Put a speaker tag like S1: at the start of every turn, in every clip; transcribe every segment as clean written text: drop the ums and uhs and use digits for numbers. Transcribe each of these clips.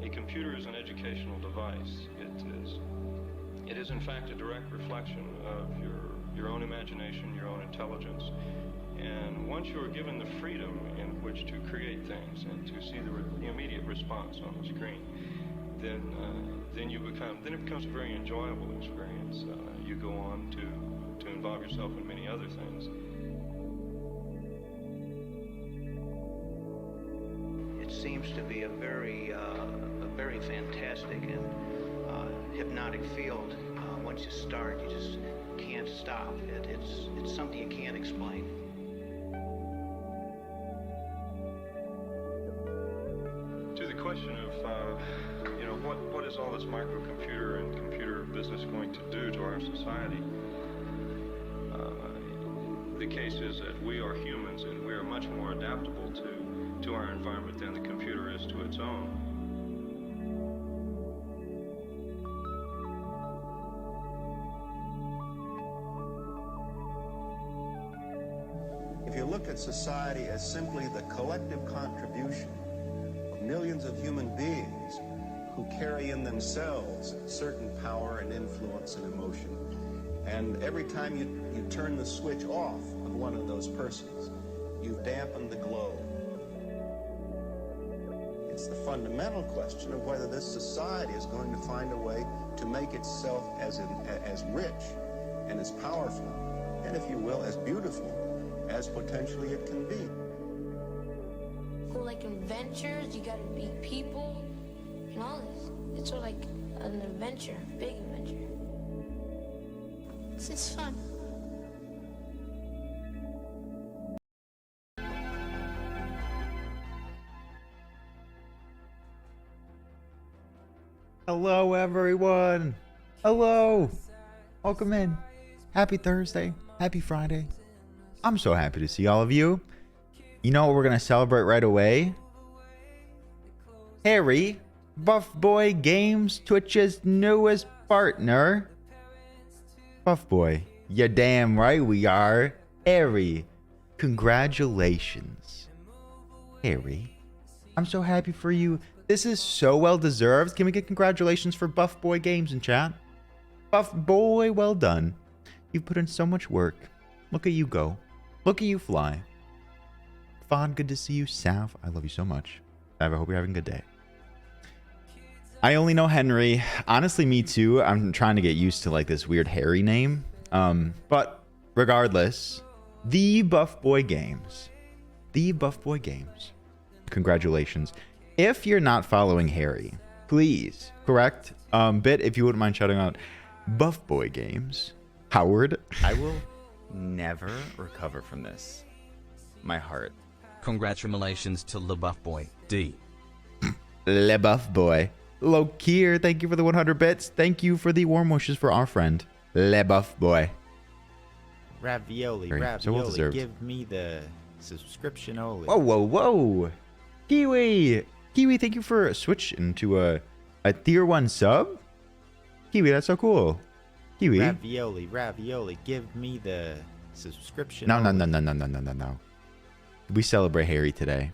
S1: A computer is an educational device. It is in fact a direct reflection of your own imagination, your own intelligence. And once you are given the freedom in which to create things and to see the immediate response on the screen, then it becomes a very enjoyable experience. You go on to involve yourself in many other things.
S2: It seems to be a very fantastic and hypnotic field. Once you start, you just can't stop. It's something you can't explain.
S1: To the question of what is all this microcomputer and computer business going to do to our society? The case is that we are humans and we are much more adaptable to our environment than the computer is to its own.
S3: If you look at society as simply the collective contribution of millions of human beings who carry in themselves certain power and influence and emotion, and every time you turn the switch off of one of those persons, you've dampened the glow. It's the fundamental question of whether this society is going to find a way to make itself as rich and as powerful, and if you will, as beautiful as potentially it can be.
S4: Well, like adventures, you gotta meet people and all this. It's sort of like an adventure, big adventure. It's fun.
S5: Hello, everyone. Hello. Welcome in. Happy Thursday. Happy Friday. I'm so happy to see all of you. You know what we're going to celebrate right away? Harry, Buff Boy Games, Twitch's newest partner. Buff Boy, you're damn right we are. Harry, congratulations. Harry, I'm so happy for you This is so well deserved. Can we get congratulations for Buff Boy Games in chat? Buff Boy, well done. You've put in so much work. Look at you go. Look at you fly. Fawn, good to see you. Sav, I love you so much. Sav, I hope you're having a good day. I only know Henry. Honestly, me too. I'm trying to get used to like this weird Harry name. But regardless, the Buff Boy Games. The Buff Boy Games. Congratulations. If you're not following Harry, please correct. Bit, if you wouldn't mind shouting out Buff Boy Games. Howard.
S6: I will never recover from this. My heart.
S7: Congratulations to Le Buff Boy, D.
S5: Le Buff Boy. Lokier, thank you for the 100 bits. Thank you for the warm wishes for our friend, Le Buff Boy.
S6: Ravioli,
S5: Very
S6: ravioli,
S5: so well deserved.
S6: give me the subscription only.
S5: Whoa, whoa, whoa. Kiwi. Kiwi, thank you for switching to a tier 1 sub. Kiwi, that's so cool. Kiwi.
S6: Ravioli, ravioli, give me the subscription
S5: No.
S6: only.
S5: We celebrate Harry today.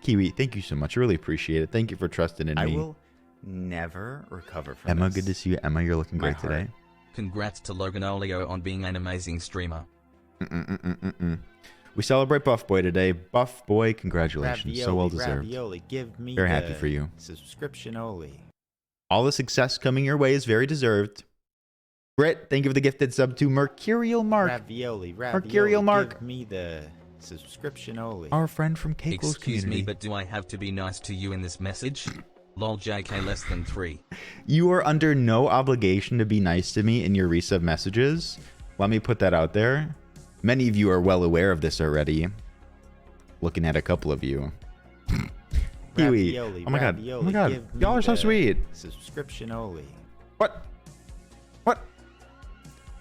S5: Kiwi, thank you so much. I really appreciate it. Thank you for trusting in
S6: I
S5: me.
S6: will never recover from
S5: Emma,
S6: this.
S5: good to see you. Emma, you're looking
S6: My
S5: great
S6: heart.
S5: today.
S7: Congrats to Loganolio on being an amazing streamer.
S5: We celebrate Buff Boy today. Buff Boy, congratulations.
S6: Ravioli,
S5: So well deserved.
S6: Ravioli, give me
S5: Very
S6: the
S5: happy for you.
S6: subscription only.
S5: All the success coming your way is very deserved. Britt, thank you for the gifted sub to Mercurial Mark.
S6: Ravioli, ravioli,
S5: Mercurial Mark.
S6: give me the subscription only.
S5: Our friend from Keiko's
S7: Excuse
S5: community.
S7: me, but do I have to be nice to you in this message? Lol JK less than 3.
S5: You are under no obligation to be nice to me in your resub messages. Let me put that out there. Many of you are well aware of this already. Looking at a couple of you. Kiwi.
S6: Ravioli,
S5: Oh my god. Oh
S6: ravioli,
S5: my god.
S6: give me
S5: Y'all are so
S6: the
S5: sweet.
S6: Subscription only.
S5: What? What?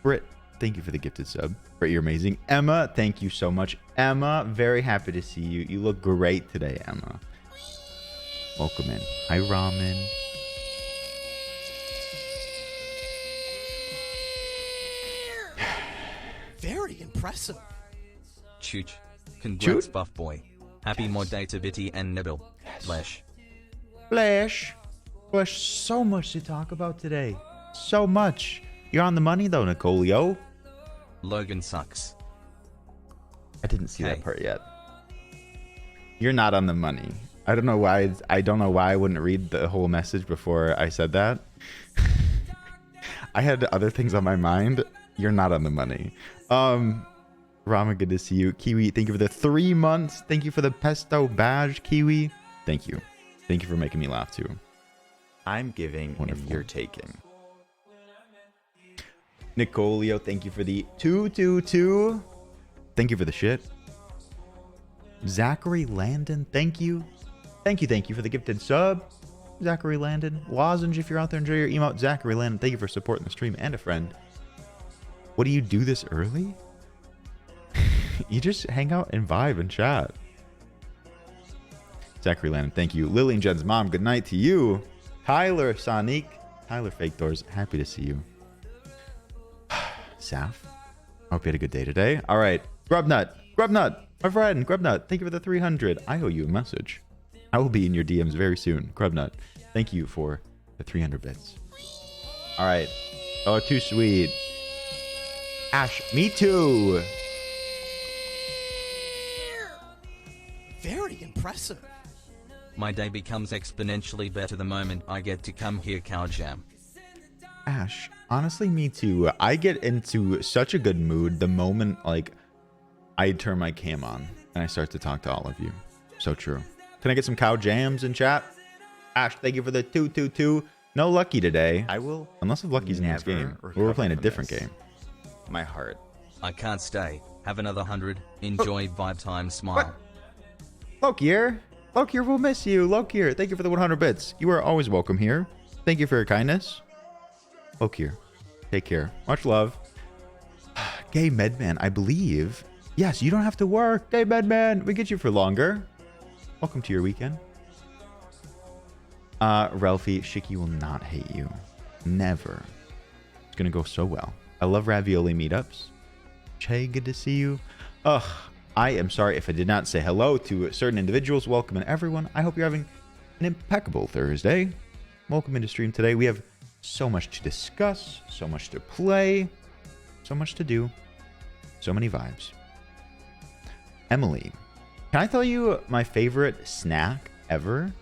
S5: Britt, thank you for the gifted sub. Britt, you're amazing. Emma, thank you so much. Emma, very happy to see you. You look great today, Emma. Welcome in. Hi, Ramen.
S8: Very impressive.
S7: Chooch. Congrats,
S5: Chooch?
S7: Buff Boy. Happy mod day to Bitty and Nibble. Flesh.
S5: Flash. Flash, so much to talk about today. So much. You're on the money though, Nicolio.
S7: Logan sucks.
S5: I didn't see that
S7: Hey.
S5: part yet. You're not on the money. I don't know why. I don't know why I wouldn't read the whole message before I said that. I had other things on my mind. You're not on the money. Rama, good to see you. Kiwi, thank you for the 3 months. Thank you for the pesto badge, Kiwi. Thank you. Thank you for making me laugh too.
S6: I'm giving
S5: Wonderful.
S6: and you're taking.
S5: Nicolio, thank you for the 222. Thank you for the shit. Zachary Landon, thank you. Thank you for the gifted sub. Zachary Landon. Lozenge, if you're out there, enjoy your emote. Zachary Landon, thank you for supporting the stream and a friend. What do you do this early? You just hang out and vibe and chat. Zachary Landon, thank you. Lily and Jen's mom, good night to you. Tyler Sonic. Tyler Fake Doors, happy to see you. Saf, I hope you had a good day today. All right, Grubnut, my friend, Grubnut, thank you for the 300. I owe you a message. I will be in your DMs very soon. Grubnut, thank you for the 300 bits. All right. Oh, too sweet. Ash, me too.
S8: Very impressive.
S7: My day becomes exponentially better the moment I get to come here, Cow Jam.
S5: Ash, honestly, me too. I get into such a good mood the moment, like, I turn my cam on and I start to talk to all of you. So true. Can I get some cow jams in chat? Ash, thank you for the 222. No Lucky today.
S6: I will
S5: Unless if Lucky's in this
S6: never
S5: game. Or we're
S6: recover
S5: playing a
S6: from
S5: different
S6: this.
S5: game.
S6: My heart.
S7: I can't stay. Have another 100. Enjoy vibe time. Smile.
S5: Lokier, we'll miss you. Lokier, thank you for the 100 bits. You are always welcome here. Thank you for your kindness. Lokier, take care. Much love. Gay Medman, I believe. Yes, you don't have to work. Gay Medman, we get you for longer. Welcome to your weekend. Ralphie, Shiki will not hate you. Never. It's gonna go so well. I love ravioli meetups. Che, good to see you. Ugh, I am sorry if I did not say hello to certain individuals. Welcome in everyone. I hope you're having An impeccable Thursday. Welcome into stream today. We have so much to discuss, so much to play, so much to do, so many vibes. Emily, can I tell you my favorite snack ever?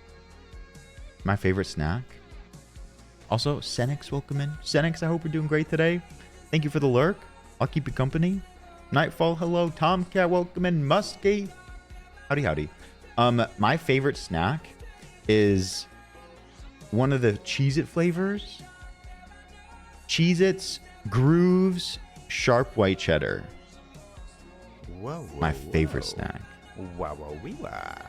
S5: My favorite snack? Also, Senix, welcome in. Senix, I hope you're doing great today. Thank you for the lurk. I'll keep you company. Nightfall, hello. Tomcat, welcome in. Muskie. Howdy, howdy. My favorite snack is one of the Cheez-It flavors. Cheez-Its Grooves Sharp White Cheddar.
S6: Whoa,
S5: My favorite snack.
S6: Wow, wee, wow.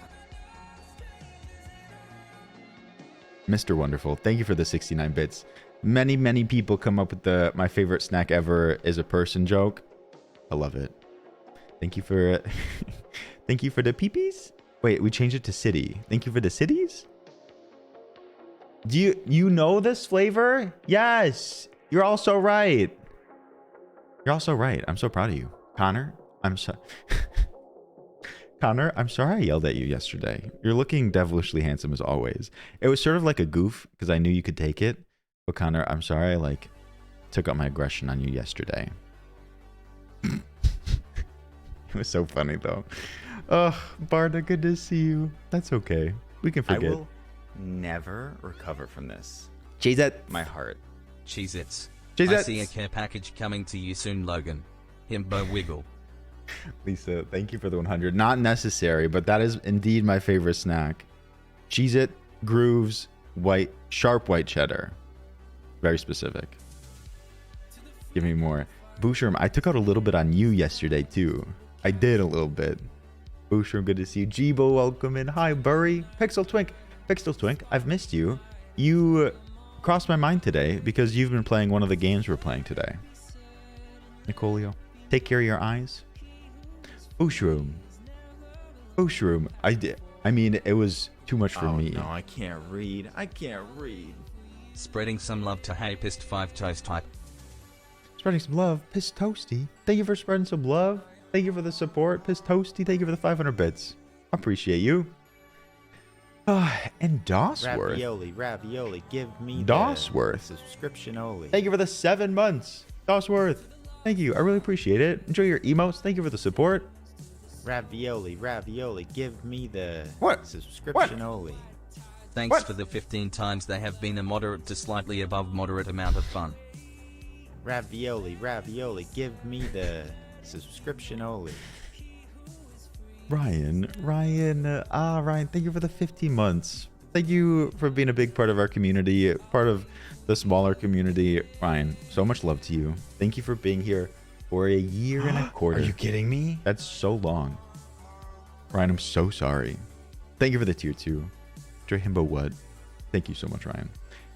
S5: Mr. Wonderful, thank you for the 69 bits. Many people come up with the my favorite snack ever is a person joke. I love it. Thank you for thank you for the peepees. Wait, we changed it to city. Thank you for the cities. Do you know this flavor? Yes. You're also right. You're also right. I'm so proud of you. Connor, Connor, I'm sorry I yelled at you yesterday. You're looking devilishly handsome as always. It was sort of like a goof because I knew you could take it. But Connor, I'm sorry I took out my aggression on you yesterday. It was so funny though. Oh, Barda, good to see you. That's okay. We can forget.
S6: I will never recover from this.
S5: Cheez-It.
S6: My heart.
S7: Cheez-Its.
S5: Cheez-Its.
S7: I see a care package coming to you soon, Logan. Himbo wiggle.
S5: Lisa, thank you for the 100. Not necessary, but that is indeed my favorite snack. Cheez-It Grooves Sharp White Cheddar. Very specific. Give me more. Boucherum, I took out a little bit on you yesterday too. I did a little bit. Boucherum, good to see you. Jibo, welcome in. Hi, Burry. Pixel Twink, I've missed you. You crossed my mind today because you've been playing one of the games we're playing today. Nicolio, take care of your eyes. Boucherum. I mean, it was too much for me.
S6: No, I can't read.
S7: Spreading some love to Hey Pissed 5 Toast Type.
S5: Spreading some love, Piss Toasty. Thank you for spreading some love. Thank you for the support, Piss Toasty. Thank you for the 500 bits. Appreciate you. And Dosworth.
S6: Ravioli, give me
S5: Dosworth.
S6: the subscription only.
S5: Thank you for the 7 months. Dosworth. Thank you. I really appreciate it. Enjoy your emotes. Thank you for the support.
S6: Ravioli, give me the
S5: What?
S6: subscription only.
S7: Thanks
S5: What?
S7: for the 15 times. They have been a moderate to slightly above moderate amount of fun.
S6: Ravioli, give me the subscription only.
S5: Ryan, thank you for the 15 months. Thank you for being a big part of our community, part of the smaller community. Ryan, so much love to you. Thank you for being here for a year and a quarter.
S6: Are you kidding me?
S5: That's so long. Ryan, I'm so sorry. Thank you for the tier 2. Himbo what? Thank you so much, Ryan.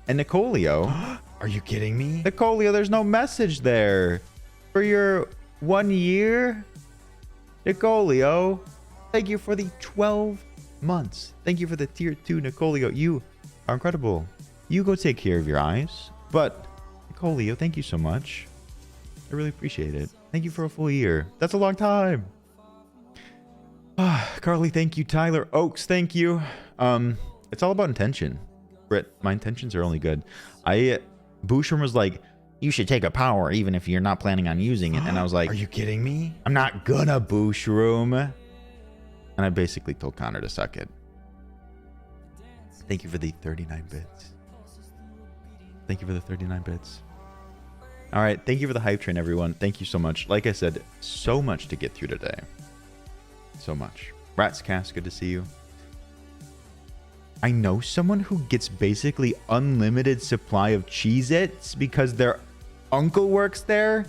S5: And Nicolio.
S6: Are you kidding me?
S5: Nicolio, there's no message there. For your 1 year. Nicolio, thank you for the 12 months. Thank you for the tier 2, Nicolio. You are incredible. You go take care of your eyes. But, Nicolio, thank you so much. I really appreciate it. Thank you for a full year. That's a long time. Carly, thank you. Tyler Oaks, thank you. It's all about intention. Britt, my intentions are only good. Boucherum was like, you should take a power even if you're not planning on using it. And I was like,
S6: are you kidding me?
S5: I'm not gonna Boucherum. And I basically told Connor to suck it. Thank you for the 39 bits. Thank you for the 39 bits. All right. Thank you for the hype train, everyone. Thank you so much. Like I said, so much to get through today. So much. Rats Cast, good to see you. I know someone who gets basically unlimited supply of Cheez-Its because their uncle works there.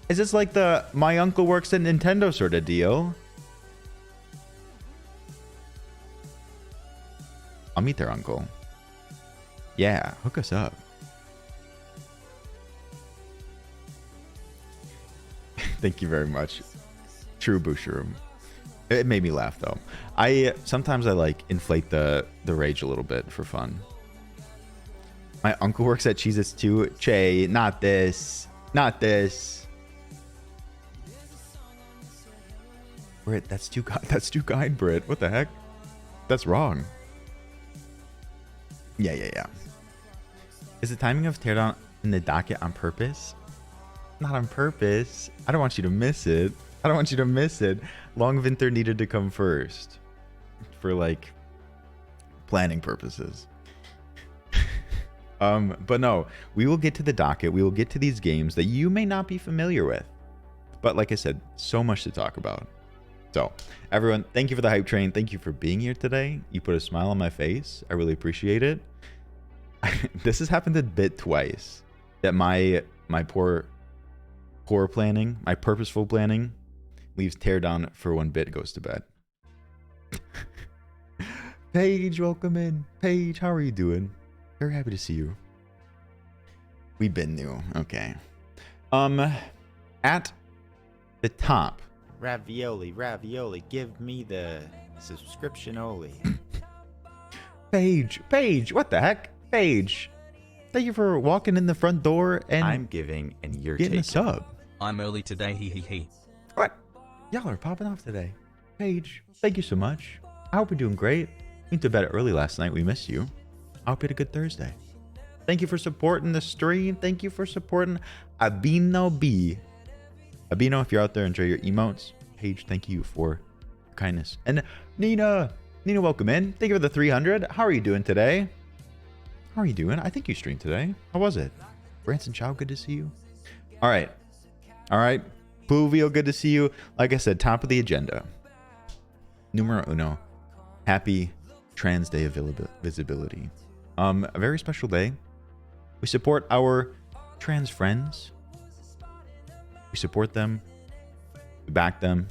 S5: Is this like the my uncle works at Nintendo sort of deal? I'll meet their uncle. Yeah, hook us up. Thank you very much. True Boucherum. It made me laugh though. Sometimes I inflate the rage a little bit for fun. My uncle works at Cheez-Its too. Che, not this. Not this. Britt, that's too kind, Britt. What the heck? That's wrong. Yeah. Is the timing of Teardown in the docket on purpose? Not on purpose. I don't want you to miss it. Longvinter needed to come first for like planning purposes. But no, we will get to the docket. We will get to these games that you may not be familiar with. But like I said, so much to talk about. So everyone, thank you for the hype train. Thank you for being here today. You put a smile on my face. I really appreciate it. This has happened a bit twice that my poor planning, my purposeful planning leaves Teardown for when Bit goes to bed. Paige, welcome in. Paige, how are you doing? Very happy to see you. We've been new. Okay. At the top.
S6: Ravioli, give me the subscription only.
S5: Paige, what the heck? Paige, thank you for walking in the front door and
S6: I'm giving and you're
S5: getting
S6: taking.
S5: a sub.
S7: I'm early today, he.
S5: What? Y'all are popping off today. Paige, thank you so much. I hope you're doing great. Went to bed early last night. We missed you. I hope you had a good Thursday. Thank you for supporting the stream. Thank you for supporting Abino B. Abino, if you're out there, enjoy your emotes. Paige, thank you for your kindness. And Nina, welcome in. Thank you for the 300. How are you doing today? How are you doing? I think you streamed today. How was it? Branson Chow, good to see you. All right. Pluvio, good to see you. Like I said, top of the agenda. Numero uno. Happy Trans Day of Visibility. A very special day. We support our trans friends. We support them. We back them.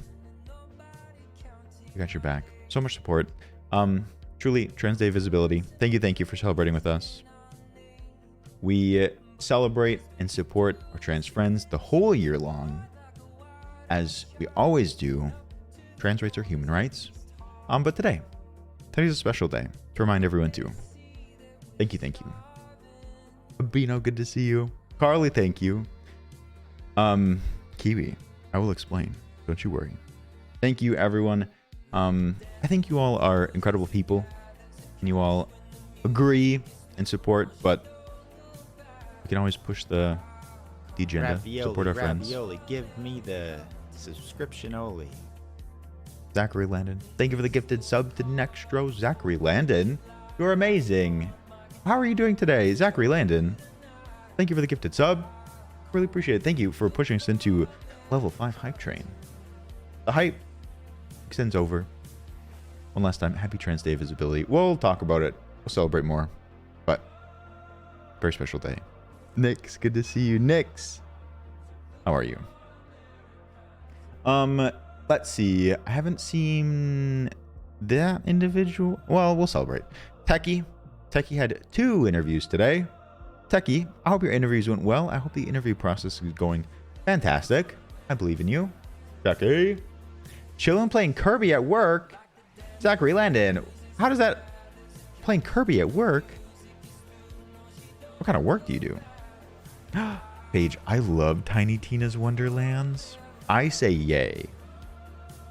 S5: We got your back. So much support. Truly, Trans Day of Visibility. Thank you for celebrating with us. We celebrate and support our trans friends the whole year long, as we always do. Trans rights are human rights. But today's a special day to remind everyone too. Thank you. Bino, good to see you. Carly, thank you. Kiwi, I will explain. Don't you worry. Thank you, everyone. I think you all are incredible people, and you all agree and support, but we can always push the agenda. Support our friends.
S6: Give me the subscription only.
S5: Zachary Landon, thank you for the gifted sub to Nextro. Zachary Landon, you're amazing. How are you doing today, Zachary Landon? Thank you for the gifted sub. Really appreciate it. Thank you for pushing us into level 5 hype train. The hype extends over. One last time, happy Trans Day of Visibility. We'll talk about it. We'll celebrate more. But very special day. Nix, good to see you. Nix, how are you? Let's see. I haven't seen that individual. Well, we'll celebrate. Techie had 2 interviews today. Techie, I hope your interviews went well. I hope the interview process is going fantastic. I believe in you. Techie. Chillin' playing Kirby at work. Zachary Landon, how does that... Playing Kirby at work? What kind of work do you do? Paige, I love Tiny Tina's Wonderlands. I say yay.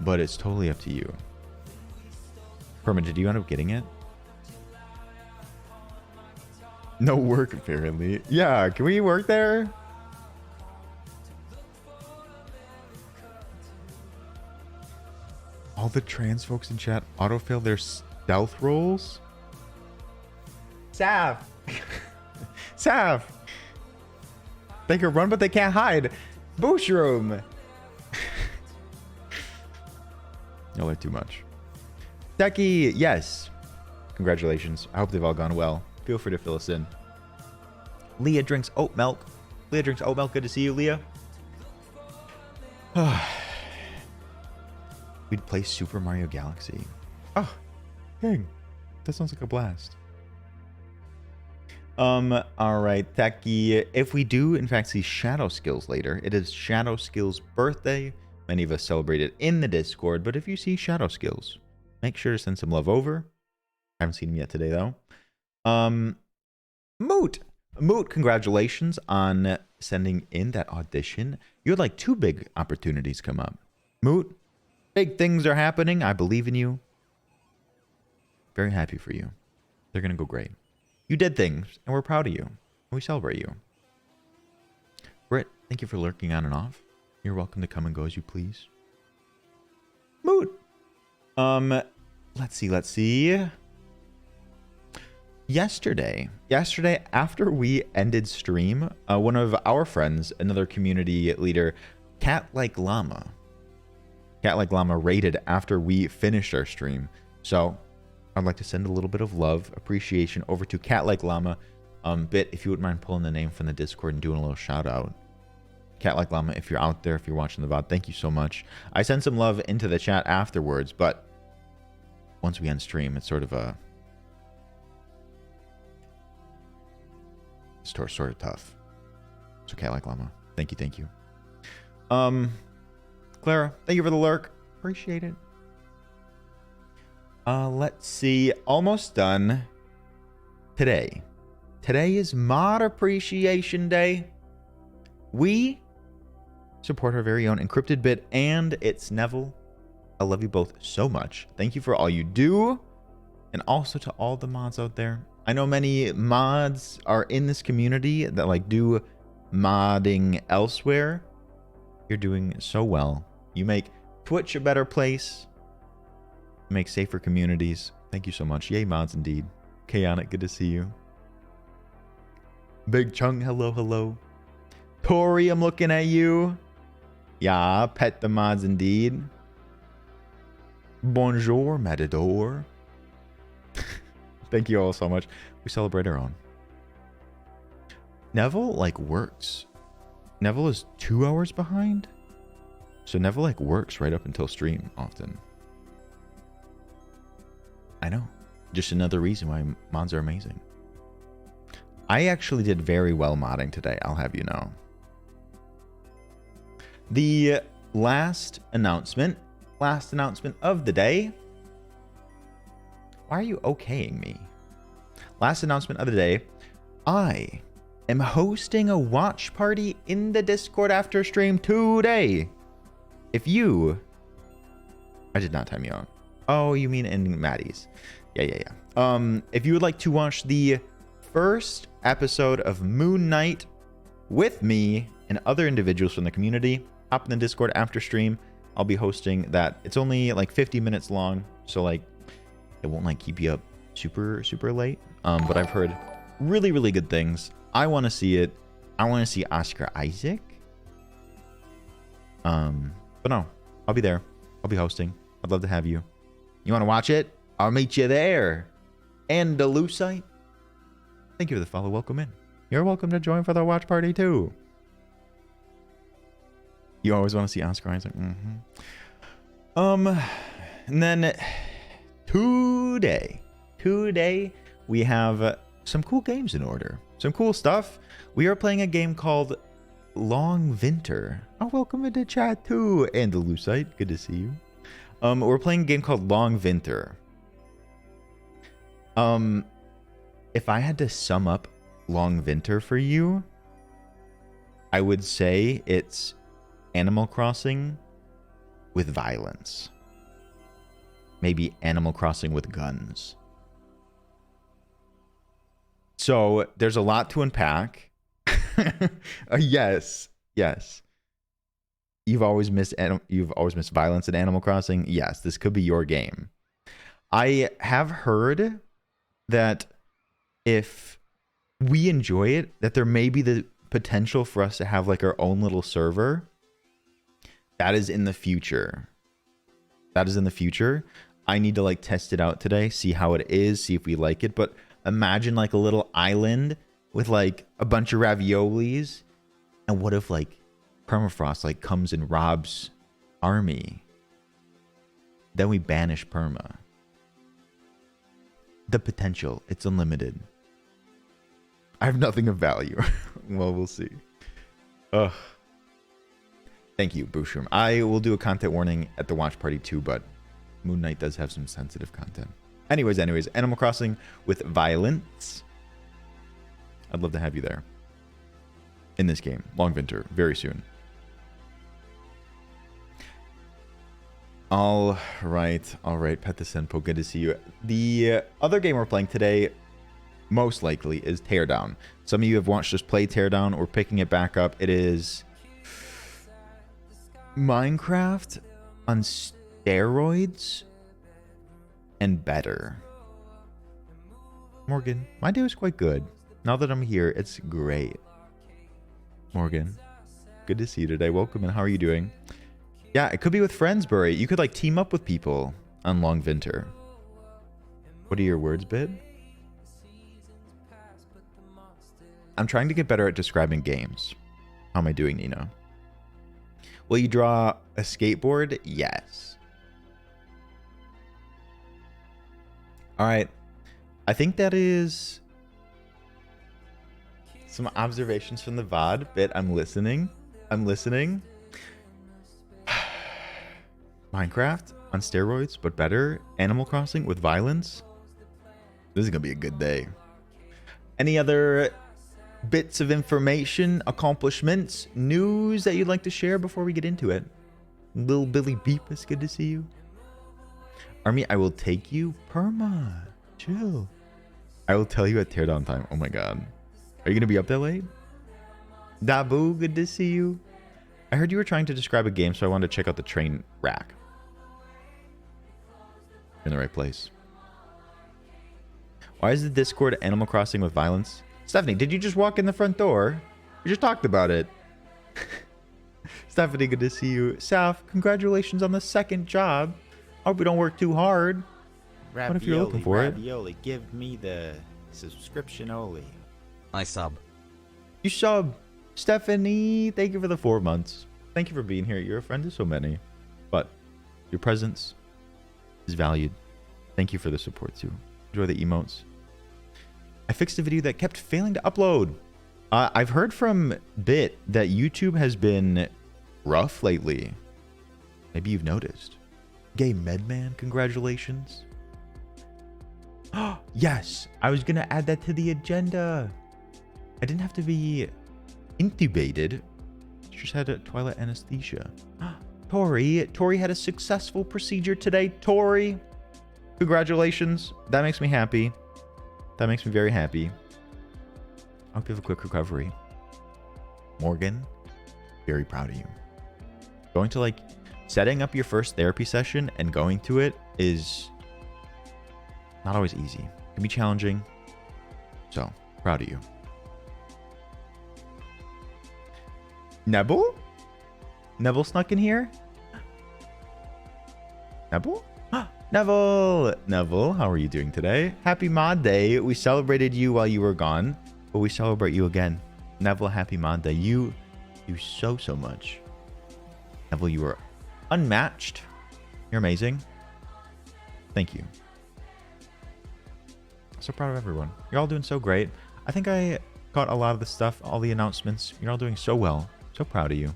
S5: But it's totally up to you. Perma, did you end up getting it? No work, apparently. Yeah, can we work there? All the trans folks in chat autofill their stealth rolls? Saf! Saf! They can run, but they can't hide. Boostroom! Y'all are too much. Techie, yes. Congratulations. I hope they've all gone well. Feel free to fill us in. Leah drinks oat milk. Good to see you, Leah. We'd play Super Mario Galaxy. Oh, dang. That sounds like a blast. All right, Techie. If we do, in fact, see Shadow Skills later, it is Shadow Skills' birthday. Many of us celebrate it in the Discord, but if you see Shadow Skills, make sure to send some love over. I haven't seen him yet today, though. Moot, congratulations on sending in that audition. You had like 2 big opportunities come up. Moot, big things are happening. I believe in you. Very happy for you. They're going to go great. You did things, and we're proud of you. And we celebrate you. Britt, thank you for lurking on and off. You're welcome to come and go as you please. Mood. Let's see. Yesterday after we ended stream, one of our friends, another community leader, Cat Like Llama raided after we finished our stream. So I'd like to send a little bit of love, appreciation over to Cat Like Llama. Bit, if you wouldn't mind pulling the name from the Discord and doing a little shout out. Cat Like Llama, if you're out there, if you're watching the VOD, thank you so much. I sent some love into the chat afterwards, but once we end stream, it's sort of a... It's sort of tough. So Cat Like Llama, thank you. Clara, thank you for the lurk. Appreciate it. Let's see. Almost done. Today is Mod Appreciation Day. We support our very own Encrypted Bit and it's Neville. I love you both so much. Thank you for all you do. And also to all the mods out there. I know many mods are in this community that like do modding elsewhere. You're doing so well. You make Twitch a better place. You make safer communities. Thank you so much. Yay, mods indeed. Chaotic, good to see you. Big Chung, hello. Tori, I'm looking at you. Yeah, pet the mods indeed. Bonjour, Matador. Thank you all so much. We celebrate our own. Neville, like, works. Neville is 2 hours behind. So Neville, like, works right up until stream often. I know. Just another reason why mods are amazing. I actually did very well modding today, I'll have you know. The last announcement of the day. Why are you okaying me? Last announcement of the day. I am hosting a watch party in the Discord after stream today. If you... I did not time you out. Oh, you mean in Maddie's. Yeah. If you would like to watch the first episode of Moon Knight with me and other individuals from the community, hop in the Discord after stream. I'll be hosting that. It's only like 50 minutes long, so like it won't like keep you up super late. But I've heard really good things. I want to see it. I want to see Oscar Isaac. But no, I'll be there. I'll be hosting. I'd love to have you. You want to watch it? I'll meet you there. And the Lucite. Thank you for the follow. Welcome in. You're welcome to join for the watch party too. You always want to see Oscar Isaac. And then today we have some cool games in order. Some cool stuff. We are playing a game called Longvinter. Oh, welcome into chat too. And the Lucite, good to see you. We're playing a game called Longvinter. If I had to sum up Longvinter for you, I would say it's Animal Crossing with violence. Maybe Animal Crossing with guns. So there's a lot to unpack. Yes. You've always missed violence in Animal Crossing. Yes, this could be your game. I have heard that if we enjoy it, that there may be the potential for us to have like our own little server. That is in the future. I need to like test it out today, see how it is, see if we like it. But imagine like a little island with like a bunch of raviolis. And what if like Permafrost like comes and robs army? Then we banish Perma. The potential, it's unlimited. I have nothing of value. Well, we'll see. Ugh. Thank you, Booshroom. I will do a content warning at the watch party too, but Moon Knight does have some sensitive content. Anyways, Animal Crossing with violence. I'd love to have you there. In this game, Longvinter, very soon. All right, Pet the Senpo, good to see you. The other game we're playing today, most likely is Teardown. Some of you have watched us play Teardown. We're picking it back up. It is Minecraft on steroids and better. Morgan, my day was quite good. Now that I'm here, it's great. Morgan, good to see you today. Welcome, and how are you doing? Yeah, it could be with friends, Bury. You could like team up with people on Longvinter. What are your words, Bid? I'm trying to get better at describing games. How am I doing, Nino? Will you draw a skateboard? Yes. All right. I think that is some observations from the VOD. Bit, I'm listening. Minecraft on steroids, but better. Animal Crossing with violence. This is going to be a good day. Any other bits of information, accomplishments, news that you'd like to share before we get into it? Little Billy Beep, it's good to see you. Army, I will take you. Perma. Chill. I will tell you at Teardown time. Oh my god. Are you going to be up that late? Dabu, good to see you. I heard you were trying to describe a game, so I wanted to check out the train rack. You're in the right place. Why is the Discord Animal Crossing with violence? Stephanie, did you just walk in the front door? We just talked about it. Stephanie, good to see you. Saf, congratulations on the second job. Hope we don't work too hard.
S6: Ravioli,
S5: what if you're looking for
S6: ravioli, give me the subscription-only.
S7: I sub.
S5: You sub. Stephanie, thank you for the 4 months. Thank you for being here. You're a friend to so many. But your presence is valued. Thank you for the support too. Enjoy the emotes. I fixed a video that kept failing to upload. I've heard from Bit that YouTube has been rough lately. Maybe you've noticed. Gay Medman, congratulations. Yes, I was going to add that to the agenda. I didn't have to be intubated. Just had a twilight anesthesia. Tori had a successful procedure today. Tori, congratulations. That makes me happy. That makes me very happy. I hope you have a quick recovery. Morgan, very proud of you. Going to like setting up your first therapy session and going to it is not always easy. It can be challenging. So, proud of you. Nebel? Nebel snuck in here? Nebel? Neville! Neville, how are you doing today? Happy Mod Day. We celebrated you while you were gone, but we celebrate you again. Neville, happy Mod Day. You do so much. Neville, you are unmatched. You're amazing. Thank you. So proud of everyone. You're all doing so great. I think I got a lot of the stuff, all the announcements. You're all doing so well. So proud of you.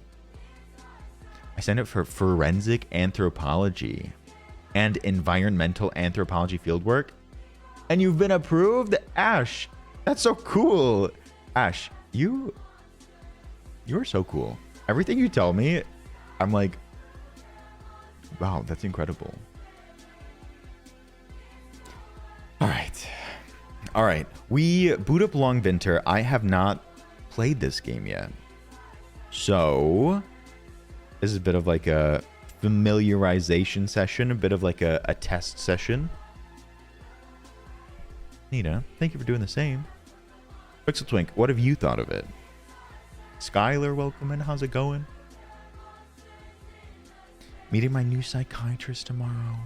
S5: I signed up for forensic anthropology and environmental anthropology fieldwork, and you've been approved. Ash, that's so cool. Ash, you are so cool. Everything you tell me, I'm like, wow, that's incredible. All right, we boot up Longvinter. I have not played this game yet, so this is a bit of like a familiarization session, a bit of like a test session. Nina, thank you for doing the same. Pixel Twink, what have you thought of it? Skylar, welcome in. How's it going? Meeting my new psychiatrist tomorrow.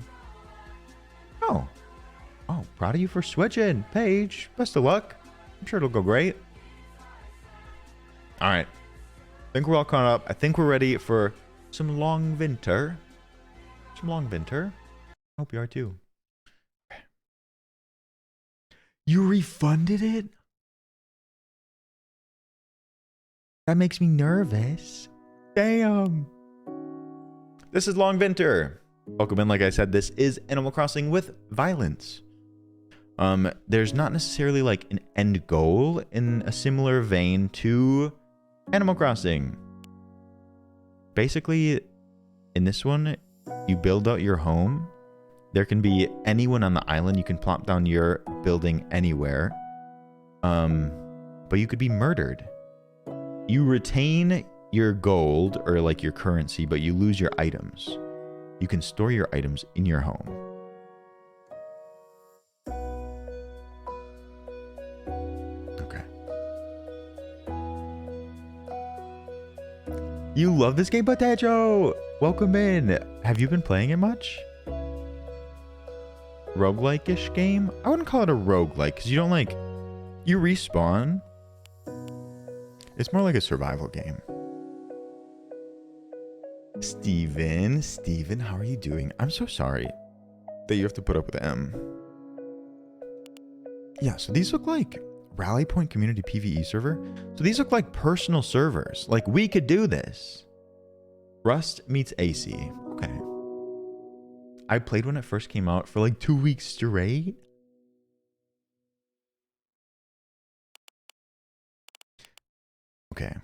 S5: Oh, proud of you for switching. Paige, best of luck. I'm sure it'll go great. All right. I think we're all caught up. I think we're ready for some Longvinter. I hope you are too. You refunded it? That makes me nervous. Damn. This is Longvinter. Welcome in. Like I said, this is Animal Crossing with violence. There's not necessarily like an end goal in a similar vein to Animal Crossing. Basically, in this one, you build out your home. There can be anyone on the island. You can plop down your building anywhere. But you could be murdered. You retain your gold or like your currency, but you lose your items. You can store your items in your home. Okay. You love this game, Potato! Welcome in. Have you been playing it much? Roguelike-ish game? I wouldn't call it a roguelike, because you don't like... You respawn. It's more like a survival game. Steven, how are you doing? I'm so sorry that you have to put up with M. Yeah, so these look like Rally Point Community PvE server. So these look like personal servers. Like, we could do this. Rust meets AC. Okay. I played when it first came out for like 2 weeks straight. Okay.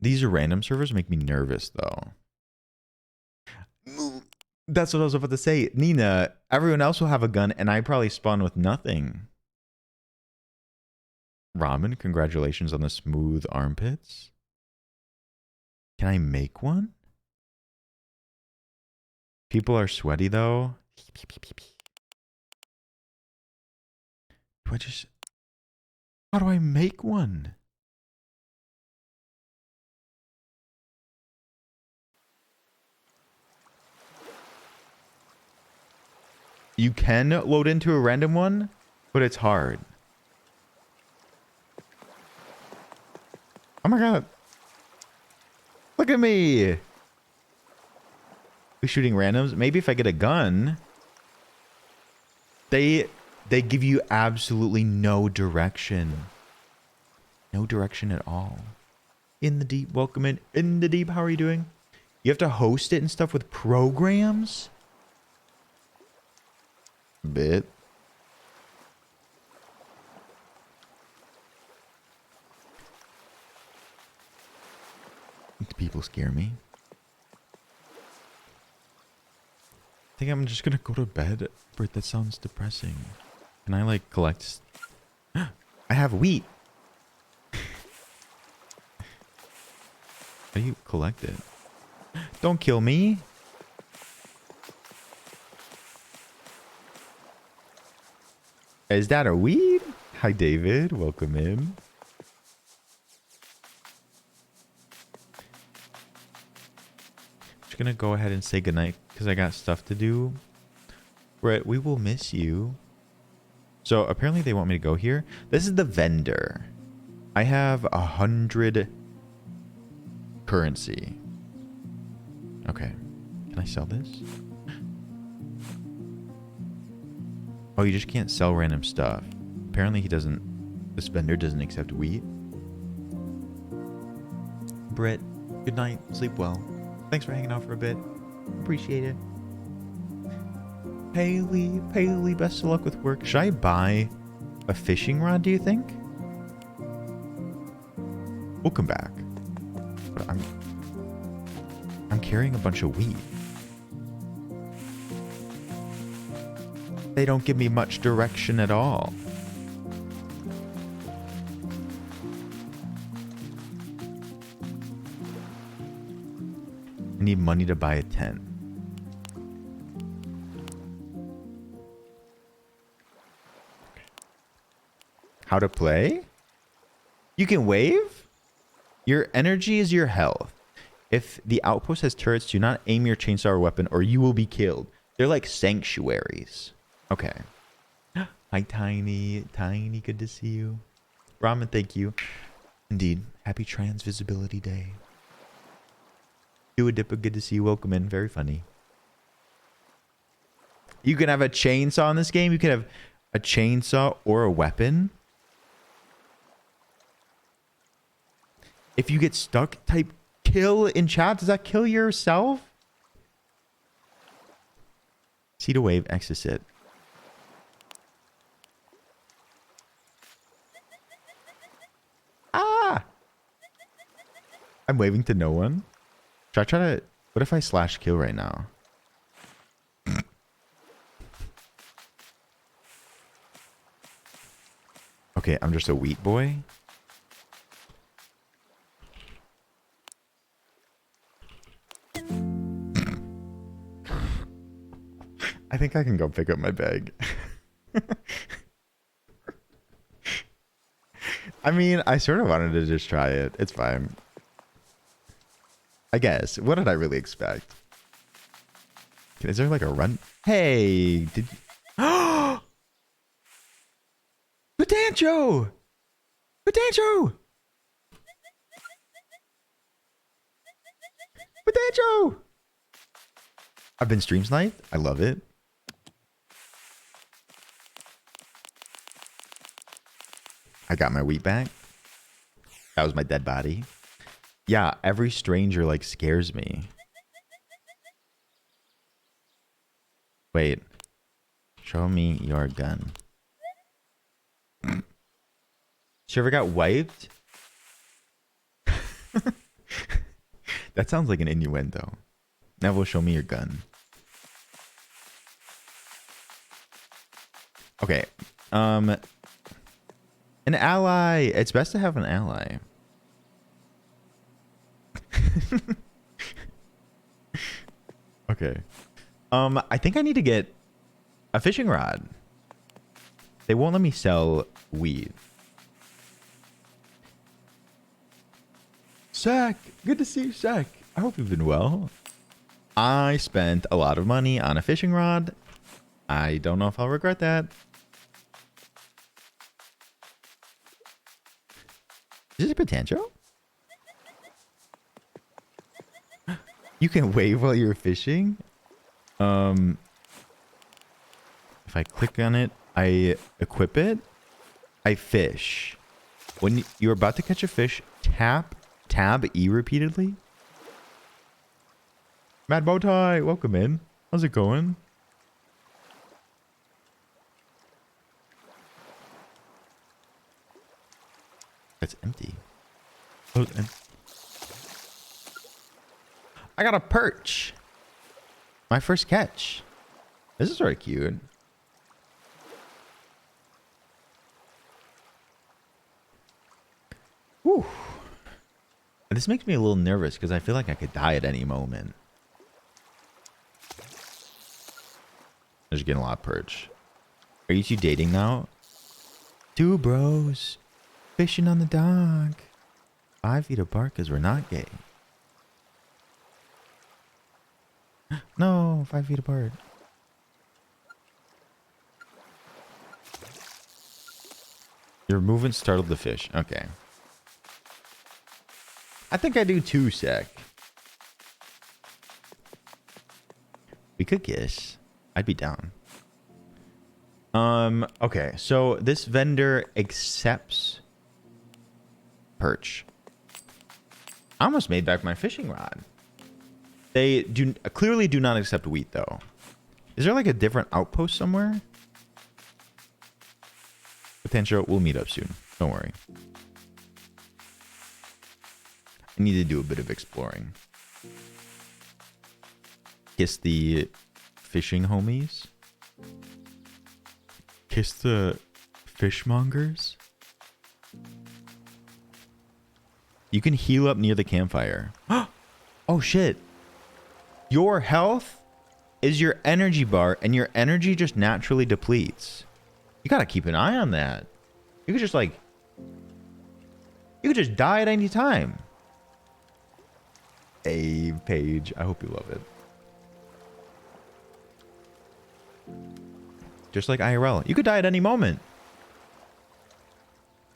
S5: These are random servers, make me nervous though. That's what I was about to say. Nina, everyone else will have a gun and I probably spawn with nothing. Ramen, congratulations on the smooth armpits. Can I make one? People are sweaty though. How do I make one? You can load into a random one, but it's hard. Oh my god. Look at me. We're shooting randoms. Maybe if I get a gun. They give you absolutely no direction. No direction at all. In the deep, welcome in the deep. How are you doing? You have to host it and stuff with programs? Bit. People scare me. I think I'm just gonna go to bed. Bert, that sounds depressing. Can I like collect? I have wheat. How do you collect it? Don't kill me. Is that a weed? Hi, David. Welcome in. Just gonna go ahead and say goodnight because I got stuff to do. Brett, we will miss you. So apparently they want me to go here. This is the vendor. I have 100 currency. Okay. Can I sell this? Oh, you just can't sell random stuff. Apparently he doesn't... This vendor doesn't accept wheat. Britt, good night. Sleep well. Thanks for hanging out for a bit. Appreciate it. Paley, best of luck with work. Should I buy a fishing rod, do you think? We'll come back. But I'm carrying a bunch of wheat. They don't give me much direction at all. I need money to buy a tent. How to play? You can wave? Your energy is your health. If the outpost has turrets, do not aim your chainsaw or weapon or you will be killed. They're like sanctuaries. Okay. Hi, Tiny. Tiny, good to see you. Ramen, thank you. Indeed. Happy Trans Visibility Day. Duodipa, good to see you. Welcome in. Very funny. You can have a chainsaw in this game. You can have a chainsaw or a weapon. If you get stuck, type kill in chat. Does that kill yourself? C to wave, X to sit. Ah! I'm waving to no one. Should I try to... What if I slash kill right now? Okay. Okay, I'm just a wheat boy. I think I can go pick up my bag. I mean, I sort of wanted to just try it. It's fine. I guess. What did I really expect? Is there like a run? Hey, did you... Potancho! Potancho! Potancho! I've been stream sniped. I love it. I got my wheat back. That was my dead body. Yeah, every stranger like scares me. Wait. Show me your gun. She ever got wiped? That sounds like an innuendo. Neville, show me your gun. Okay. An ally. It's best to have an ally. Okay. I think I need to get a fishing rod. They won't let me sell weed. Zach, good to see you, Zach. I hope you've been well. I spent a lot of money on a fishing rod. I don't know if I'll regret that. Is this a potential? You can wave while you're fishing. If I click on it, I equip it. I fish. When you're about to catch a fish, tap Tab E repeatedly. Mad Bowtie, welcome in. How's it going? It's empty. Oh, it's empty. I got a perch. My first catch. This is sort of cute. Whew. This makes me a little nervous because I feel like I could die at any moment. I'm just getting a lot of perch. Are you two dating now? Two bros fishing on the dock. 5 feet apart because we're not gay. No, 5 feet apart. Your movement startled the fish. Okay. I think I do too, Sec. We could kiss. I'd be down. Okay, so this vendor accepts perch. I almost made back my fishing rod. They clearly do not accept wheat though. Is there like a different outpost somewhere? Potential, we'll meet up soon. Don't worry. I need to do a bit of exploring. Kiss the fishing homies. Kiss the fishmongers. You can heal up near the campfire. Oh shit. Your health is your energy bar and your energy just naturally depletes. You gotta keep an eye on that. You could just like... You could just die at any time. Hey, Paige. I hope you love it. Just like IRL. You could die at any moment.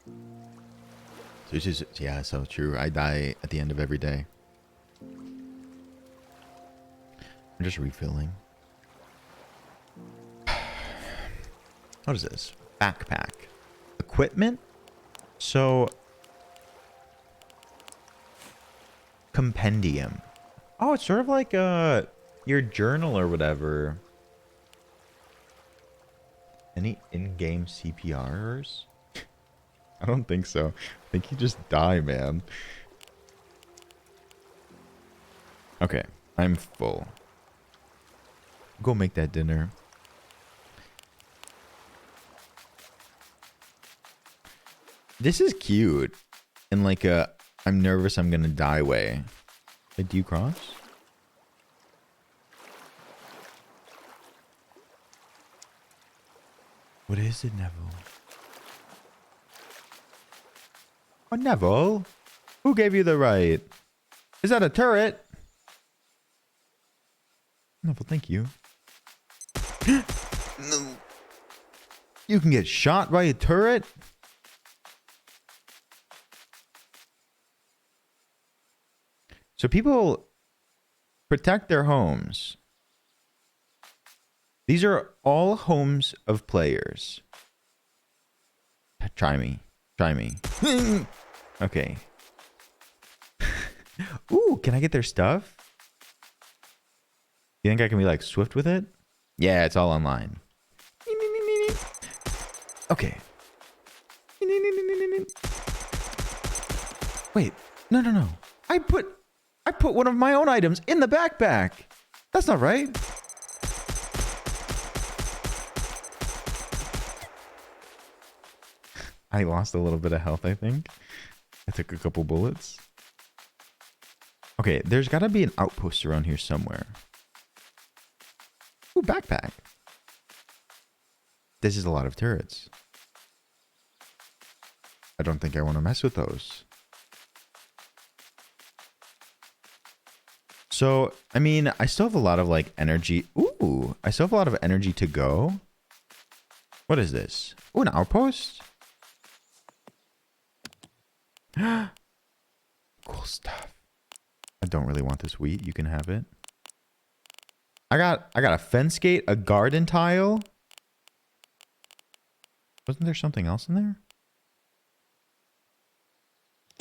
S5: So it's just... Yeah, so true. I die at the end of every day. I'm just refilling. What is this? Backpack. Equipment? So... Compendium. Oh, it's sort of like your journal or whatever. Any in-game CPRs? I don't think so. I think you just die, man. Okay, I'm full. Go make that dinner. This is cute. In like a, I'm nervous I'm gonna die way. Wait, do you cross? What is it, Neville? Oh, Neville? Who gave you the right? Is that a turret? Neville, thank you. No. You can get shot by a turret? So people protect their homes. These are all homes of players. Try me. Try me. Okay. Ooh, can I get their stuff? You think I can be like swift with it? Yeah, it's all online. Okay. Wait. No. I put one of my own items in the backpack. That's not right. I lost a little bit of health, I think. I took a couple bullets. Okay, there's got to be an outpost around here somewhere. Ooh, backpack. This is a lot of turrets. I don't think I want to mess with those. So, I mean, I still have a lot of like energy. Ooh, I still have a lot of energy to go. What is this? Ooh, an outpost? Cool stuff. I don't really want this wheat. You can have it. I got a fence gate, a garden tile. Wasn't there something else in there?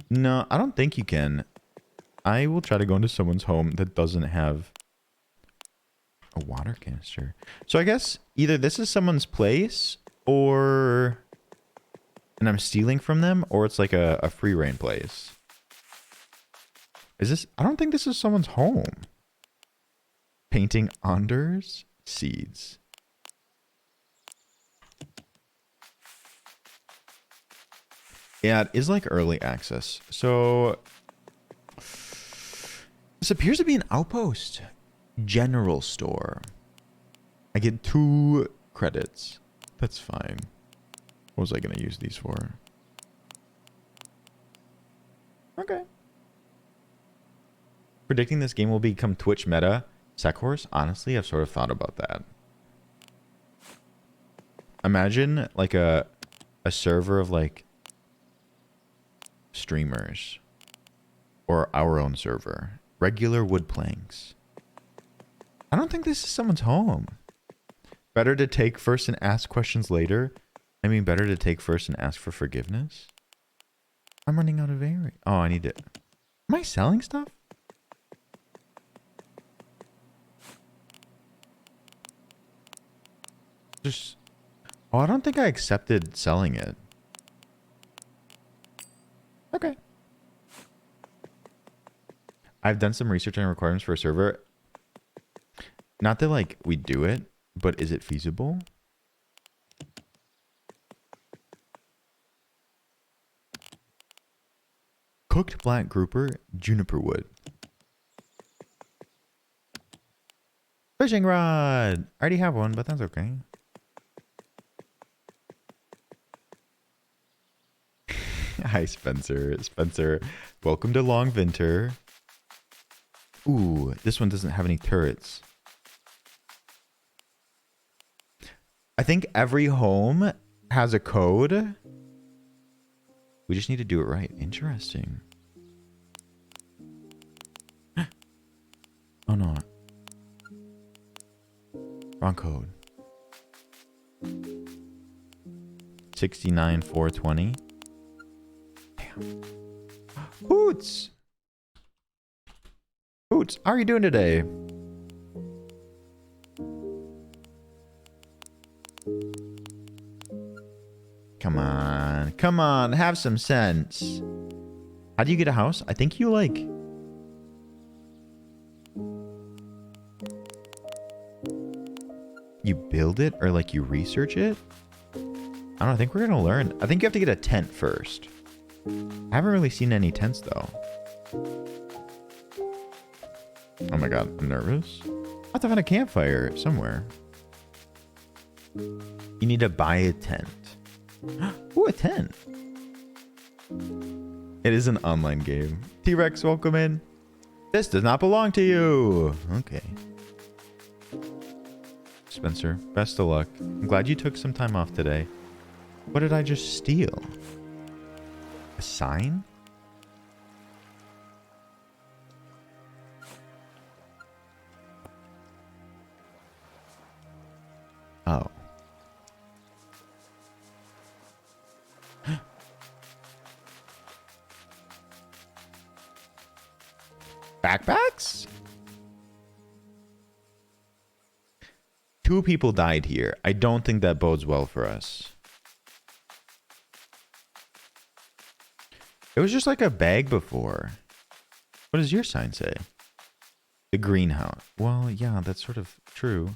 S5: No, I don't think you can. I will try to go into someone's home that doesn't have a water canister. So I guess either this is someone's place or... and I'm stealing from them, or it's like a free reign place. Is this... I don't think this is someone's home. Painting Anders seeds. Yeah, it is like early access. So this appears to be an outpost. General store. I get 2 credits. That's fine. What was I going to use these for? Okay. Predicting this game will become Twitch meta. Sekhorse, honestly, I've sort of thought about that. Imagine like a server of like streamers or our own server. Regular wood planks. I don't think this is someone's home. Better to take first and ask questions later. I mean, better to take first and ask for forgiveness. I'm running out of area. Oh, I need to... Am I selling stuff? Just... Oh, I don't think I accepted selling it. Okay. I've done some research on requirements for a server. Not that, like, we do it, but is it feasible? Cooked black grouper, juniper wood. Fishing rod! I already have one, but that's okay. Hi, Spencer. Spencer, welcome to Longvinter. Ooh, this one doesn't have any turrets. I think every home has a code. We just need to do it right. Interesting. Oh, no. Wrong code. 69420. Damn. Hoots! Hoots, how are you doing today? Come on. Come on. Have some sense. How do you get a house? I think you like... you build it or like you research it? I don't know. I think we're going to learn. I think you have to get a tent first. I haven't really seen any tents though. Oh my god, I'm nervous. I have to find a campfire somewhere. You need to buy a tent. Ooh, a tent. It is an online game. T-Rex, welcome in. This does not belong to you. Okay. Spencer, best of luck. I'm glad you took some time off today. What did I just steal? A sign? Oh. Backpacks? 2 people died here. I don't think that bodes well for us. It was just like a bag before. What does your sign say? The greenhouse. Well, yeah, that's sort of true.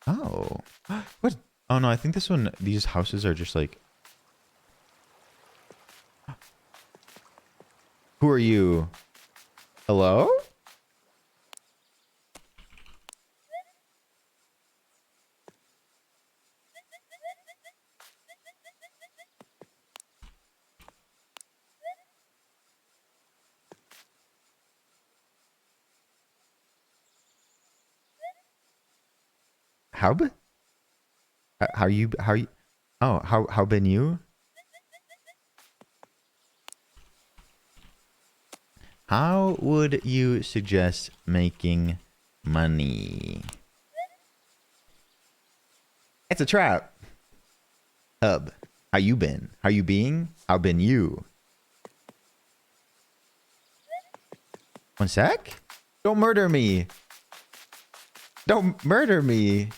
S5: Oh. What? Oh, no, I think this one, these houses are just like... Who are you? Hello? How you oh, how been you? How would you suggest making money? It's a trap. Hub, how you been? How you being? How been you? One sec. Don't murder me. Don't murder me.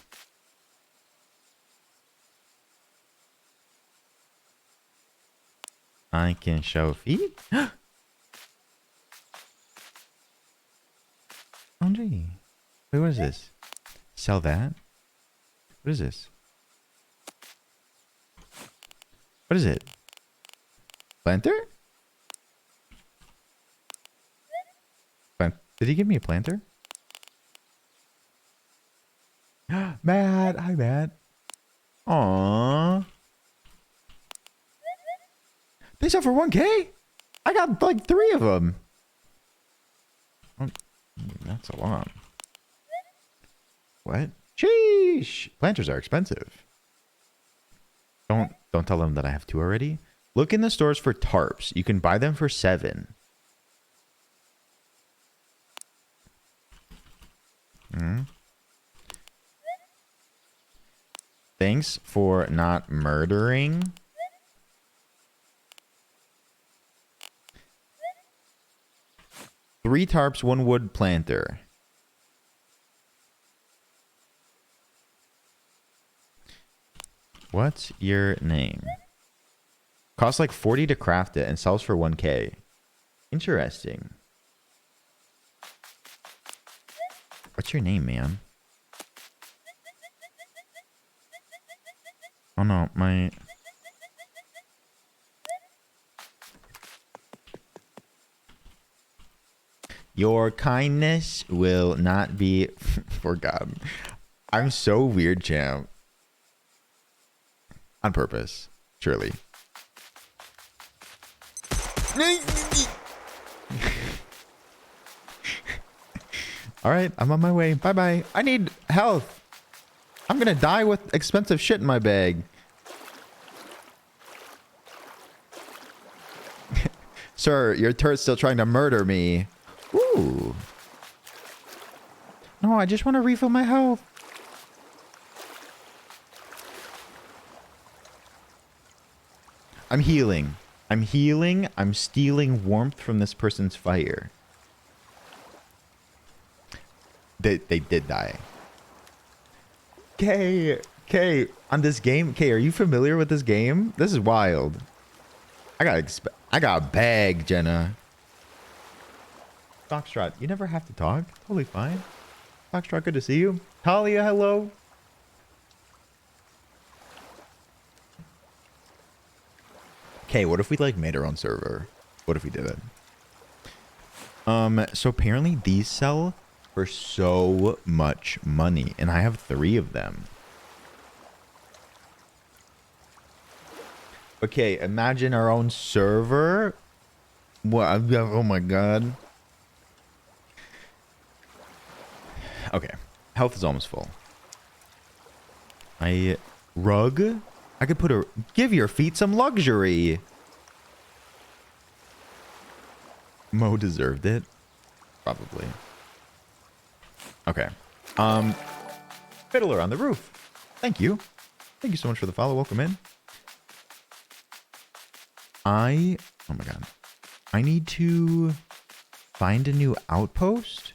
S5: I can show feet. Oh, gee. Wait, what is this? Sell that? What is this? What is it? Planter? Did he give me a planter? Matt, hi Matt. Aww. They sell for 1K? I got like 3 of them. Oh, that's a lot. What? Sheesh. Planters are expensive. Don't tell them that I have 2 already. Look in the stores for tarps. You can buy them for 7. Thanks for not murdering. Three tarps, 1 wood planter. What's your name? Costs like 40 to craft it and sells for 1K. Interesting. What's your name, man? Oh no, my... Your kindness will not be forgotten. I'm so weird, champ. On purpose, surely. All right, I'm on my way. Bye-bye. I need health. I'm gonna die with expensive shit in my bag. Sir, your turret's still trying to murder me. Ooh. No, I just want to refill my health. I'm healing. I'm healing. I'm stealing warmth from this person's fire. They did die. K, on this game. K, are you familiar with this game? This is wild. I got a bag, Jenna. Foxtrot, you never have to talk. Totally fine. Foxtrot, good to see you. Talia, hello. Okay, what if we like made our own server? What if we did it? So apparently these sell for so much money, and I have 3 of them. Okay, imagine our own server. What? Oh my god. Okay, health is almost full. Rug? I could put a... Give your feet some luxury. Mo deserved it. Probably. Okay. Fiddler on the roof. Thank you. Thank you so much for the follow. Welcome in. Oh my god. I need to find a new outpost.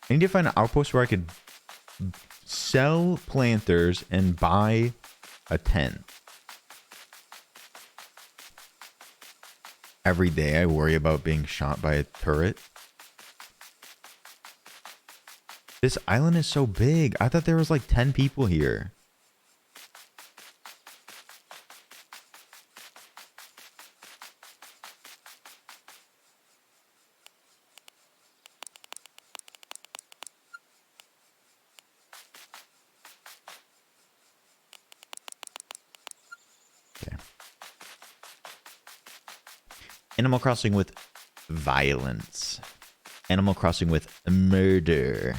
S5: I need to find an outpost where I could sell planters and buy a tent. Every day I worry about being shot by a turret. This island is so big. I thought there was like 10 people here. Okay. Animal Crossing with violence. Animal Crossing with murder.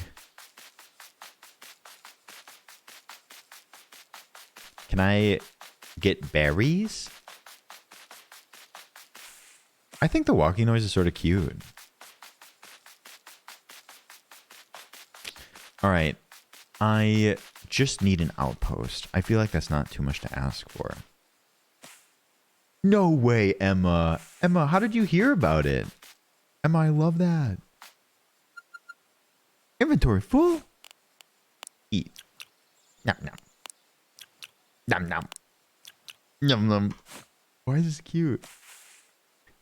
S5: Can I get berries? I think the walking noise is sort of cute. All right. I just need an outpost. I feel like that's not too much to ask for. No way, Emma. Emma, how did you hear about it? Emma, I love that. Inventory full? Eat. Nom nom. Nom nom. Nom nom. Why is this cute?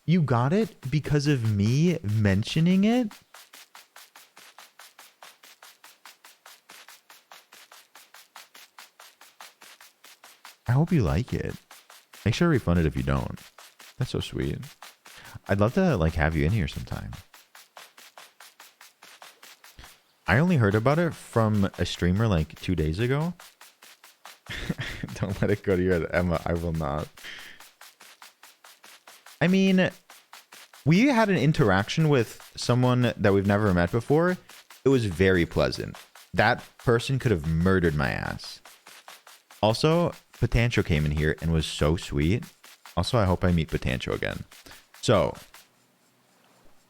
S5: You got it because of me mentioning it? I hope you like it. Make sure to refund it if you don't. That's so sweet. I'd love to like have you in here sometime. I only heard about it from a streamer like 2 days ago. Don't let it go to your head, Emma. I will not. I mean, we had an interaction with someone that we've never met before. It was very pleasant. That person could have murdered my ass. Also, Patancho came in here and was so sweet. Also, I hope I meet Patancho again. So,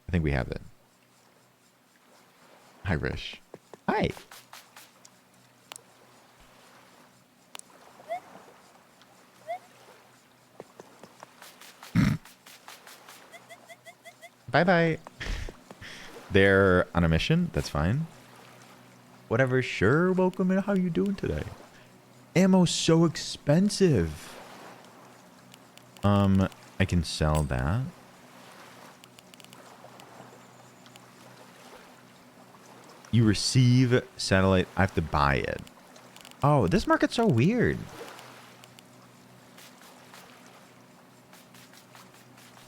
S5: I think we have it. Hi, Rish. Hi. Bye-bye. They're on a mission. That's fine. Whatever. Sure. Welcome in. How you doing today? Ammo's so expensive. I can sell that. You receive satellite. I have to buy it. Oh, this market's so weird.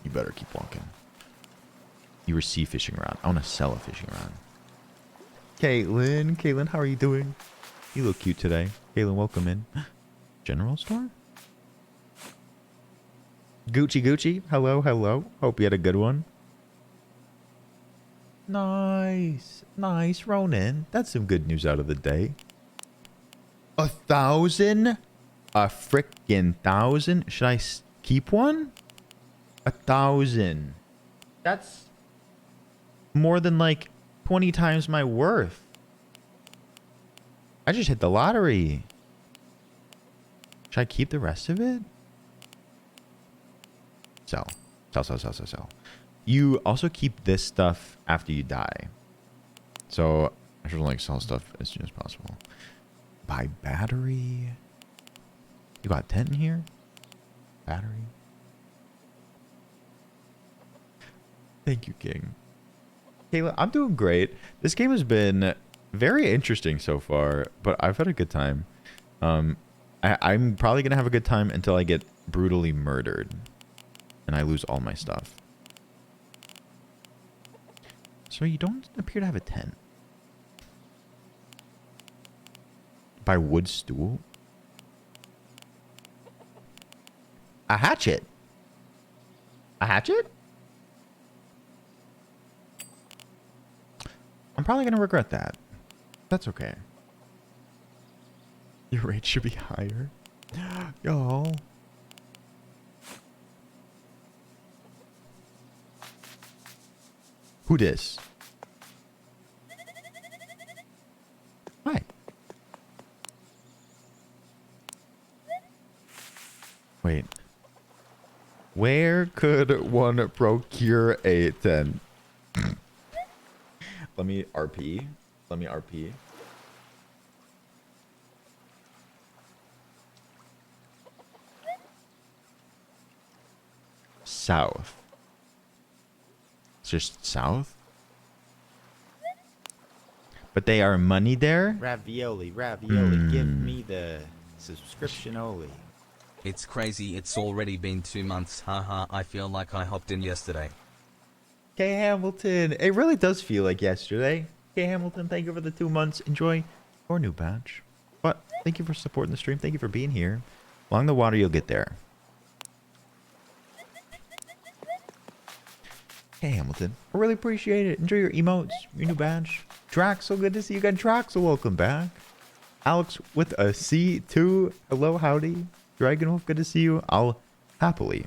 S5: You better keep walking. You receive fishing rod. I want to sell a fishing rod. Caitlin, how are you doing? You look cute today. Caitlin, welcome in. General store? Gucci. Hello. Hope you had a good one. Nice, Ronan. That's some good news out of the day. 1,000? A frickin' 1,000? Should I keep one? 1,000. That's more than like 20 times my worth. I just hit the lottery. Should I keep the rest of it? Sell. You also keep this stuff after you die. So I should like sell stuff as soon as possible. Buy battery. You got a tent in here? Battery. Thank you, King. Kayla, I'm doing great. This game has been very interesting so far, but I've had a good time. I'm probably going to have a good time until I get brutally murdered. And I lose all my stuff. So you don't appear to have a tent. By wood stool? A hatchet? A hatchet? I'm probably going to regret that. That's okay. Your rate should be higher. Yo. Who dis? Hi. Wait. Where could one procure a tent? Let me RP. Let me RP. South. It's just south? But they are money there?
S6: Ravioli, ravioli, give me the subscription only.
S7: It's crazy, it's already been 2 months, haha, I feel like I hopped in yesterday.
S5: K Hamilton, it really does feel like yesterday. K Hamilton, thank you for the 2 months. Enjoy your new badge. But thank you for supporting the stream. Thank you for being here. Along the water, you'll get there. Hey Hamilton, I really appreciate it. Enjoy your emotes, your new badge. Drax, so good to see you again. Drax, so welcome back. Alex with a C2. Hello, howdy. Dragonwolf, good to see you. I'll happily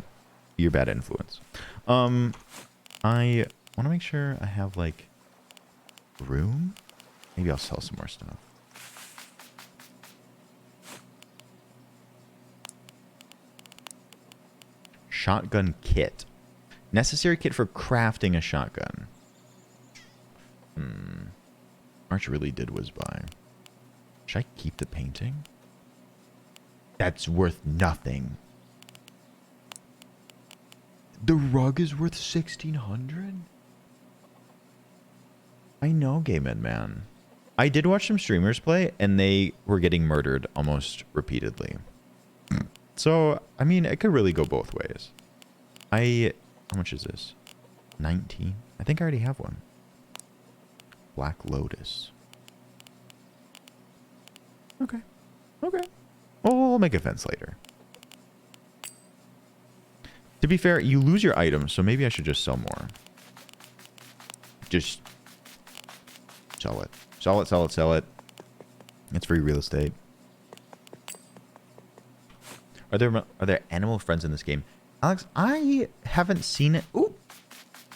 S5: be your bad influence. I want to make sure I have like room. Maybe I'll sell some more stuff. Shotgun kit. Necessary kit for crafting a shotgun. March really did whiz by. Should I keep the painting? That's worth nothing. The rug is worth 1,600? I know, Game Ed Man. I did watch some streamers play, and they were getting murdered almost repeatedly. So, I mean, it could really go both ways. How much is this? 19? I think I already have one. Black Lotus. Okay. Okay. Oh, we'll make a fence later. To be fair, you lose your items, so maybe I should just sell more. Just sell it. Sell it, sell it, sell it. It's free real estate. Are there animal friends in this game? Alex, I haven't seen it. Ooh.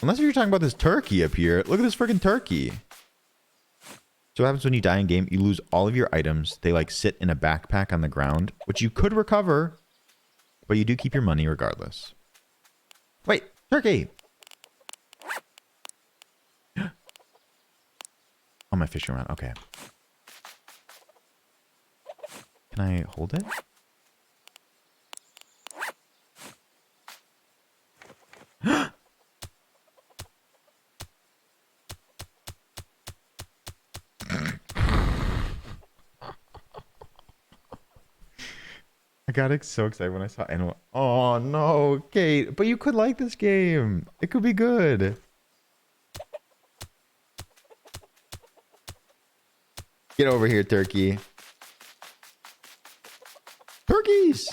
S5: Unless you're talking about this turkey up here. Look at this freaking turkey. So what happens when you die in game? You lose all of your items. They like sit in a backpack on the ground, which you could recover, but you do keep your money regardless. Wait, turkey. Oh, my fishing rod. Okay. Can I hold it? I got so excited when I saw animal. Oh no, Kate! But you could like this game. It could be good. Get over here, turkey. Turkeys!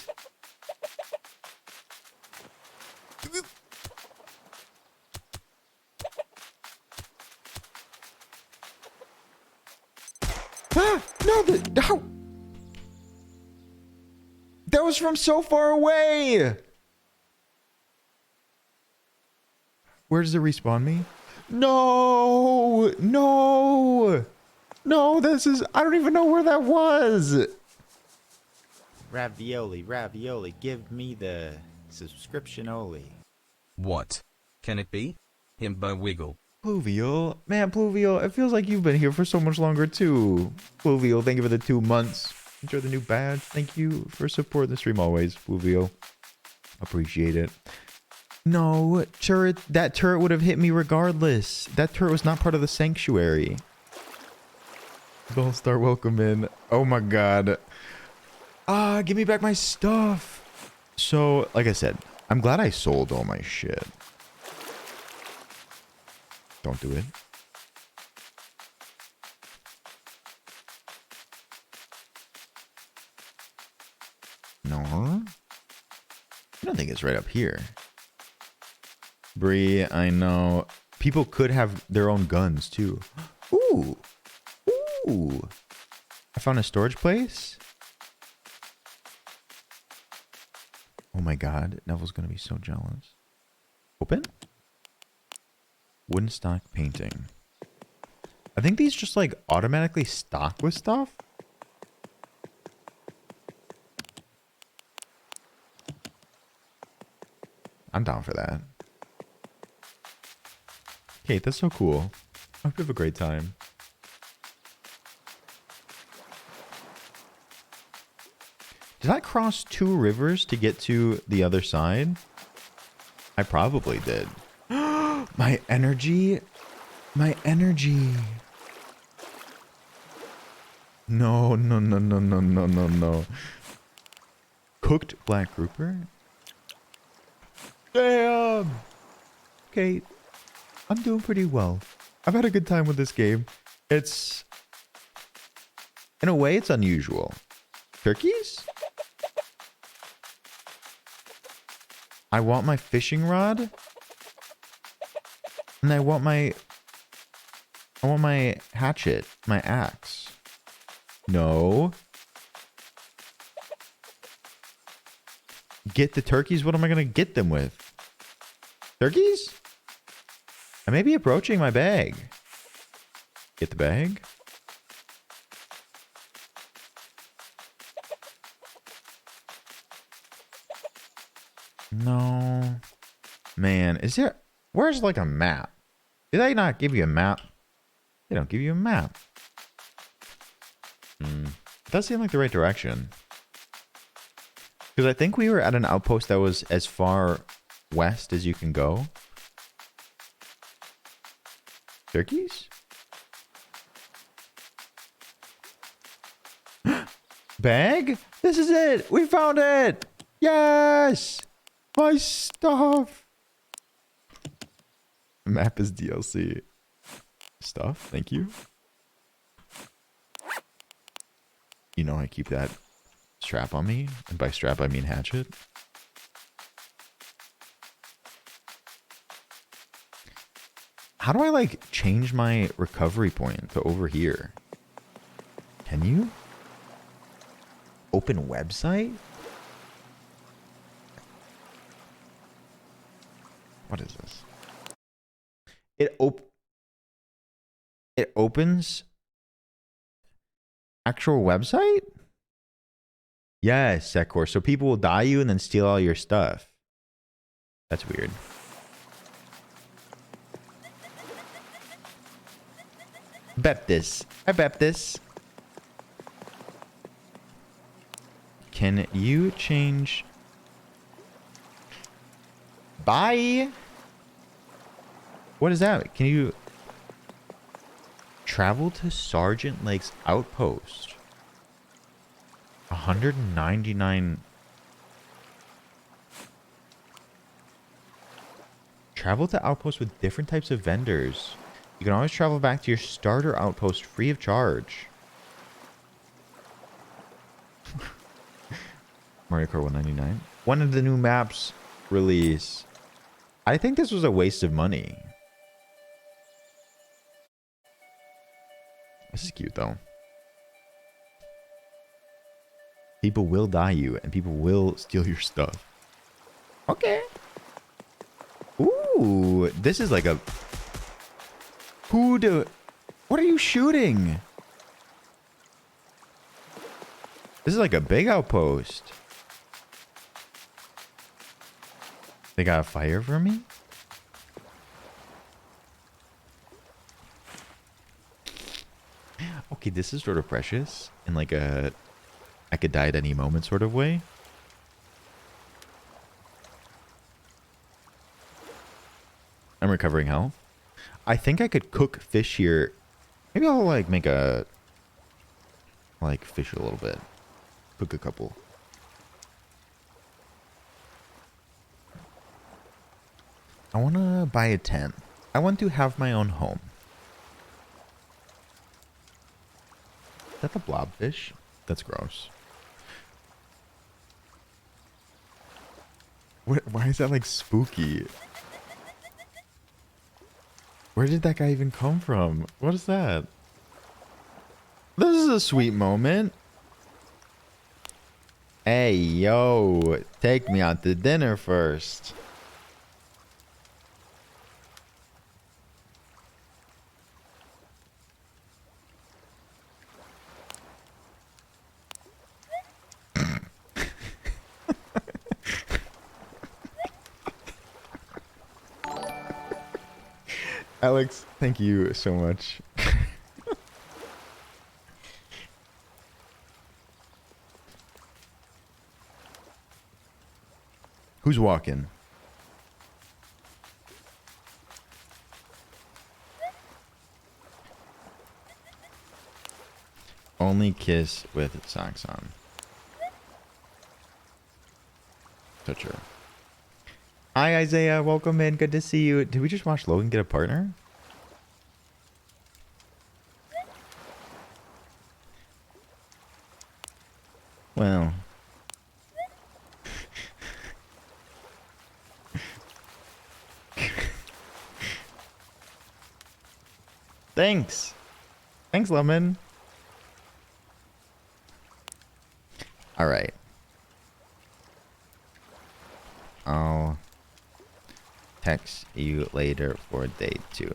S5: Ah! No, how? That was from so far away! Where does it respawn me? No! No! No, this is... I don't even know where that was!
S6: Ravioli, ravioli, give me the subscription only.
S7: What? Can it be? Himbo Wiggle.
S5: Pluvial. Man, Pluvial, it feels like you've been here for so much longer too. Pluvial, thank you for the 2 months. Enjoy the new badge. Thank you for supporting the stream always, Pluvial. Appreciate it. No, turret. That turret would have hit me regardless. That turret was not part of the sanctuary. Don't start welcome in. Oh my god. Ah, give me back my stuff. So, like I said, I'm glad I sold all my shit. Don't do it. No. I don't think it's right up here. Bree, I know. People could have their own guns too. Ooh. Ooh. I found a storage place. Oh my god. Neville's gonna be so jealous. Open? Wooden stock painting. I think these just like automatically stock with stuff. I'm down for that. Kate, that's so cool. I hope you have a great time. Did I cross 2 rivers to get to the other side? I probably did. My energy. My energy. No, no, no, no, no, no, no, no. Cooked black grouper? Damn! Kate, I'm doing pretty well. I've had a good time with this game. It's... in a way, it's unusual. Turkeys? I want my fishing rod. And I want my hatchet, my axe. No. Get the turkeys? What am I going to get them with? Turkeys? I may be approaching my bag. Get the bag. No. Man, is there... where's like a map? Did they not give you a map? They don't give you a map. It does seem like the right direction. Because I think we were at an outpost that was as far west as you can go. Turkeys? Bag? This is it! We found it! Yes! My stuff! Map is DLC. Stuff, thank you. You know I keep that strap on me. And by strap I mean hatchet. How do I like change my recovery point to over here? Can you? Open website? What is this? It opens actual website? Yes, Secor. So people will die you and then steal all your stuff. That's weird. Baptist. Hi, Baptist. Can you change? Bye. What is that? Can you travel to Sergeant Lake's outpost? 199. Travel to outposts with different types of vendors. You can always travel back to your starter outpost free of charge. Mario Kart 199. When did the new maps release? I think this was a waste of money. This is cute though. People will die you and people will steal your stuff. Okay. Ooh, this is like a... What are you shooting? This is like a big outpost. They got a fire for me? Okay, this is sort of precious in like a I could die at any moment sort of way. I'm recovering health. I think I could cook fish here. Maybe I'll like make a... like fish a little bit. cook a couple. I want to buy a tent. I want to have my own home. Is that the blobfish? That's gross. Why is that like spooky? Where did that guy even come from? What is that? This is a sweet moment. Hey, yo, take me out to dinner first. Alex, thank you so much. Who's walking? Only kiss with socks on. So true. Hi Isaiah, welcome in. Good to see you. Did we just watch Logan get a partner? Well. Thanks. Thanks, Lemon. All right. I'll text you later for day 2.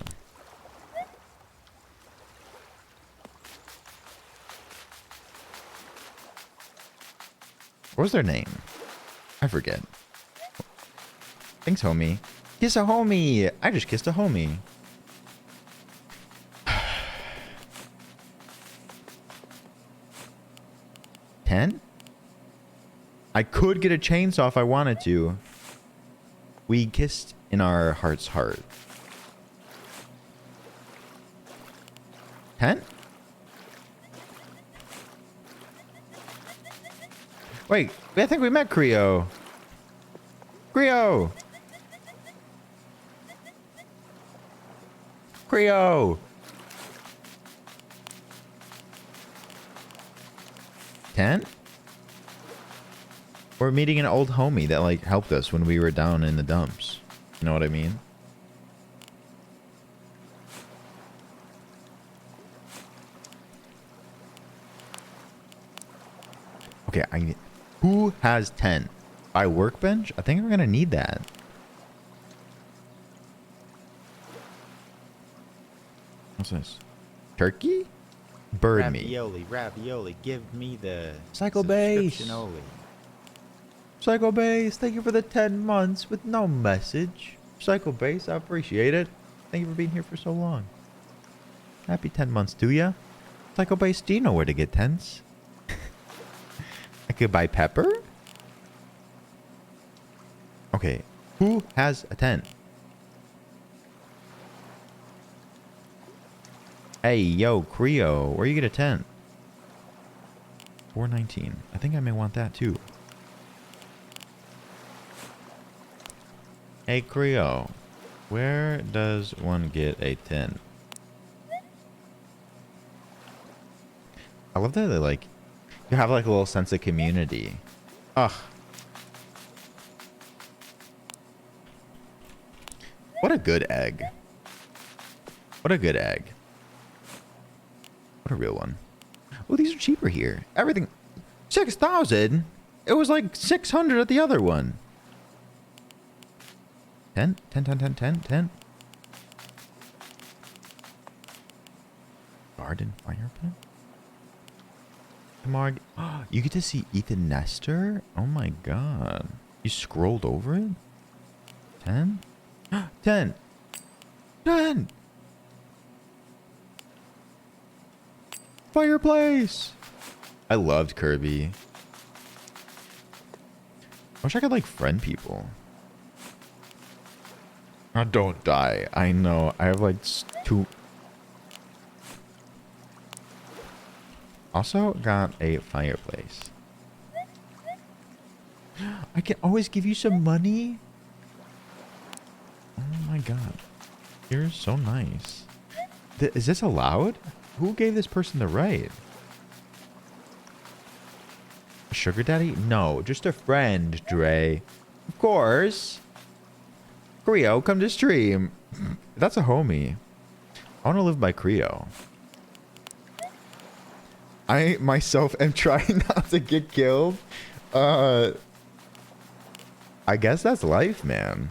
S5: What was their name? I forget. Thanks, homie. Kiss a homie. I just kissed a homie. 10? I could get a chainsaw if I wanted to. We kissed in our heart's heart. 10? Wait, I think we met Creo. Creo! Creo! 10? We're meeting an old homie that like helped us when we were down in the dumps. You know what I mean? Okay, who has 10? By workbench? I think we're gonna need that. What's this? Turkey? Bird meat.
S6: Ravioli, give me the
S5: Psycho Base.
S6: subscription only.
S5: Psycho Base, thank you for the 10 months with no message. Psycho Base, I appreciate it. Thank you for being here for so long. Happy 10 months to ya. Psycho Base, do you know where to get tents? I could buy pepper? Okay, who has a tent? Hey, yo, Creo, where you get a tent? 419. I think I may want that too. Hey, Creo, where does one get a tent? I love that they like, you have like a little sense of community. Ugh. What a good egg. What a good egg. What a real one. Oh, these are cheaper here. Everything. 6,000? It was like 600 at the other one. 10? 10, 10, 10, 10, 10. Garden fire pit? Marg. Oh, you get to see Ethan Nestor? Oh my god. You scrolled over it? 10? 10! 10! Fireplace! I loved Kirby. I wish I could like friend people. Oh, don't die. I know. I have like 2. Also got a fireplace. I can always give you some money. Oh my god. You're so nice. Is this allowed? Who gave this person the right? A sugar daddy? No, just a friend, Dre. Of course. Creo, come to stream. That's a homie. I want to live by Creo. I myself am trying not to get killed. I guess that's life, man.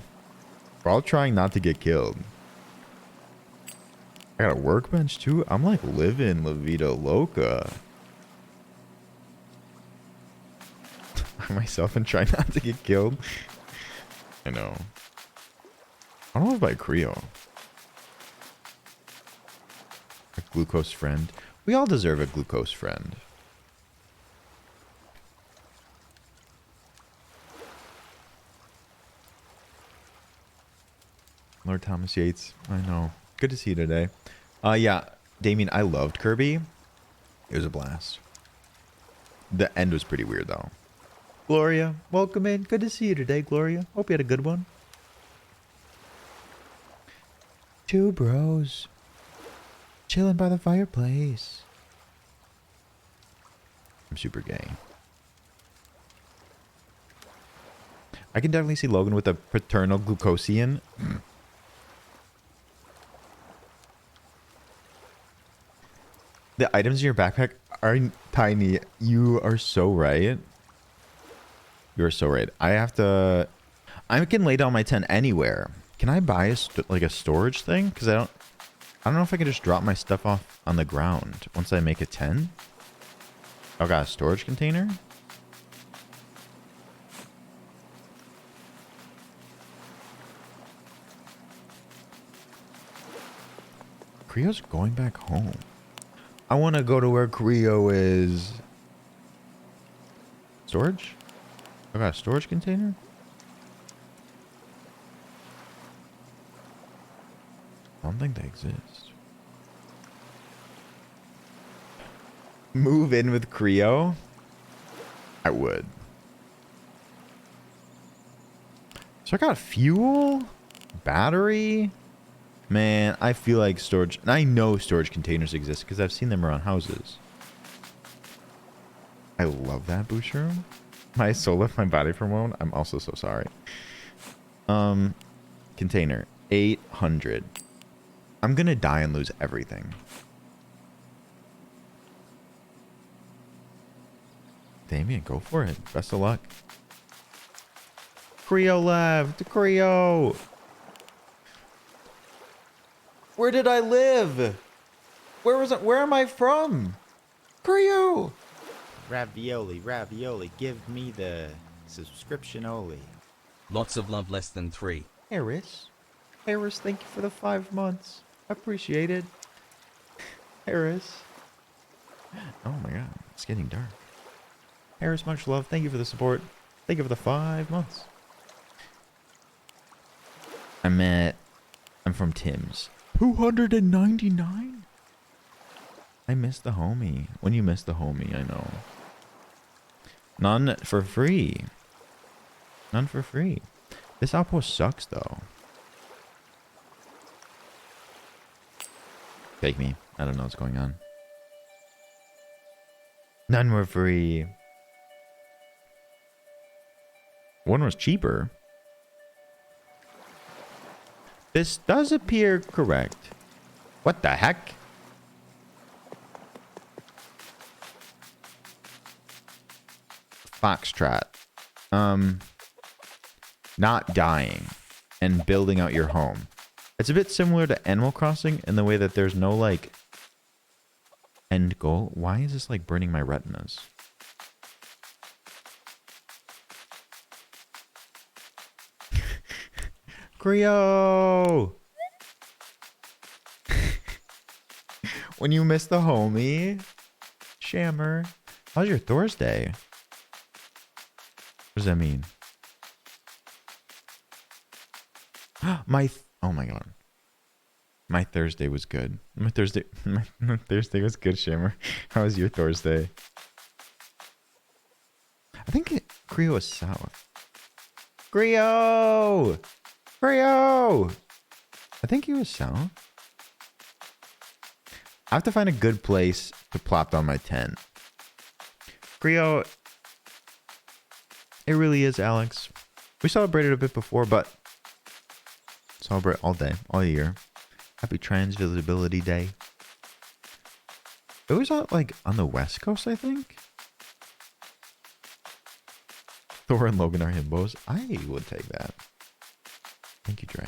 S5: We're all trying not to get killed. I got a workbench too. I'm like living La Vida Loca. I myself am trying not to get killed. I know. I don't live by Creo. A glucose friend. We all deserve a glucose friend. Lord Thomas Yates. I know. Good to see you today. Yeah, Damien, I loved Kirby. It was a blast. The end was pretty weird, though. Gloria, welcome in. Good to see you today, Gloria. Hope you had a good one. Two bros. Chilling by the fireplace. I'm super gay. I can definitely see Logan with a paternal glucosian. The items in your backpack are tiny. You are so right. You're so right. I can lay down my tent anywhere. Can I buy like a storage thing? Because I don't know if I can just drop my stuff off on the ground once I make a tent. Oh, got a storage container? Creo's going back home. I want to go to where Creo is. Storage? I got a storage container? I don't think they exist. Move in with Creo? I would. So I got fuel? Battery? Man, I feel like storage... And I know storage containers exist because I've seen them around houses. I love that boost room. My soul left my body for a moment. I'm also so sorry. Container. 800. I'm gonna die and lose everything. Damien, go for it. Best of luck. Creo left. Creo. Where did I live? Where am I from? Creo.
S6: Ravioli, ravioli, give me the subscription only.
S7: Lots of love, less than 3.
S5: Harris, thank you for the 5 months. Appreciate it. Harris. Oh my god, it's getting dark. Harris, much love. Thank you for the support. Thank you for the 5 months. I'm from Tim's. 299? I miss the homie. When you miss the homie, I know. None for free. None for free. This outpost sucks, though. Take me. I don't know what's going on. None were free. One was cheaper. This does appear correct. What the heck? Foxtrot. Not dying and building out your home. It's a bit similar to Animal Crossing in the way that there's no, like, end goal. Why is this, like, burning my retinas? Creo! When you miss the homie. Shammer. How's your Thursday? What does that mean? Oh my god. My Thursday was good. My Thursday was good, Shammer. How was your Thursday? I think Creo is south. Creo! Creo! I think he was south. I have to find a good place to plop down my tent. Creo, it really is, Alex. We celebrated a bit before, but celebrate all day, all year. Happy Trans Visibility Day. It was like on the West Coast, I think. Thor and Logan are himbos. I would take that. Thank you, Dre.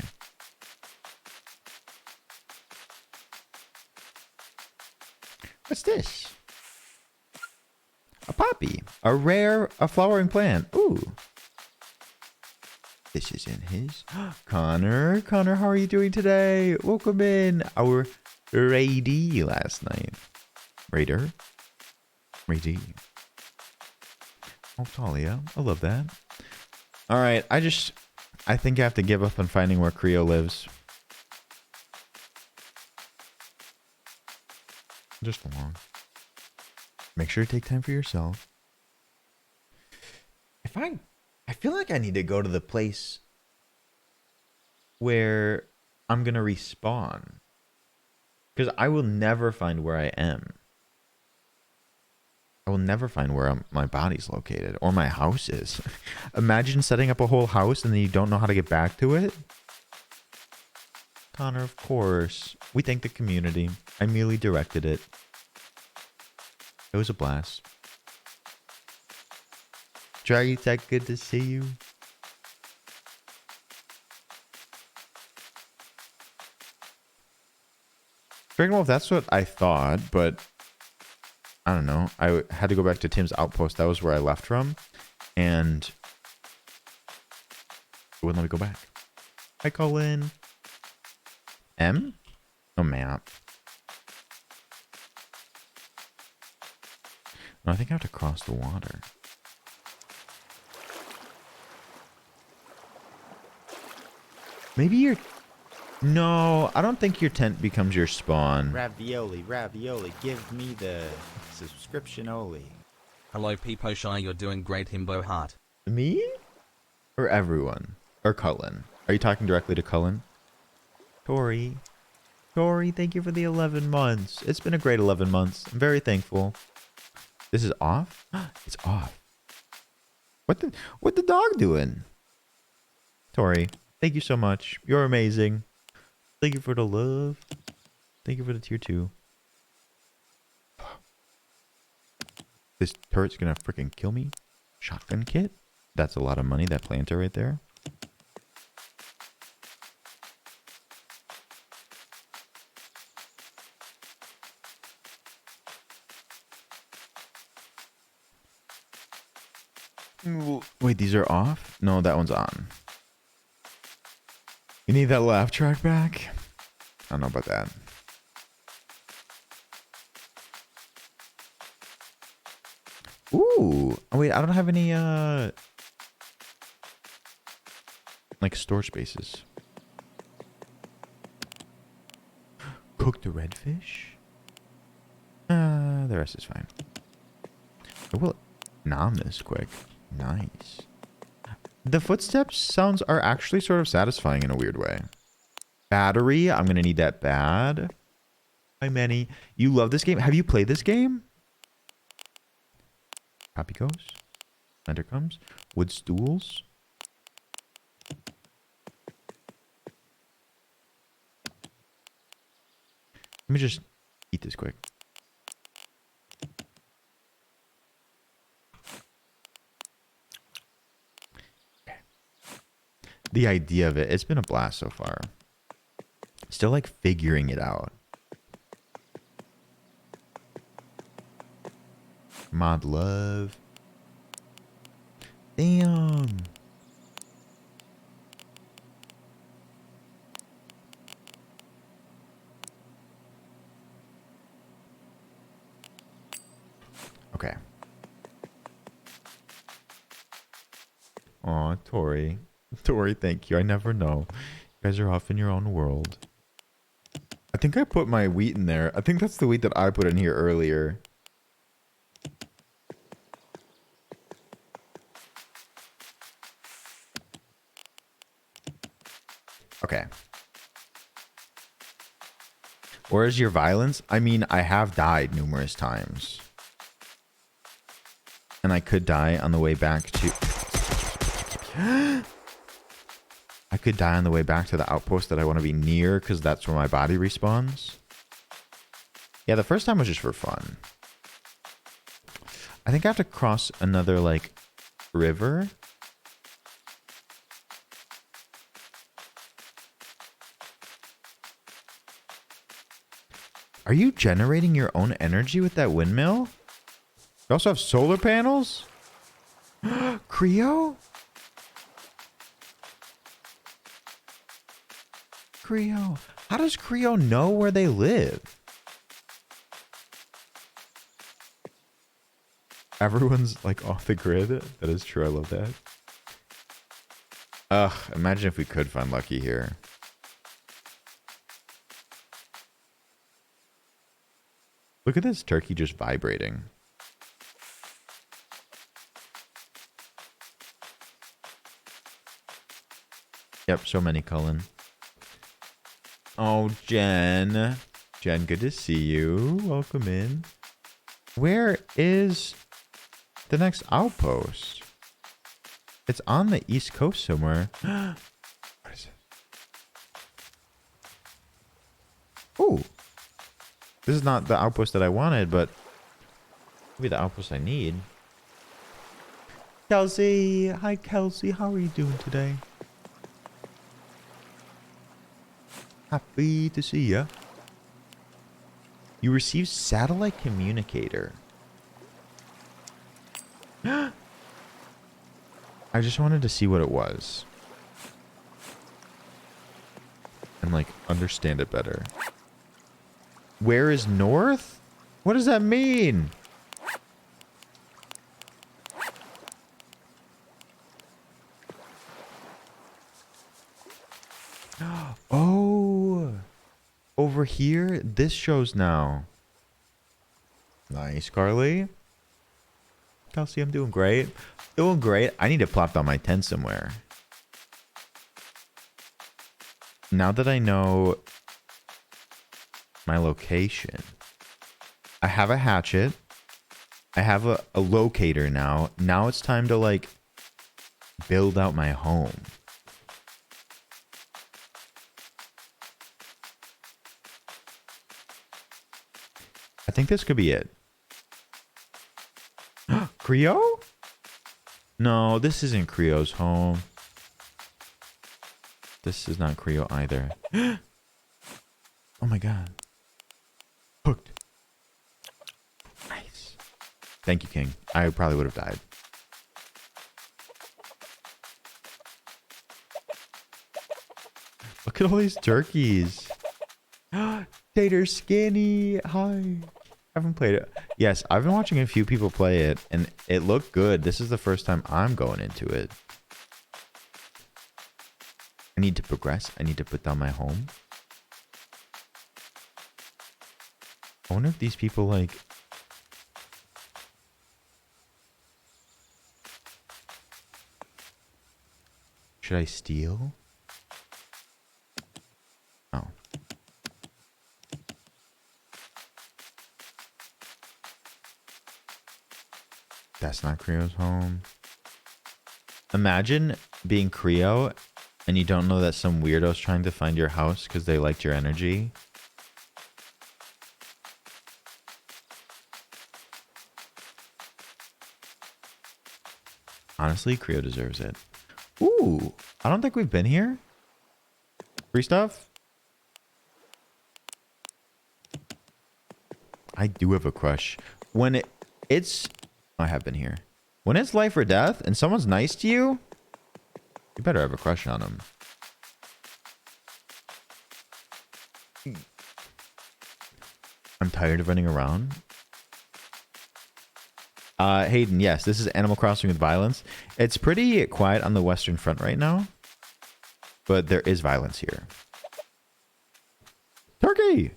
S5: What's this? A poppy. A flowering plant. Ooh. This is in his. Connor. Connor, how are you doing today? Welcome in. Our raidee last night. Raider. Raidee. Oh, Talia. I love that. Alright, I think I have to give up on finding where Creo lives. Just along. Make sure you take time for yourself. I feel like I need to go to the place where I'm gonna respawn. Because I will never find where I am. I will never find where my body's located or my house is. Imagine setting up a whole house and then you don't know how to get back to it. Connor, of course. We thank the community. I merely directed it. It was a blast. Draggy Tech, good to see you. Dragon Wolf, that's what I thought, but I don't know. I had to go back to Tim's outpost. That was where I left from. And it wouldn't let me go back. Hi, Colin. M? No map. No, I think I have to cross the water. Maybe you're... No, I don't think your tent becomes your spawn.
S6: Ravioli, ravioli, give me the subscription only.
S7: Hello, Peepo Shy, you're doing great, Himbo Heart.
S5: Me? Or everyone? Or Cullen? Are you talking directly to Cullen? Tori. Tori, thank you for the 11 months. It's been a great 11 months. I'm very thankful. This is off? It's off. What the dog doing? Tori, thank you so much. You're amazing. Thank you for the love. Thank you for the tier 2. This turret's gonna freaking kill me. Shotgun kit? That's a lot of money, that planter right there. Wait, these are off? No, that one's on. You need that laugh track back? I don't know about that. Ooh. Oh, wait, I don't have any, like, storage spaces. Cook the redfish? The rest is fine. I will nom this quick. Nice. The footsteps sounds are actually sort of satisfying in a weird way. Battery, I'm gonna need that bad. Hi, Manny. You love this game? Have you played this game? Copy goes. Enter comes. Wood stools. Let me just eat this quick. The idea of it, it's been a blast so far. Still like figuring it out. Mod love. Damn. Okay. Aw, Tori. Tori, thank you. I never know. You guys are off in your own world. I think I put my wheat in there. I think that's the wheat that I put in here earlier. Okay. Where's your violence? I mean, I have died numerous times. And I could die on the way back to... I could die on the way back to the outpost that I want to be near because that's where my body respawns. Yeah, the first time was just for fun. I think I have to cross another, like, river. Are you generating your own energy with that windmill? You also have solar panels? Creo? Creo. How does Creo know where they live? Everyone's like off the grid. That is true. I love that. Ugh, imagine if we could find Lucky here. Look at this turkey just vibrating. Yep, so many, Cullen. Oh, Jen. Jen, good to see you. Welcome in. Where is the next outpost? It's on the East Coast somewhere. What is it? Ooh. This is not the outpost that I wanted, but maybe the outpost I need. Kelsey. Hi, Kelsey. How are you doing today? Happy to see ya. You received satellite communicator. I just wanted to see what it was. And like understand it better. Where is north? What does that mean? Oh, over here, this shows now. Nice, Carly. Kelsey, I'm doing great. Doing great. I need to plop down my tent somewhere. Now that I know my location, I have a hatchet. I have a locator now. Now it's time to like build out my home. I think this could be it. Creo? No, this isn't Creo's home. This is not Creo either. Oh my god. Hooked. Nice. Thank you, King. I probably would have died. Look at all these turkeys. Tater Skinny. Hi. I haven't played it. Yes, I've been watching a few people play it, and it looked good. This is the first time I'm going into it. I need to progress. I need to put down my home. I wonder if these people, like... Should I steal? Oh. That's not Creo's home. Imagine being Creo and you don't know that some weirdo's trying to find your house because they liked your energy. Honestly, Creo deserves it. Ooh, I don't think we've been here. Free stuff? I do have a crush. When it's... I have been here. When it's life or death and someone's nice to you, you better have a crush on them. I'm tired of running around. Hayden, yes, this is Animal Crossing with violence. It's pretty quiet on the Western Front right now, but there is violence here. Turkey!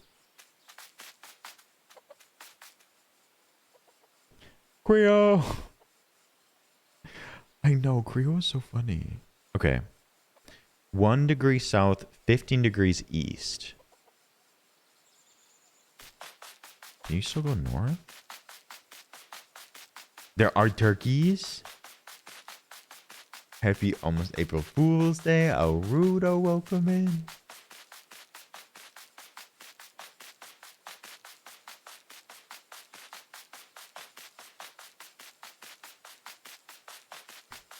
S5: Creo! I know, Creo is so funny. Okay. 1 degree south, 15 degrees east. Can you still go north? There are turkeys. Happy almost April Fool's Day. Arudo, welcome in.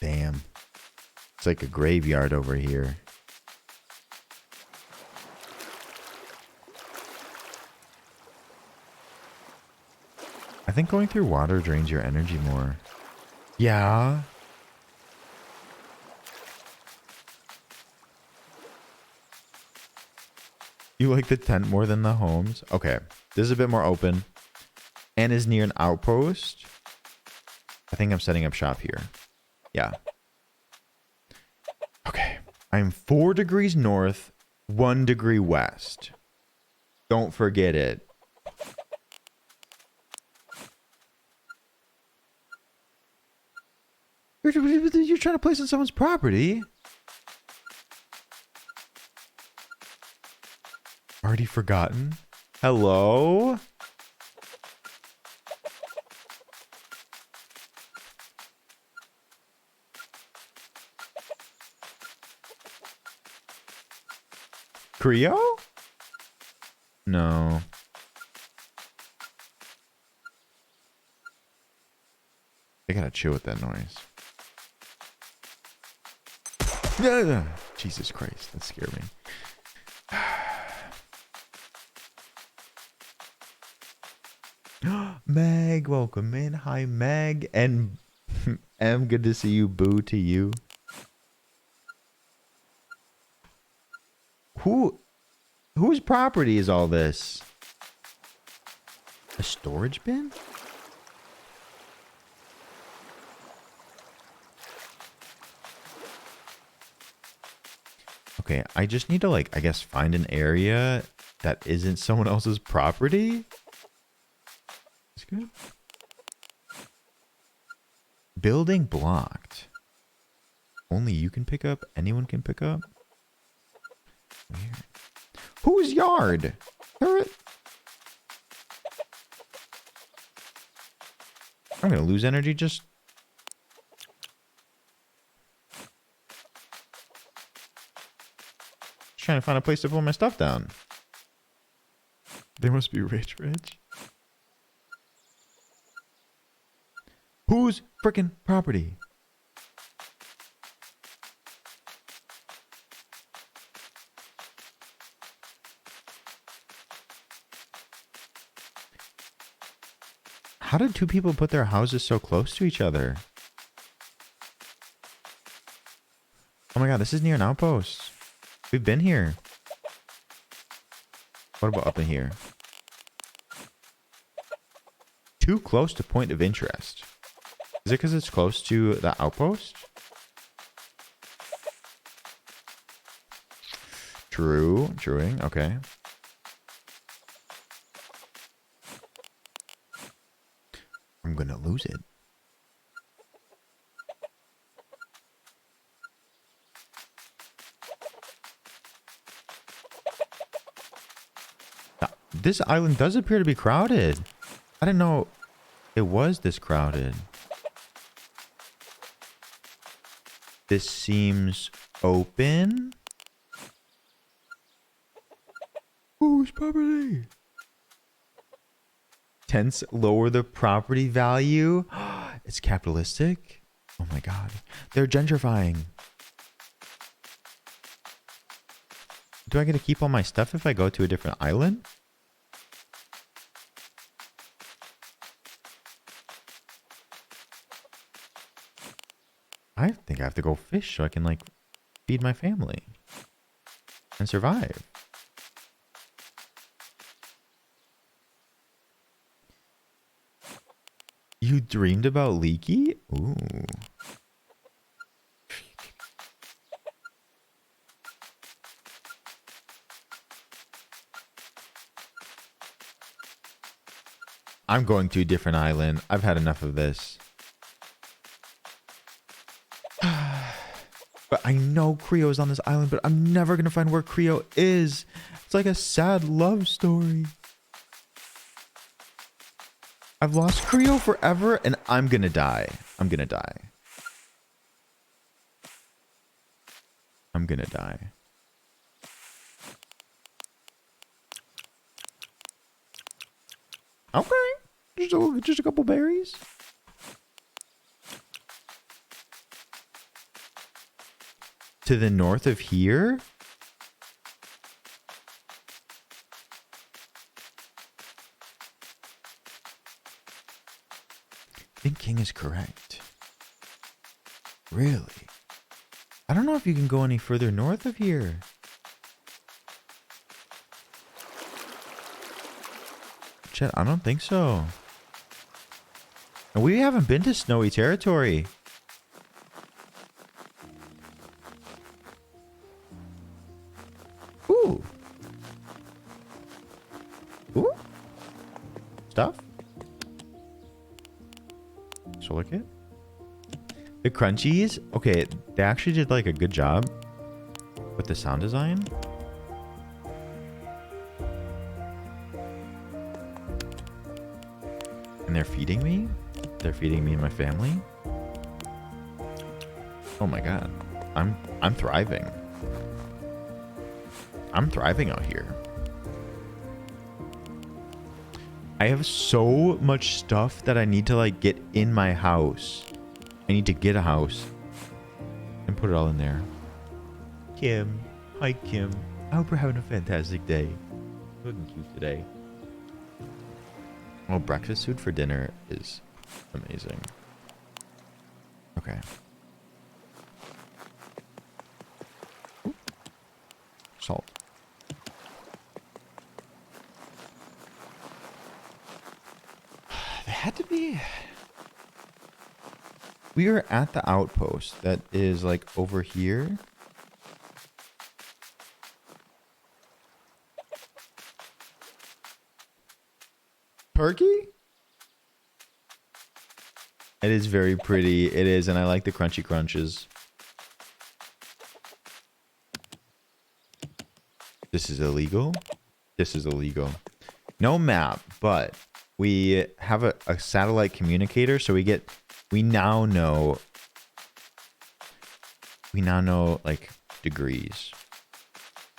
S5: Damn. It's like a graveyard over here. I think going through water drains your energy more. Yeah. You like the tent more than the homes? Okay. This is a bit more open. And is near an outpost. I think I'm setting up shop here. Yeah. Okay. I'm 4 degrees north, 1 degree west. Don't forget it. You're trying to place on someone's property. Already forgotten? Hello? Creo? No. I gotta chill with that noise. Jesus Christ, that scared me. Meg, welcome in. Hi, Meg. And M, good to see you. Boo to you. Whose property is all this? A storage bin? Okay, I just need to, like, I guess find an area that isn't someone else's property. That's good. Building blocked. Only you can pick up? Anyone can pick up? Weird. Whose yard? Turret? I'm gonna lose energy just... Trying to find a place to put my stuff down. They must be rich. Whose frickin' property? How did two people put their houses so close to each other? Oh my god, this is near an outpost. We've been here. What about up in here? Too close to point of interest. Is it because it's close to the outpost? Truing, okay. I'm gonna lose it. This island does appear to be crowded. I didn't know it was this crowded. This seems open. Whose property? Tents lower the property value. It's capitalistic. Oh my god. They're gentrifying. Do I get to keep all my stuff if I go to a different island? I think I have to go fish so I can, like, feed my family and survive. You dreamed about Leaky? Ooh. I'm going to a different island. I've had enough of this. But I know Creo is on this island, but I'm never going to find where Creo is. It's like a sad love story. I've lost Creo forever, and I'm going to die. I'm going to die. I'm going to die. Okay. Just a couple berries. To the north of here? I think King is correct. Really? I don't know if you can go any further north of here. Chat, I don't think so. And we haven't been to snowy territory. Ooh. Ooh. Stuff. Solar kit. The crunchies. Okay, they actually did like a good job with the sound design. And they're feeding me. They're feeding me and my family. Oh my god. I'm thriving. I'm thriving out here. I have so much stuff that I need to like get in my house. I need to get a house and put it all in there. Kim. Hi, Kim. I hope you're having a fantastic day. Looking cute today. Oh, breakfast food for dinner is amazing. Okay. Ooh. Salt. There had to be... We are at the outpost that is like over here. Turkey? It is very pretty. It is, and I like the crunchy crunches. This is illegal. This is illegal. No map, but we have a satellite communicator, so we now know like degrees.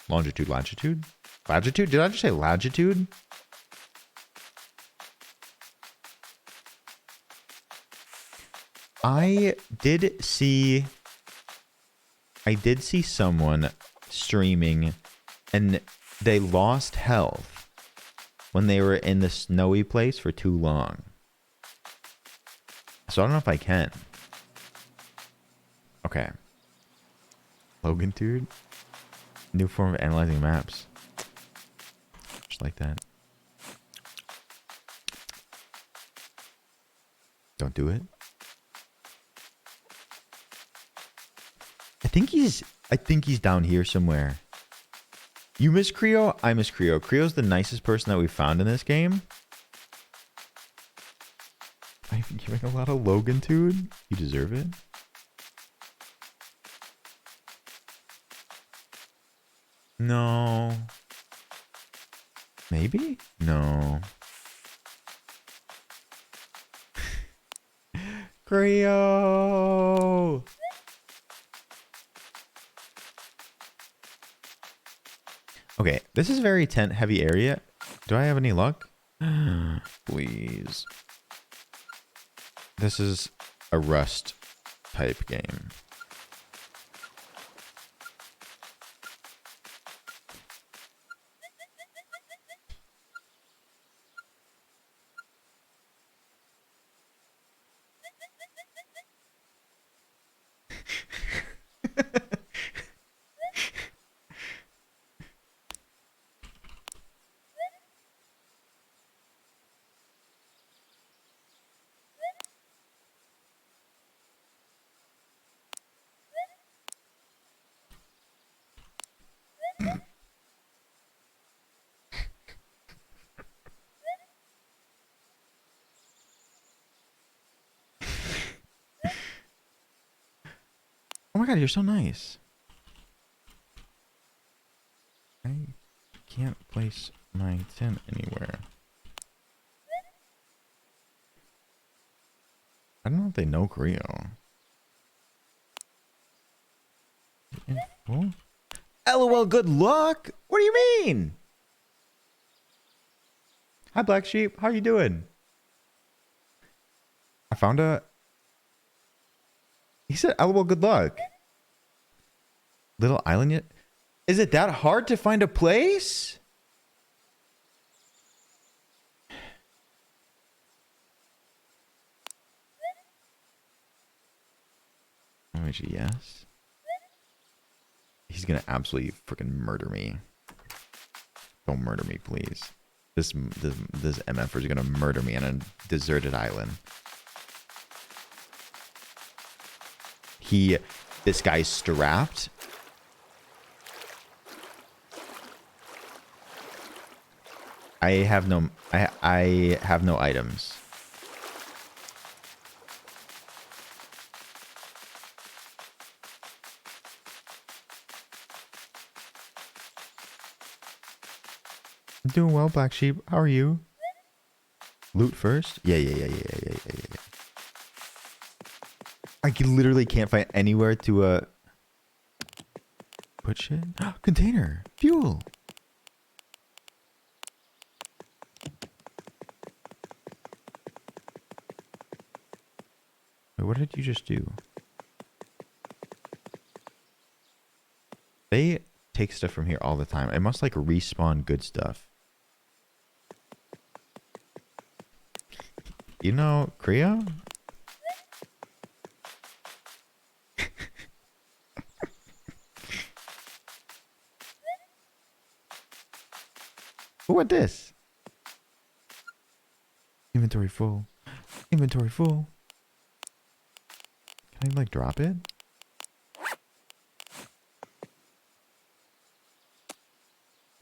S5: Longitude, latitude? Latitude? Did I just say latitude? I did see someone streaming and they lost health when they were in the snowy place for too long. So I don't know if I can. Okay. Logantude. New form of analyzing maps. Just like that. Don't do it. I think he's down here somewhere. You miss Creo? I miss Creo. Creo's the nicest person that we found in this game. I've been giving a lot of Logantude. You deserve it. No. Maybe? No. Creo! Okay, this is a very tent heavy area. Do I have any luck? Please. This is a Rust type game. God, you're so nice. I can't place my tent anywhere. I don't know if they know Korea. LOL, good luck? What do you mean? Hi, Black Sheep. How are you doing? I found a... He said, LOL, good luck. Little island yet? Is it that hard to find a place? Yes. He's gonna absolutely freaking murder me. Don't murder me, please. This MFer is gonna murder me on a deserted island. This guy's strapped. I have no items. I'm doing well, Black Sheep. How are you? Loot first? Yeah. I literally can't find anywhere to put shit. Container. Fuel. Wait, what did you just do? They take stuff from here all the time. It must like respawn good stuff. You know, Creo? Who want this? Inventory full. Inventory full. Can I like drop it?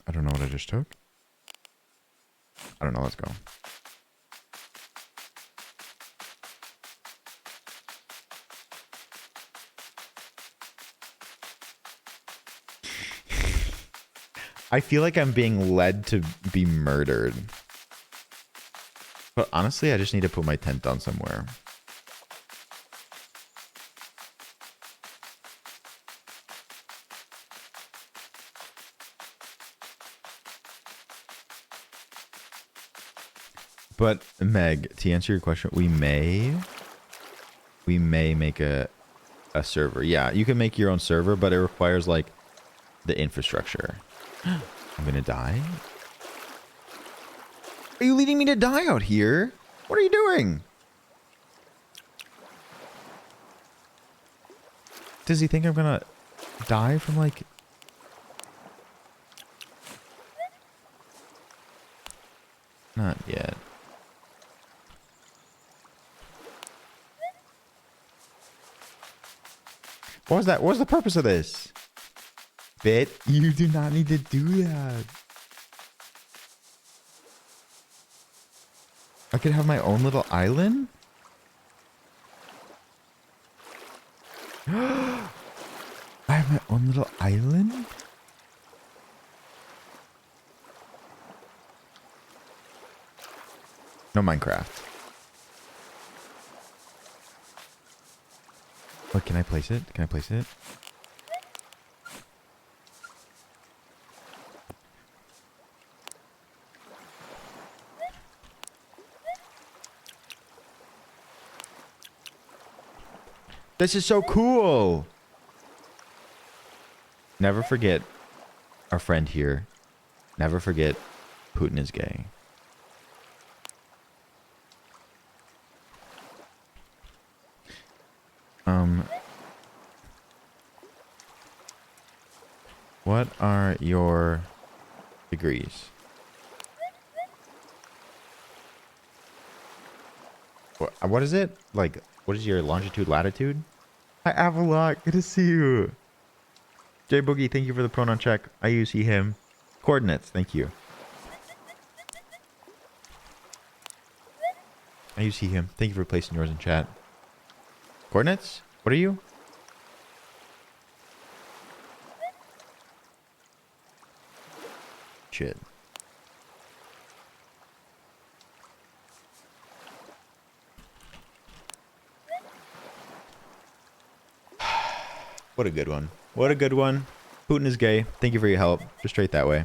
S5: I don't know what I just took. I don't know. Let's go. I feel like I'm being led to be murdered. But honestly, I just need to put my tent down somewhere. But Meg, to answer your question, we may make a server. Yeah, you can make your own server, but it requires like the infrastructure. I'm gonna die. Are you leaving me to die out here? What are you doing? Does he think I'm gonna die from like... Not yet. What was that? What was the purpose of this? Bit, you do not need to do that. I could have my own little island? I have my own little island? No Minecraft. What, can I place it? Can I place it? This is so cool. Never forget our friend here. Never forget Putin is gay. What are your degrees? What is it? Like, what is your longitude, latitude? Hi, Avalok. Good to see you. J Boogie, thank you for the pronoun check. I use he, him. Coordinates, thank you. I use he, him. Thank you for placing yours in chat. Coordinates? What are you? watch it. What a good one. What a good one. Putin is gay. Thank you for your help. Just straight that way.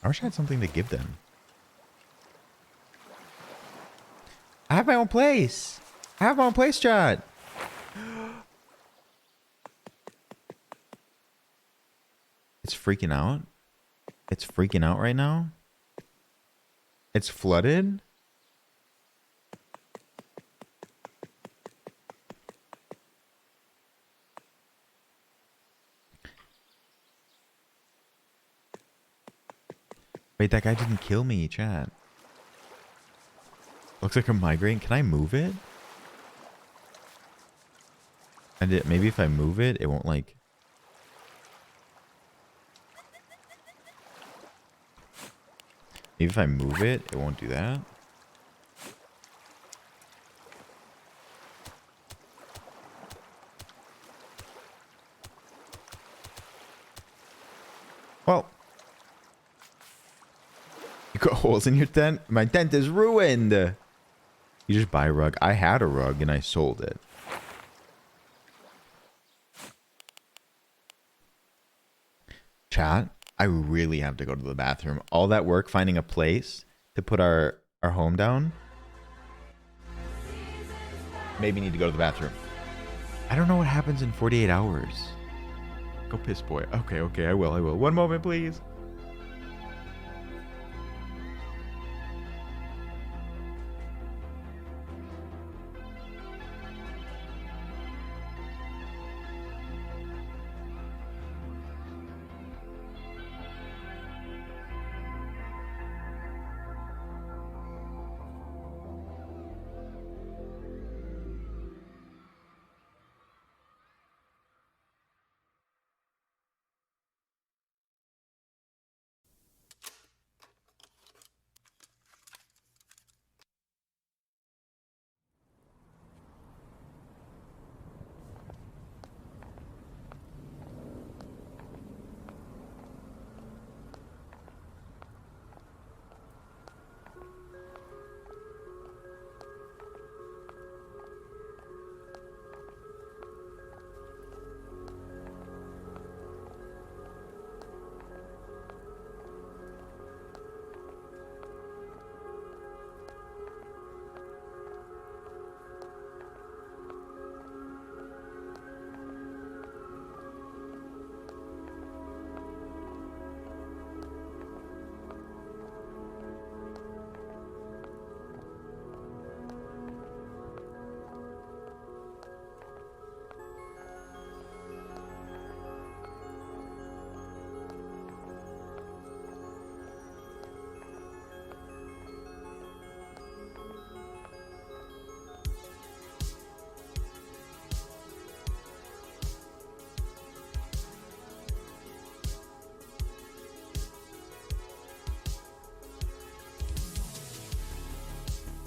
S5: I wish I had something to give them. I have my own place. I have my own place, chat. It's freaking out. It's freaking out right now. It's flooded. Wait, that guy didn't kill me, chat. Looks like a migraine. Can I move it? And maybe if I move it, it won't like... Maybe if I move it, it won't do that. Well. You got holes in your tent? My tent is ruined. You just buy a rug. I had a rug and I sold it. Chat, I really have to go to the bathroom. All that work finding a place to put our home down. Maybe need to go to the bathroom. I don't know what happens in 48 hours. Go piss boy. Okay, I will. One moment, please.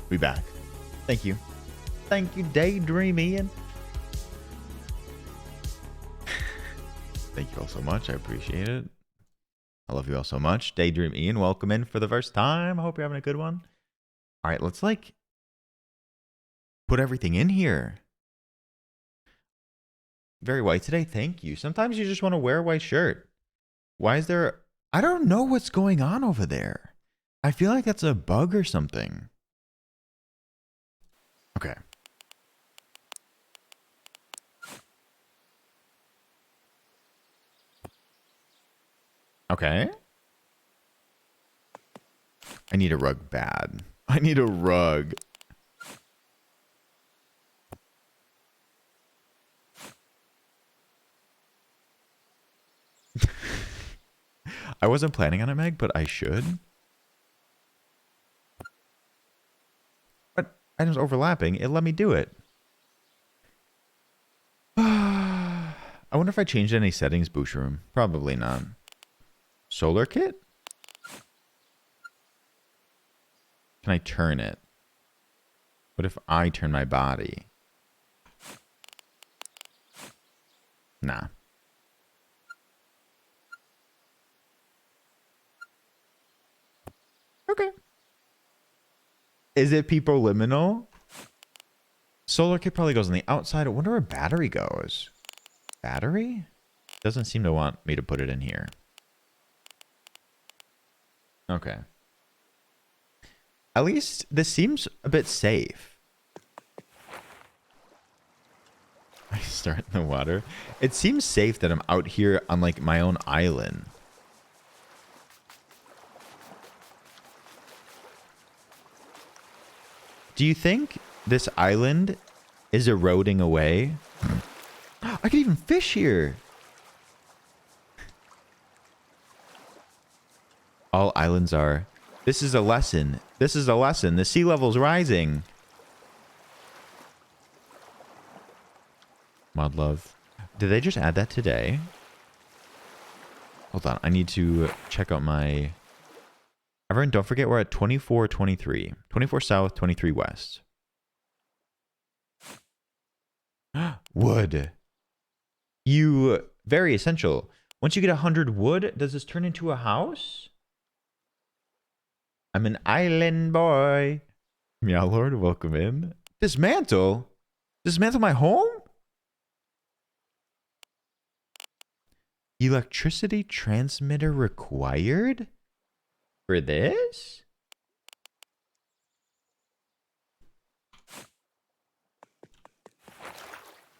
S5: We back. Thank you. Thank you, Daydream Ian. Thank you all so much. I appreciate it. I love you all so much. Daydream Ian, welcome in for the first time. I hope you're having a good one. All right, let's like put everything in here. Very white today. Thank you. Sometimes you just want to wear a white shirt. Why is there... I don't know what's going on over there. I feel like that's a bug or something. Okay. Okay. I need a rug bad. I need a rug. I wasn't planning on it, Meg, but I should. But items overlapping, it let me do it. I wonder if I changed any settings, Boucheroom. Probably not. Solar kit? Can I turn it? What if I turn my body? Nah. Okay. Is it people liminal? Solar kit probably goes on the outside. I wonder where battery goes. Battery? Doesn't seem to want me to put it in here. Okay. At least this seems a bit safe. I start in the water. It seems safe that I'm out here on like my own island. Do you think this island is eroding away? I can even fish here. All islands are. This is a lesson. This is a lesson. The sea level's rising. Mod love. Did they just add that today? Hold on. I need to check out my... Everyone, don't forget we're at 24-23. 24 south, 23 west. Wood. You... Very essential. Once you get 100 wood, does this turn into a house? I'm an island boy. Meow Lord, welcome in. Dismantle? Dismantle my home? Electricity transmitter required? For this?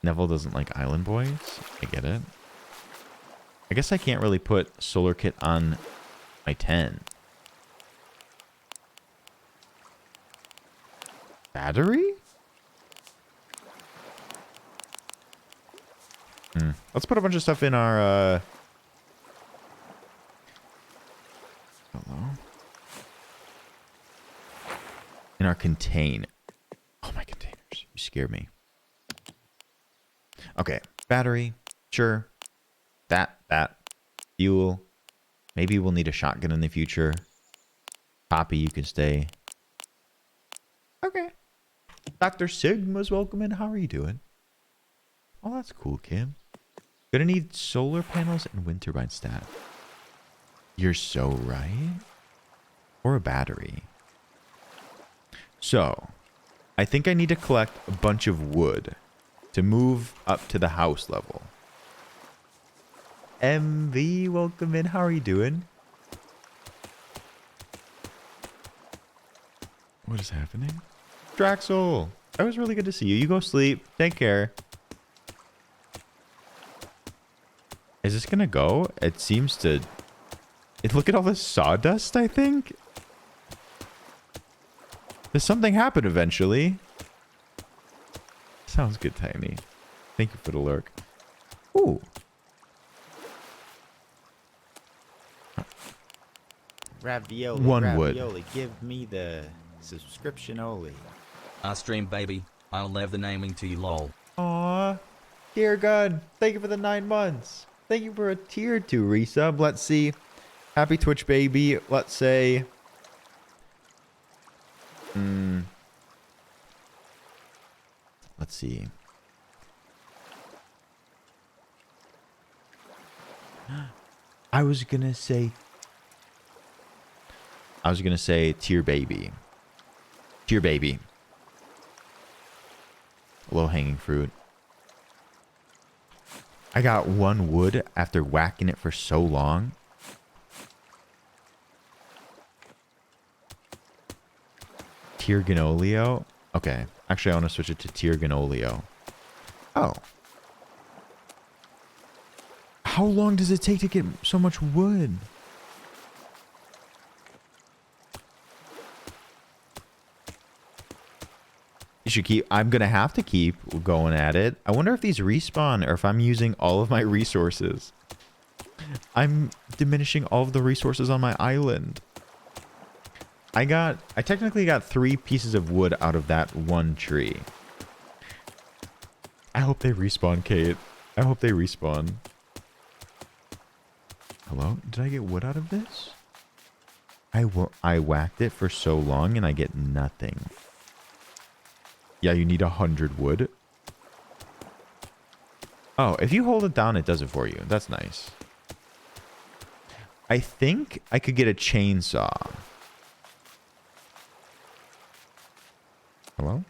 S5: Neville doesn't like island boys. I get it. I guess I can't really put solar kit on my 10. Battery? Let's put a bunch of stuff in our hello. In our contain. Oh, my containers. You scare me. Okay. Battery. Sure. That. Fuel. Maybe we'll need a shotgun in the future. Poppy, you can stay. Okay. Dr. Sigma's welcome in. How are you doing? Oh, that's cool, Kim. Gonna need solar panels and wind turbine staff. You're so right. Or a battery. So, I think I need to collect a bunch of wood to move up to the house level. MV, welcome in. How are you doing? What is happening? Draxel, that was really good to see you. You go sleep. Take care. Is this gonna go? It seems to... Look at all this sawdust, I think. Does something happen eventually? Sounds good, Tiny. Thank you for the lurk. Ooh.
S6: Ravioli.
S5: One wood.
S6: Ravioli. Give me the subscription only.
S7: Stream baby, I'll leave the naming to you lol.
S5: Aw. Dear God, thank you for the 9 months. Thank you for a tier 2 resub. Let's see. Happy Twitch baby. Let's say... Let's see. I was gonna say tier baby. Tier baby. Low hanging fruit. I got 1 wood after whacking it for so long. Teardown. Okay. Actually, I want to switch it to Teardown. Oh. How long does it take to get so much wood? You should keep... I'm going to have to keep going at it. I wonder if these respawn or if I'm using all of my resources. I'm diminishing all of the resources on my island. I technically got 3 pieces of wood out of that 1 tree. I hope they respawn, Kate. I hope they respawn. Hello? Did I get wood out of this? I whacked it for so long and I get nothing. Yeah, you need 100 wood. Oh, if you hold it down, it does it for you. That's nice. I think I could get a chainsaw. Hello?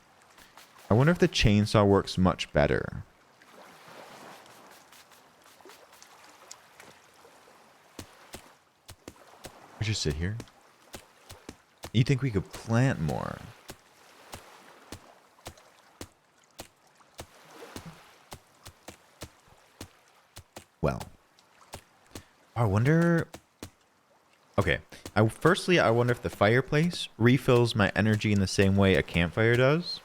S5: I wonder if the chainsaw works much better. I just sit here. You think we could plant more? Well, I wonder. Okay, firstly, I wonder if the fireplace refills my energy in the same way a campfire does.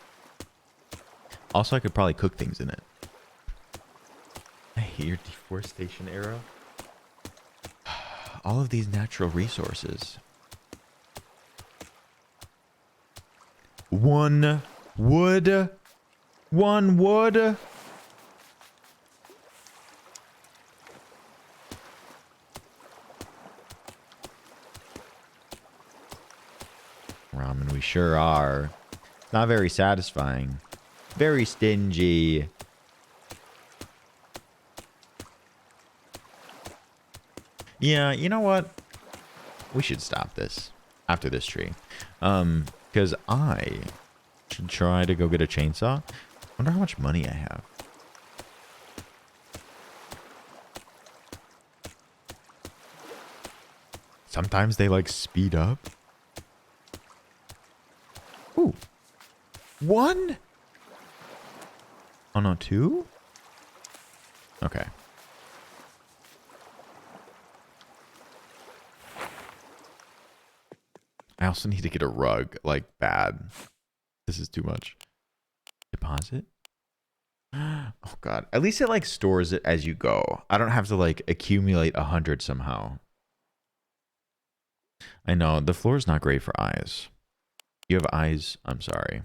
S5: Also, I could probably cook things in it. I hate your deforestation arrow. All of these natural resources. One wood. One wood. Ramen, we sure are. Not very satisfying. Very stingy. Yeah, you know what? We should stop this after this tree. Because I should try to go get a chainsaw. Wonder how much money I have. Sometimes they like speed up. Ooh. One? Oh no, two? Okay. I also need to get a rug, like bad. This is too much. Deposit? Oh god. At least it like stores it as you go. I don't have to like accumulate 100 somehow. I know, the floor is not great for eyes. You have eyes? I'm sorry.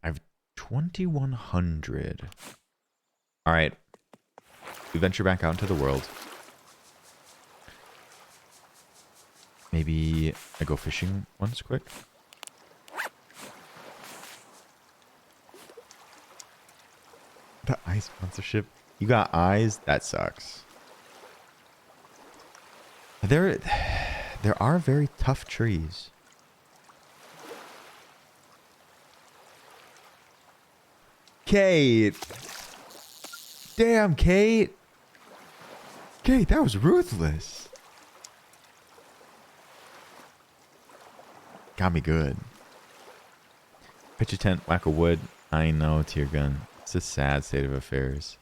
S5: I have 2,100. Alright. We venture back out into the world. Maybe I go fishing once quick. The eye sponsorship. You got eyes? That sucks. There are very tough trees. Kate. Damn, Kate. Kate, that was ruthless. Got me good. Pitch a tent, whack a wood. I know, tear gun. It's a sad state of affairs.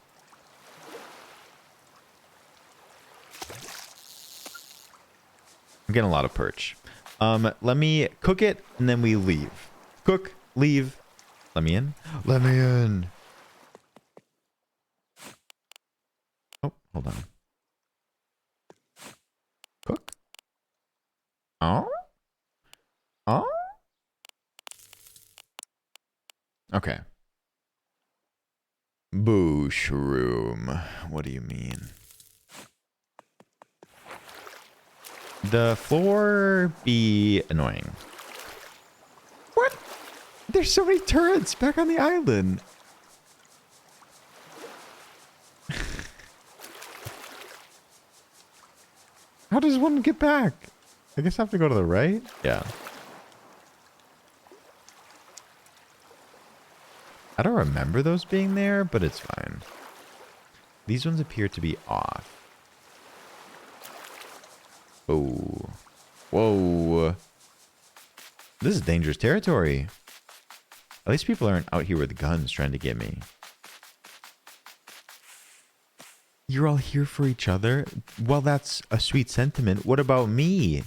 S5: I'm getting a lot of perch. Let me cook it and then we leave. Cook, leave. Let me in. Let me in. Oh, hold on. Cook. Oh. Oh. Okay. Boo shroom. What do you mean? The floor be annoying. What? There's so many turrets back on the island. How does one get back? I guess I have to go to the right? Yeah. I don't remember those being there, but it's fine. These ones appear to be off. Oh. Whoa. This is dangerous territory. At least people aren't out here with guns trying to get me. You're all here for each other? Well, that's a sweet sentiment. What about me?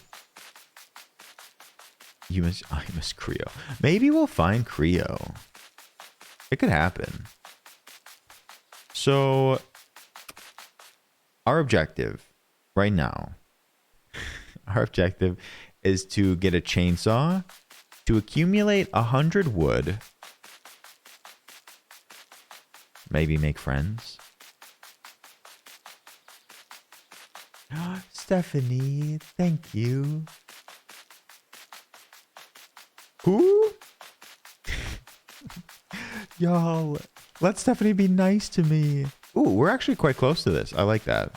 S5: I miss Creo. Maybe we'll find Creo. It could happen. So, our objective right now, our objective is to get a chainsaw, to accumulate 100 wood, maybe make friends. Stephanie, thank you. Who? Y'all, let Stephanie be nice to me. Ooh, we're actually quite close to this. I like that.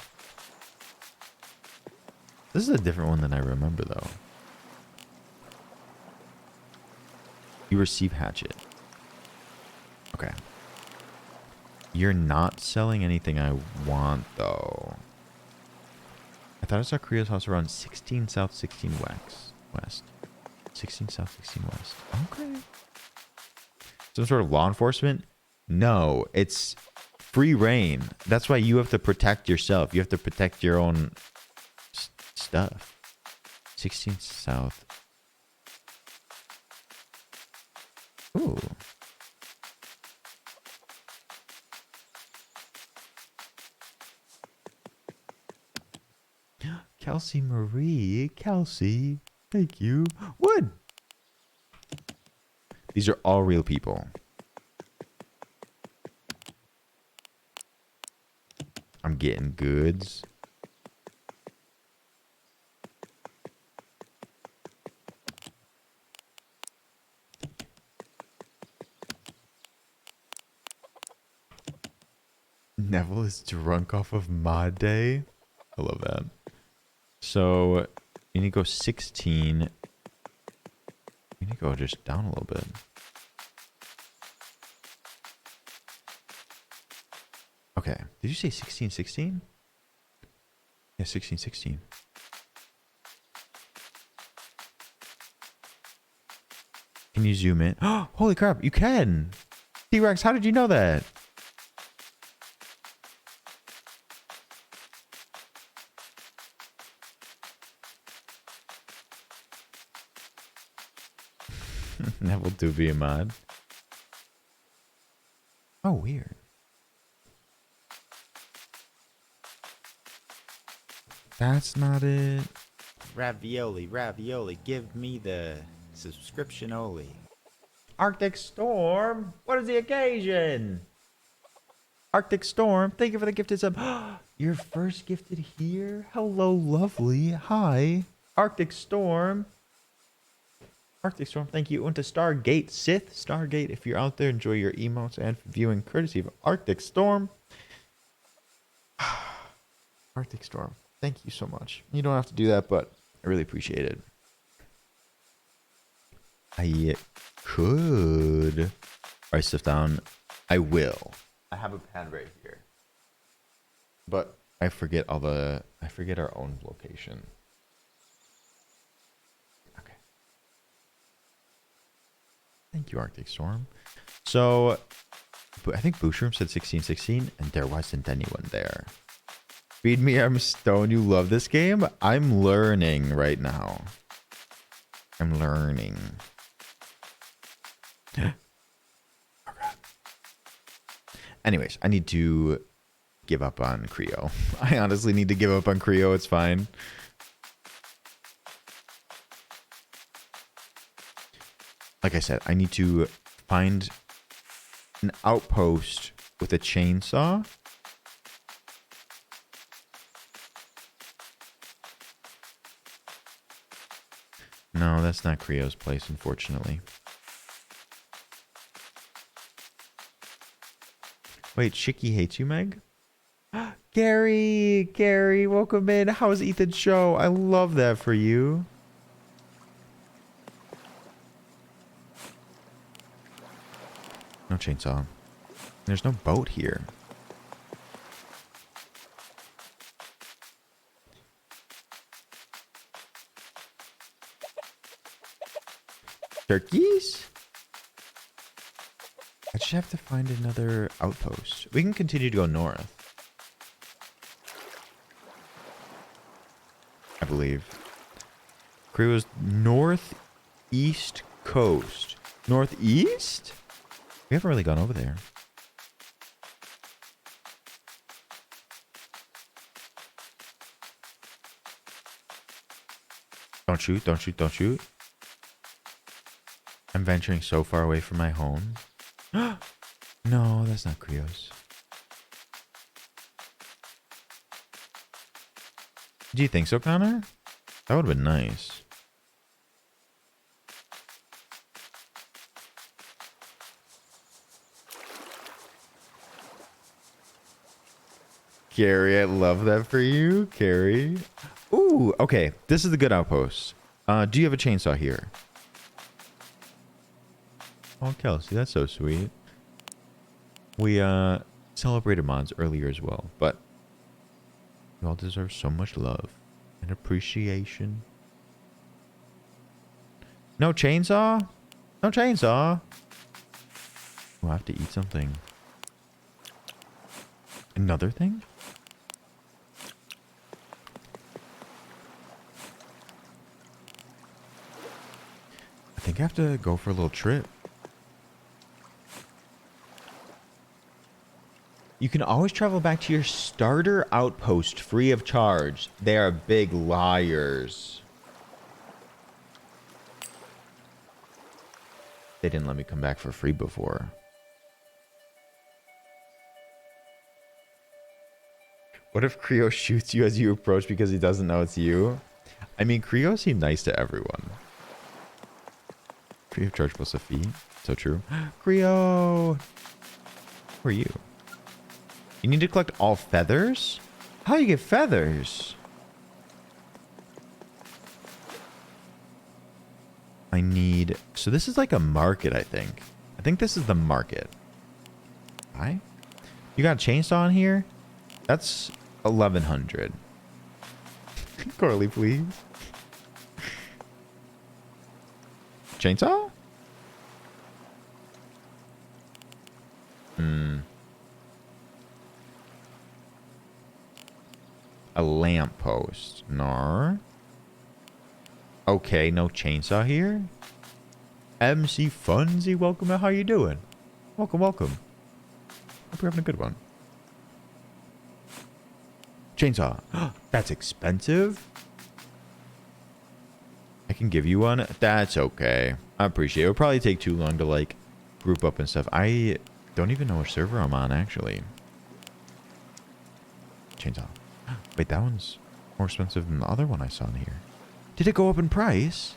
S5: This is a different one than I remember, though. You receive hatchet. Okay. You're not selling anything I want, though. I thought I saw Creo's house around 16 south, 16 west. 16 south, 16 west. Okay. Some sort of law enforcement? No, it's free reign. That's why you have to protect yourself. You have to protect your own stuff. 16 south. Ooh. Kelsey Marie. Kelsey. Thank you. Wood. These are all real people. I'm getting goods. Neville is drunk off of Mod Day. I love that. So, you need to go 16. You need to go just down a little bit. Okay. Did you say 16, 16? Yeah, 16, 16. Can you zoom in? Oh, holy crap, you can! T-Rex, how did you know that? Neville do be a mod. Oh, weird. That's not it.
S6: Ravioli, ravioli, give me the subscription only.
S5: Arctic Storm, what is the occasion? Arctic Storm, thank you for the gifted sub. You're first gifted here? Hello, lovely. Hi. Arctic Storm. Arctic Storm, thank you. Went to Stargate Sith. Stargate, if you're out there, enjoy your emotes and viewing courtesy of Arctic Storm. Arctic Storm, thank you so much. You don't have to do that, but I really appreciate it. I could write stuff down. I will. I have a pad right here. But I forget I forget our own location. Okay. Thank you, Arctic Storm. So I think Booshroom said 1616 and there wasn't anyone there. Feed me, I'm stoned. You love this game? I'm learning right now. I'm learning. Oh, God. Anyways, I need to give up on Creo. I honestly need to give up on Creo. It's fine. Like I said, I need to find an outpost with a chainsaw. No, that's not Creo's place, unfortunately. Wait, Shicky hates you, Meg? Gary, welcome in. How's Ethan's show? I love that for you. No chainsaw. There's no boat here. Turkeys? I just have to find another outpost. We can continue to go north. I believe. Creo's northeast coast. Northeast? We haven't really gone over there. Don't shoot, don't shoot, don't shoot. I'm venturing so far away from my home. No, that's not Creo's. Do you think so, Connor? That would have been nice. Carrie, I love that for you, Carrie. Ooh, okay. This is the good outpost. Do you have a chainsaw here? Oh, Kelsey, that's so sweet. We celebrated mods earlier as well, but you all deserve so much love and appreciation. No chainsaw? No chainsaw? We'll have to eat something. Another thing? I think I have to go for a little trip. You can always travel back to your starter outpost free of charge. They are big liars. They didn't let me come back for free before. What if Creo shoots you as you approach because he doesn't know it's you? I mean, Creo seemed nice to everyone. Free of charge plus a fee. So true. Creo! Who are you? You need to collect all feathers? How do you get feathers? I need... So this is like a market, I think. I think this is the market. Hi? You got a chainsaw in here? That's 1,100. Corley, please. Chainsaw? A lamppost. Nar. Okay, no chainsaw here. MC Funzy, welcome. How you doing? Welcome, welcome. Hope you're having a good one. Chainsaw. That's expensive. I can give you one. That's okay. I appreciate it. It'll probably take too long to like group up and stuff. I don't even know which server I'm on actually. Chainsaw. Wait, that one's more expensive than the other one I saw in here. Did it go up in price?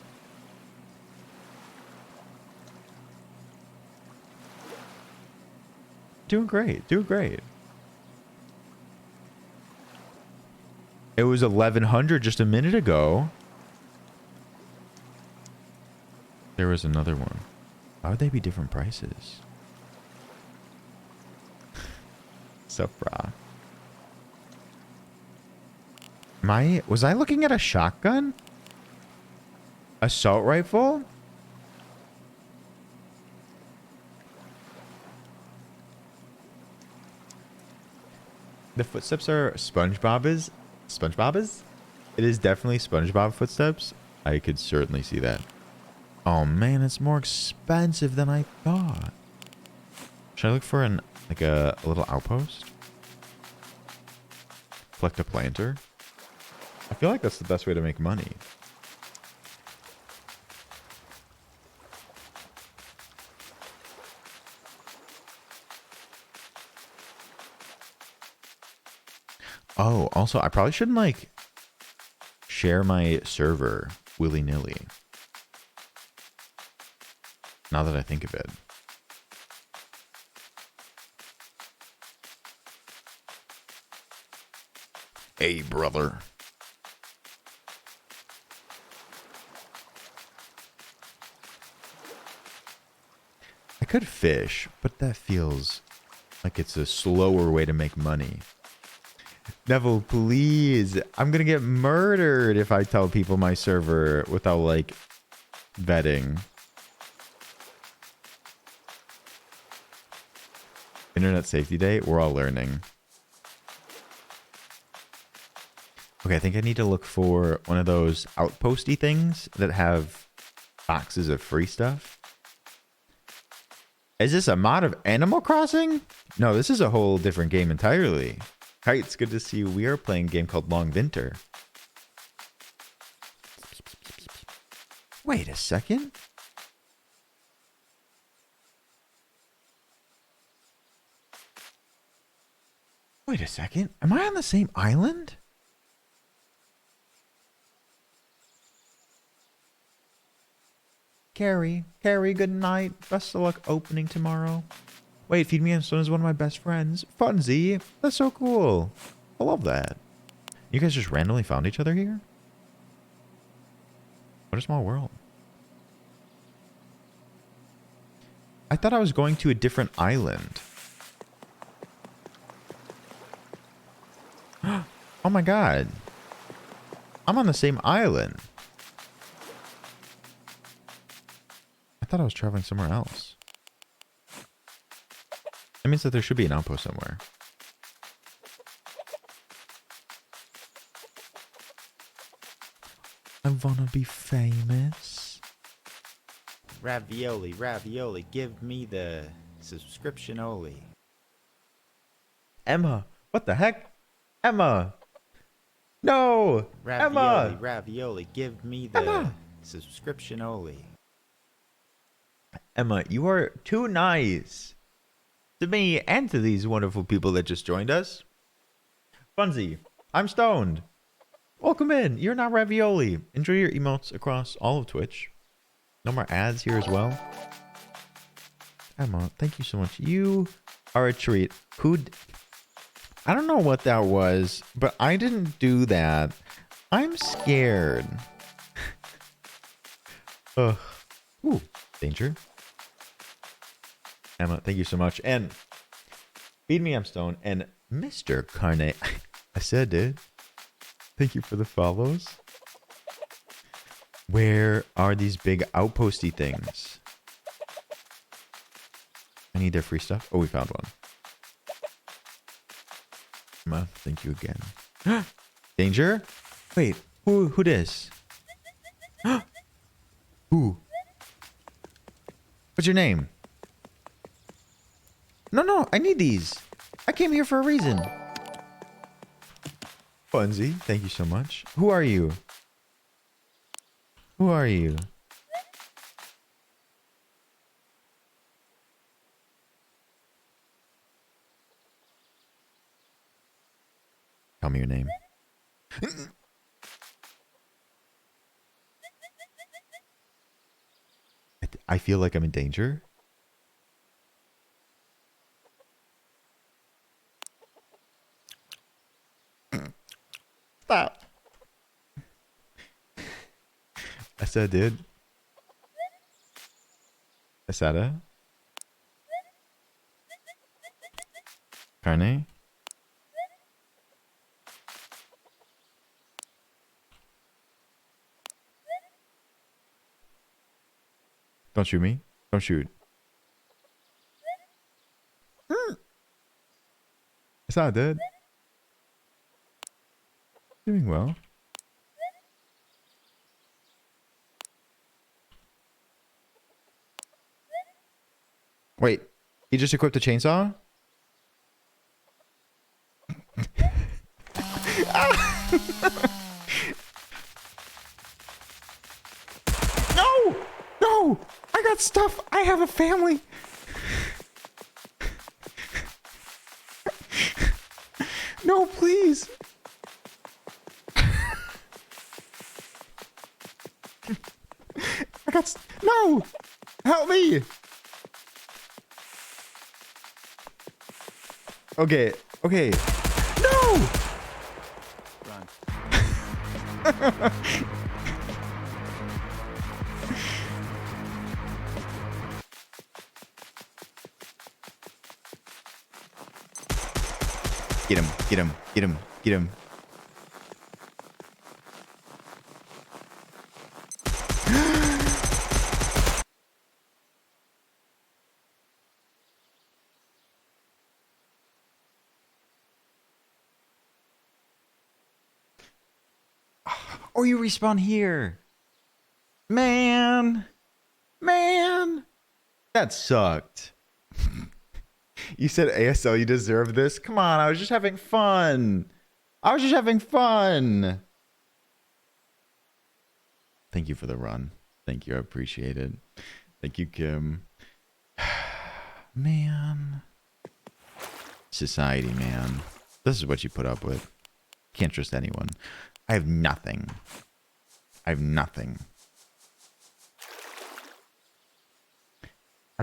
S5: Doing great. Doing great. It was 1,100 just a minute ago. There was another one. Why would they be different prices? Sup, brah? Was I looking at a shotgun? Assault rifle? The footsteps are SpongeBob's. SpongeBob's? It is definitely SpongeBob footsteps. I could certainly see that. Oh man, it's more expensive than I thought. Should I look for a little outpost? Collect a planter? I feel like that's the best way to make money. Oh, also, I probably shouldn't, like, share my server willy-nilly. Now that I think of it. Hey, brother. I could fish, but that feels like it's a slower way to make money. Neville, please. I'm gonna get murdered if I tell people my server without, like, vetting. Internet Safety Day? We're all learning. Okay, I think I need to look for one of those outposty things that have boxes of free stuff. Is this a mod of Animal Crossing? No, this is a whole different game entirely. Hi, it's good to see you. We are playing a game called Longvinter. Wait a second. Wait a second. Am I on the same island? Carrie, good night. Best of luck opening tomorrow. Wait, Feed Me and Stone is one of my best friends. Funzy, that's so cool. I love that. You guys just randomly found each other here? What a small world. I thought I was going to a different island. Oh my god. I'm on the same island. I thought I was traveling somewhere else. That means that there should be an outpost somewhere. I wanna be famous.
S6: Ravioli, ravioli, give me the subscription-oli.
S5: Emma, what the heck? Emma! No!
S6: Ravioli,
S5: Emma!
S6: ravioli, give me the
S5: Emma!
S6: subscription-oli.
S5: Emma, you are too nice to me and to these wonderful people that just joined us. Funzy, I'm stoned. Welcome in. You're not ravioli. Enjoy your emotes across all of Twitch. No more ads here as well. Emma, thank you so much. You are a treat. I don't know what that was, but I didn't do that. I'm scared. Ugh. Ooh, danger. Emma, thank you so much. And Feed Me, I'm Stone. And Mr. Carne. I said, dude. Thank you for the follows. Where are these big outposty things? I need their free stuff. Oh, we found one. Emma, thank you again. Danger? Wait, who this? Who? What's your name? No, I need these. I came here for a reason. Funzy, thank you so much. Who are you? Who are you? Tell me your name. I feel like I'm in danger. Stop. I said, dude. I said it. Carne. Don't shoot me. Don't shoot. It's not dead. Doing well. Wait, he just equipped a chainsaw? No! No! I got stuff! I have a family! No, please! No! Help me! Okay. No!
S6: Run.
S5: Get him. Or you respawn here. Man. That sucked. You said ASL, you deserve this? Come on, I was just having fun. Thank you for the run. Thank you, I appreciate it. Thank you, Kim. Man. Society, man. This is what you put up with. Can't trust anyone. I have nothing. I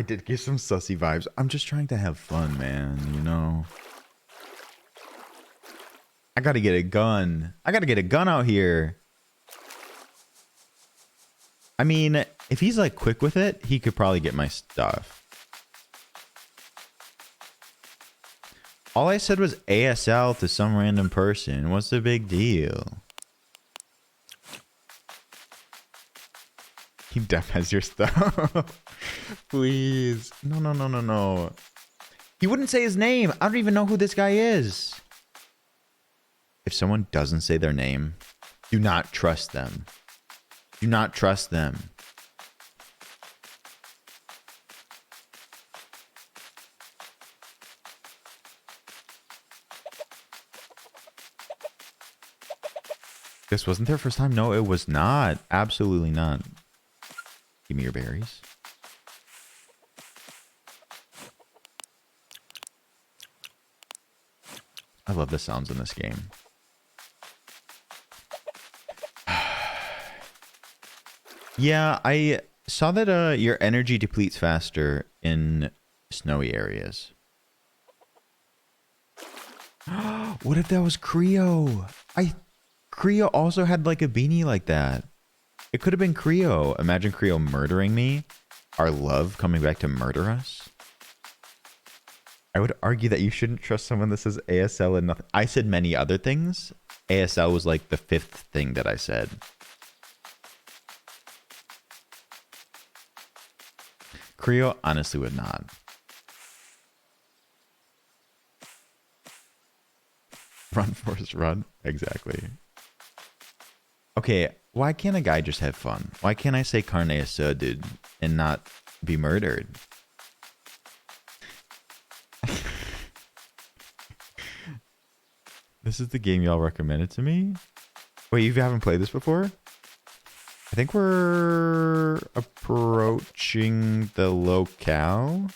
S5: did get some sussy vibes. I'm just trying to have fun, man, you know? I gotta get a gun. I gotta get a gun out here. I mean, if he's like quick with it, he could probably get my stuff. All I said was ASL to some random person. What's the big deal? He def has your stuff. Please. No, no, no, no, no. He wouldn't say his name. I don't even know who this guy is. If someone doesn't say their name, do not trust them. Do not trust them. This wasn't their first time. No, it was not. Absolutely not. Give me your berries. I love the sounds in this game. Yeah, I saw that your energy depletes faster in snowy areas. What if that was Creo? Creo also had like a beanie like that. It could have been Creo. Imagine Creo murdering me. Our love coming back to murder us. I would argue that you shouldn't trust someone that says ASL and nothing. I said many other things. ASL was like the 5th thing that I said. Creo honestly would not. Run, Forrest, run. Exactly. Okay, why can't a guy just have fun? Why can't I say carne asada and not be murdered? This is the game y'all recommended to me? Wait, you haven't played this before? I think we're approaching the locale.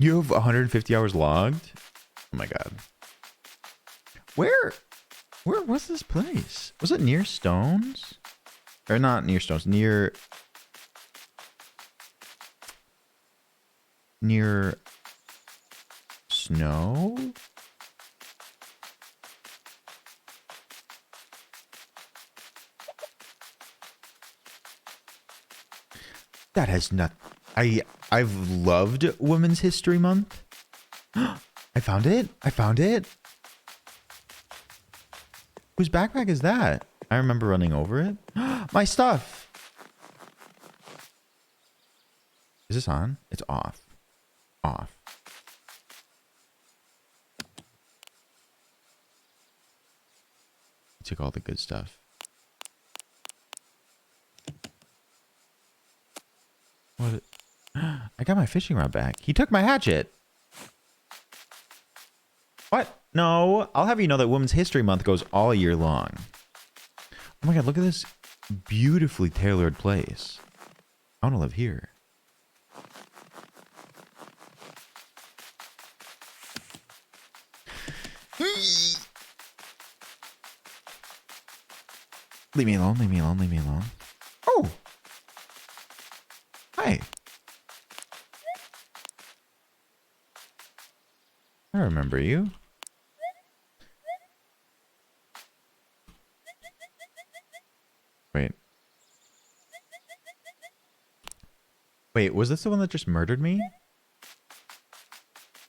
S5: You have 150 hours logged? Oh my god. Where was this place? Was it near Stones? Or not near Stones, near snow? That has not. I've loved Women's History Month. I found it. I found it. Whose backpack is that? I remember running over it. My stuff. Is this on? It's off. Off. I took all the good stuff. What? I got my fishing rod back. He took my hatchet. What? No. I'll have you know that Women's History Month goes all year long. Oh my god, look at this beautifully tailored place. I want to live here. Leave me alone, leave me alone, leave me alone. Oh! Hi. I remember you. Wait. Wait, was this the one that just murdered me?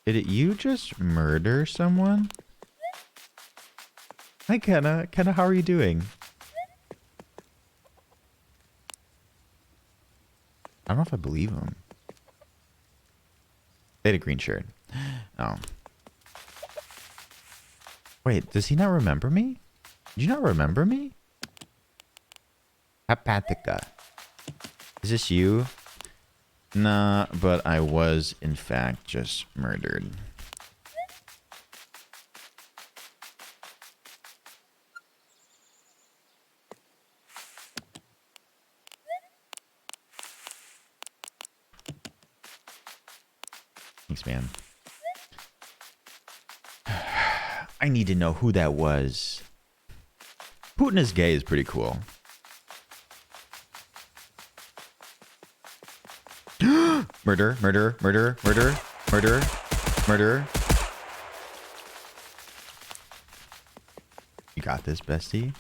S5: Did it you just murder someone? Hi, Kenna. Kenna, how are you doing? I don't know if I believe him. They had a green shirt. Oh. Wait, does he not remember me? Do you not remember me? Hepatica. Is this you? Nah, but I was, in fact, just murdered. Thanks, man. I need to know who that was. Putin is gay is pretty cool. Murder, murder, murder, murder, murder, murder. You got this, bestie.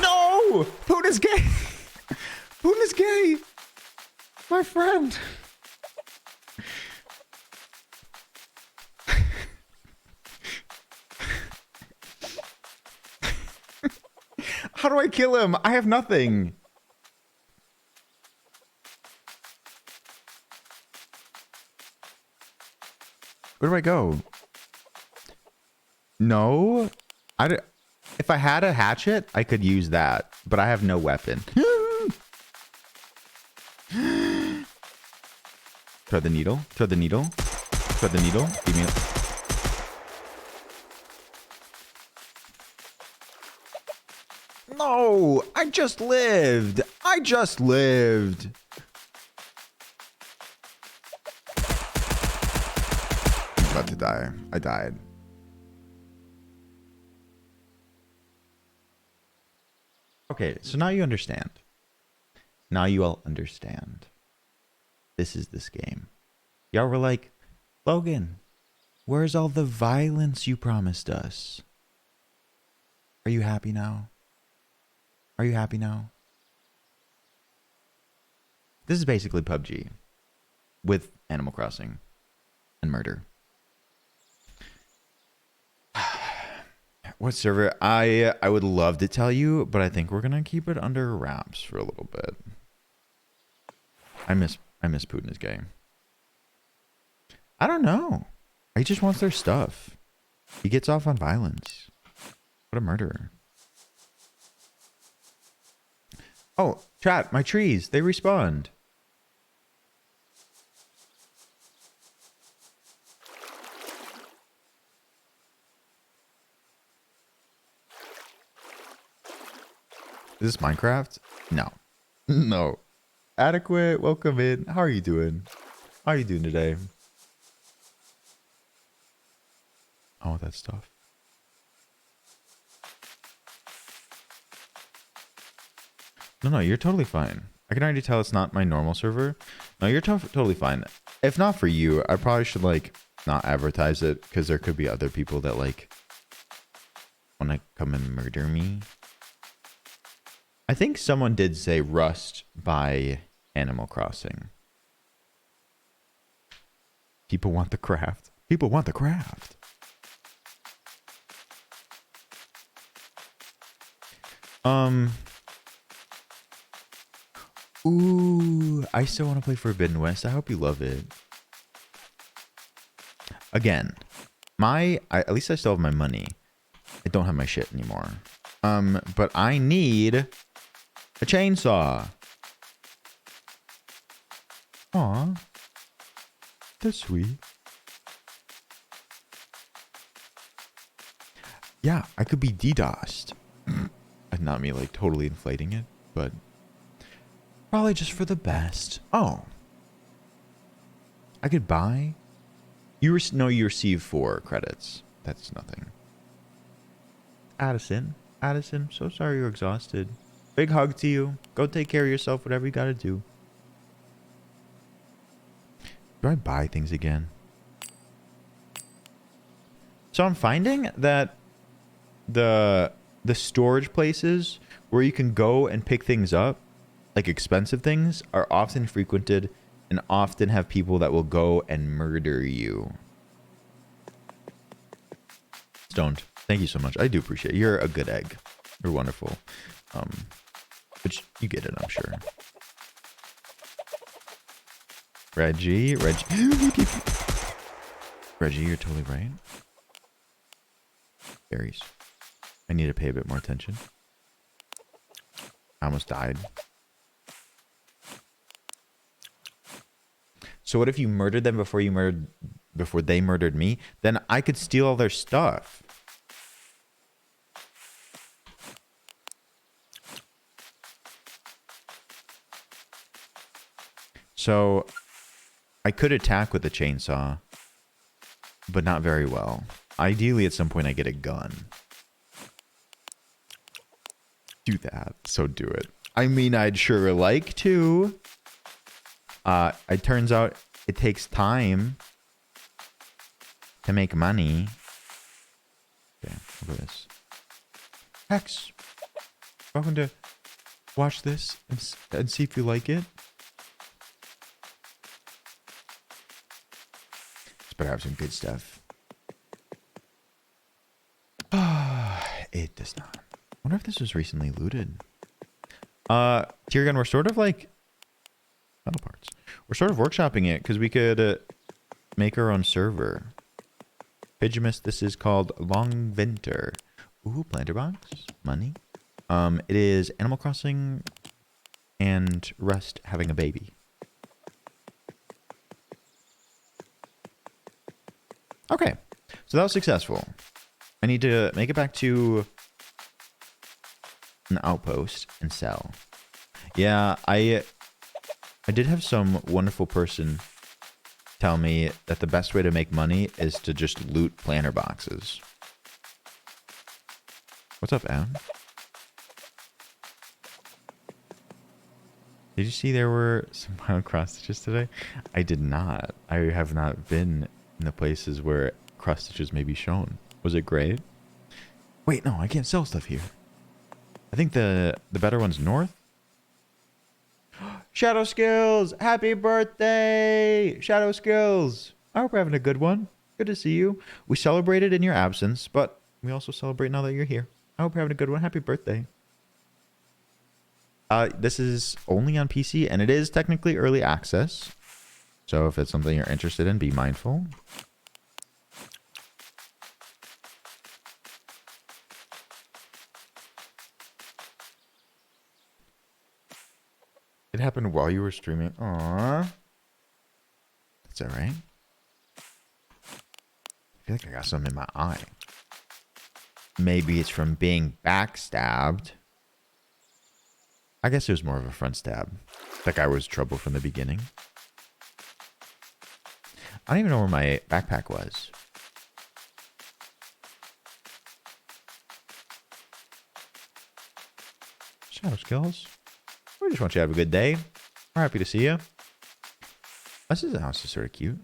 S5: No! Putin's gay! Putin's gay! My friend! How do I kill him? I have nothing. Where do I go? No. If I had a hatchet, I could use that, but I have no weapon. Throw the needle. Throw the needle. Throw the needle. Give me a... No! I just lived! I just lived! I'm about to die. I died. Okay, so now you understand. Now you all understand. This is this game. Y'all were like, Logan, where's all the violence you promised us? Are you happy now? Are you happy now? This is basically PUBG with Animal Crossing and murder. What server? I would love to tell you, but I think we're gonna keep it under wraps for a little bit. I miss Putin's game. I don't know. He just wants their stuff. He gets off on violence. What a murderer. Oh, chat, my trees, they respawned. Is this Minecraft? No. No. Adequate, welcome in. How are you doing? How are you doing today? Oh, that stuff. No, you're totally fine. I can already tell it's not my normal server. No, you're totally fine. If not for you, I probably should, like, not advertise it, because there could be other people that, like, want to come and murder me. I think someone did say Rust by Animal Crossing. People want the craft. People want the craft. Ooh, I still want to play Forbidden West. I hope you love it. Again, at least I still have my money. I don't have my shit anymore. But I need a chainsaw. Aw, that's sweet. Yeah, I could be DDoSed. Not me like totally inflating it, but probably just for the best. Oh, I could buy. You receive 4 credits. That's nothing. Addison, so sorry you're exhausted. Big hug to you. Go take care of yourself, whatever you gotta do. Do I buy things again? So I'm finding that the storage places where you can go and pick things up, like expensive things, are often frequented and often have people that will go and murder you. Stoned, thank you so much. I do appreciate it. You're a good egg. You're wonderful. But you get it, I'm sure. Reggie, you're totally right. Berries. I need to pay a bit more attention. I almost died. So what if you murdered them before they murdered me? Then I could steal all their stuff. So I could attack with a chainsaw, but not very well. Ideally, at some point, I get a gun. Do that. So do it. I mean, I'd sure like to. It turns out it takes time to make money. Okay, look at this. Hex, welcome to watch this and see if you like it. It's better have some good stuff. It does not. I wonder if this was recently looted. Teardown, we're sort of like metal parts. We're sort of workshopping it because we could make our own server. Pigemus, this is called Longvinter. Ooh, planter box, money. It is Animal Crossing and Rust having a baby. Okay, so that was successful. I need to make it back to an outpost and sell. Yeah, I did have some wonderful person tell me that the best way to make money is to just loot planter boxes. What's up, Adam? Did you see there were some wild cross stitches today? I did not. I have not been in the places where cross stitches may be shown. Was it great? Wait, no, I can't sell stuff here. I think the better one's north. Shadow Skills, happy birthday! Shadow Skills, I hope you're having a good one. Good to see you. We celebrated in your absence, but we also celebrate now that you're here. I hope you're having a good one. Happy birthday. This is only on PC, and it is technically early access. So if it's something you're interested in, be mindful. It happened while you were streaming. Aww. That's alright. I feel like I got something in my eye. Maybe it's from being backstabbed. I guess it was more of a front stab. That guy was trouble from the beginning. I don't even know where my backpack was. Shadow Skills. We just want you to have a good day. We're happy to see you. This house is sort of cute.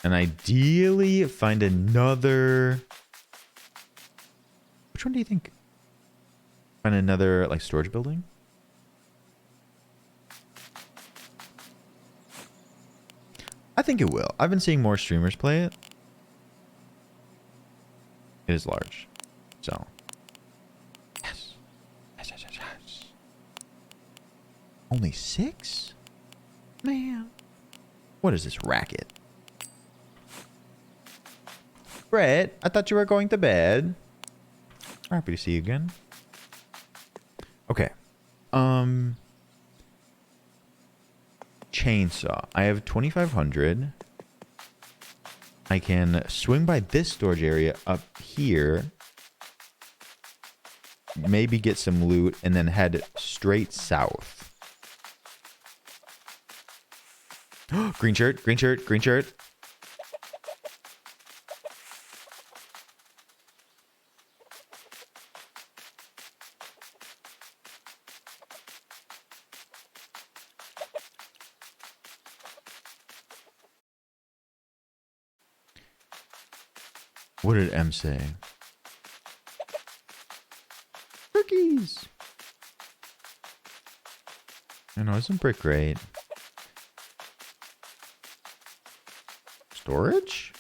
S5: And ideally find another... Which one do you think? Find another like storage building? I think it will. I've been seeing more streamers play it. It is large. So. Yes. Yes, yes, yes, yes. Only 6? Man. What is this racket? Brett, I thought you were going to bed. Happy to see you again. Okay. Chainsaw. I have 2,500. I can swing by this storage area up here. Maybe get some loot and then head straight south. Green shirt, green shirt, green shirt. What did M say? Cookies! I know, isn't brick great? Storage?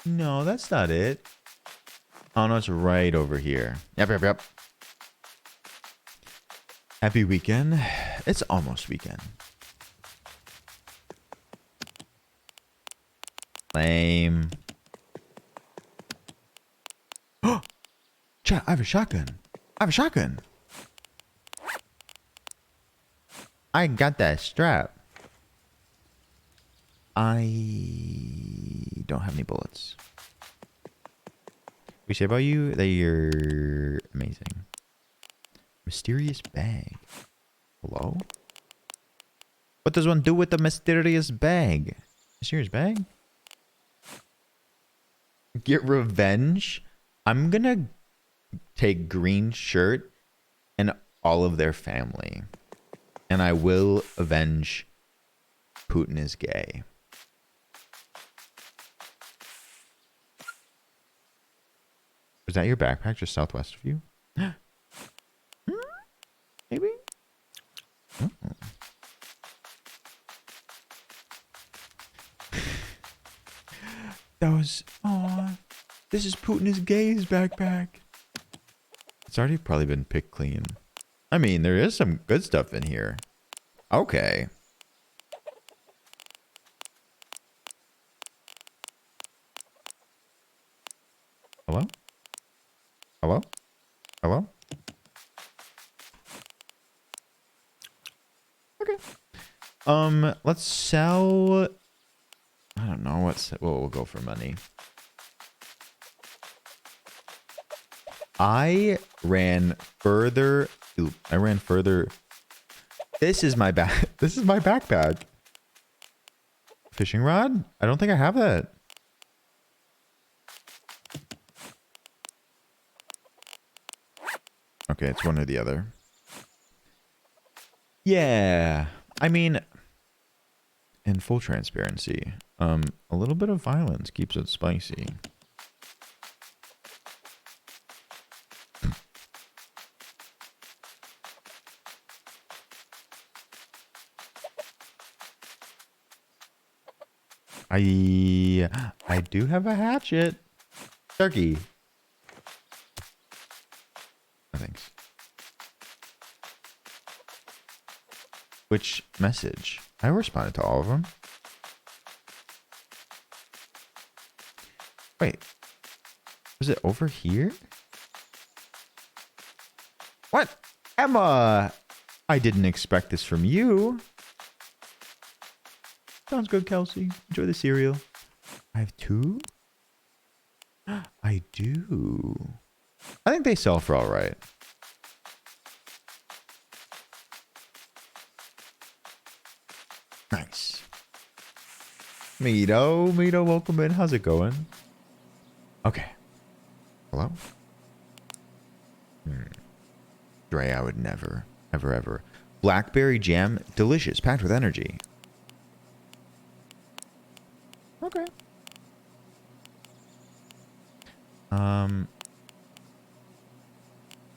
S5: No, that's not it. Oh no, it's right over here. Yep. Happy weekend. It's almost weekend. Lame. Oh! Chat, I have a shotgun. I have a shotgun. I got that strap. I don't have any bullets. We say about you that you're amazing. Mysterious bag. Hello? What does one do with the mysterious bag? Mysterious bag? Get revenge? I'm gonna take green shirt and all of their family. And I will avenge Putin is gay. Is that your backpack just southwest of you? Maybe? Oh. That was... Aw. This is Putin is gay's backpack. It's already probably been picked clean. I mean, there is some good stuff in here. Okay. Hello? Hello? Hello? Okay. Let's sell... I don't know what we'll go for money. I ran further. Ooh, I ran further. This is my This is my backpack. Fishing rod? I don't think I have that. Okay, it's one or the other. Yeah. I mean, in full transparency, a little bit of violence keeps it spicy. I do have a hatchet. Turkey. Thanks. Which message? I responded to all of them. Wait. Was it over here? What? Emma! I didn't expect this from you. Sounds good, Kelsey. Enjoy the cereal. I have two? I do. I think they sell for all right. Nice. Mito, welcome in. How's it going? Okay. Hello? Dre, I would never, ever. Blackberry jam, delicious, packed with energy. Okay.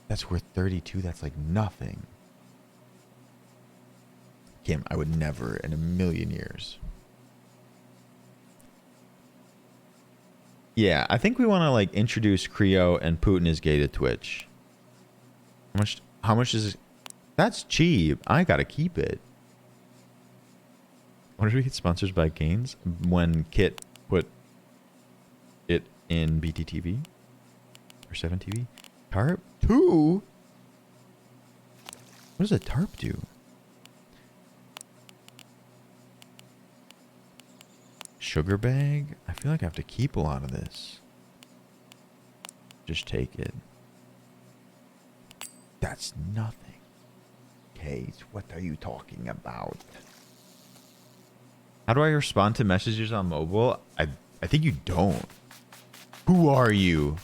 S5: That's worth 32. That's like nothing. Kim, I would never in a million years. Yeah, I think we want to like introduce Creo and Putin is gay to Twitch. How much is that's cheap. I gotta keep it. When did we get sponsored by Gaines? When Kit put it in BTTV? Or 7TV? Tarp? 2? What does a tarp do? Sugar bag? I feel like I have to keep a lot of this. Just take it. That's nothing. Kate, what are you talking about? How do I respond to messages on mobile? I think you don't. Who are you?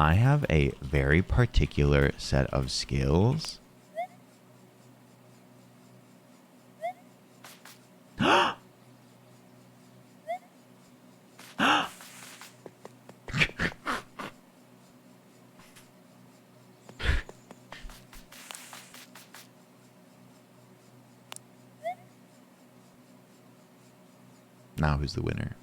S5: I have a very particular set of skills. Now who's the winner?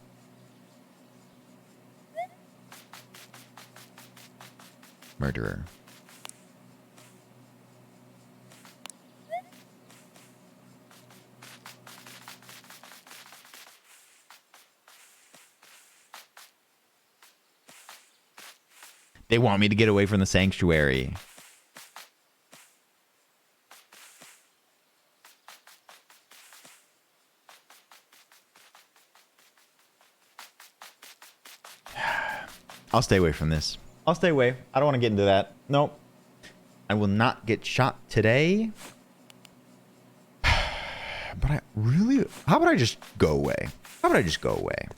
S5: Murderer. They want me to get away from the sanctuary. I'll stay away from this. I'll stay away. I don't want to get into that. Nope. I will not get shot today. But I really... How about I just go away? How about I just go away?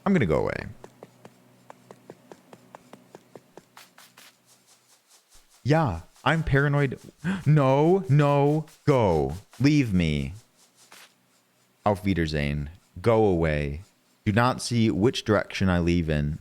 S5: I'm going to go away. Yeah, I'm paranoid. No, no, go. Leave me. Auf Wiedersehen. Go away. Do not see which direction I leave in.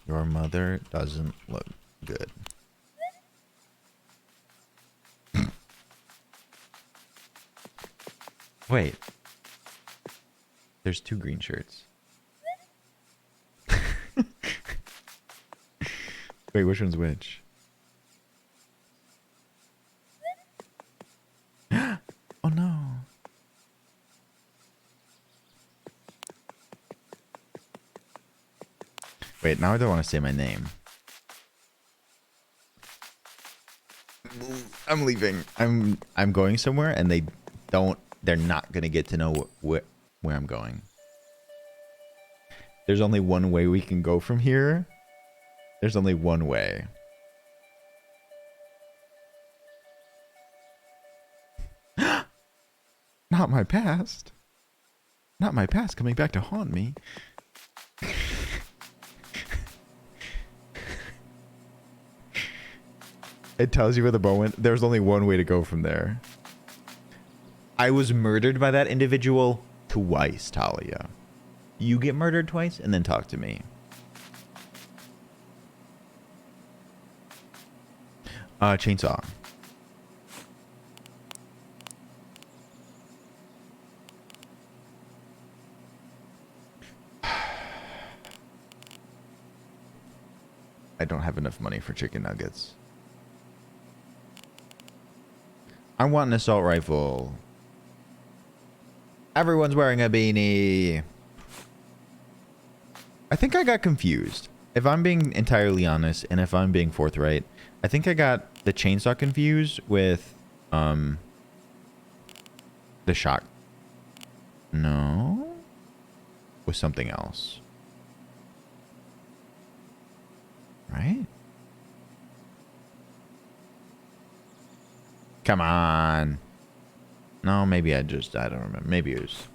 S5: Your mother doesn't look good. Wait. There's 2 green shirts. Wait, which one's which? Oh no. Wait, now I don't want to say my name. I'm leaving. I'm going somewhere and they're not going to get to know where I'm going. There's only one way we can go from here. There's only one way. Not my past. Not my past coming back to haunt me. It tells you where the bow went. There's only one way to go from there. I was murdered by that individual twice, Talia. You get murdered twice and then talk to me. Chainsaw. I don't have enough money for chicken nuggets. I want an assault rifle. Everyone's wearing a beanie. I think I got confused. If I'm being entirely honest, and if I'm being forthright, I think I got the chainsaw confused with the shot. No, with something else. Right? Come on. No, maybe I don't remember. Maybe it was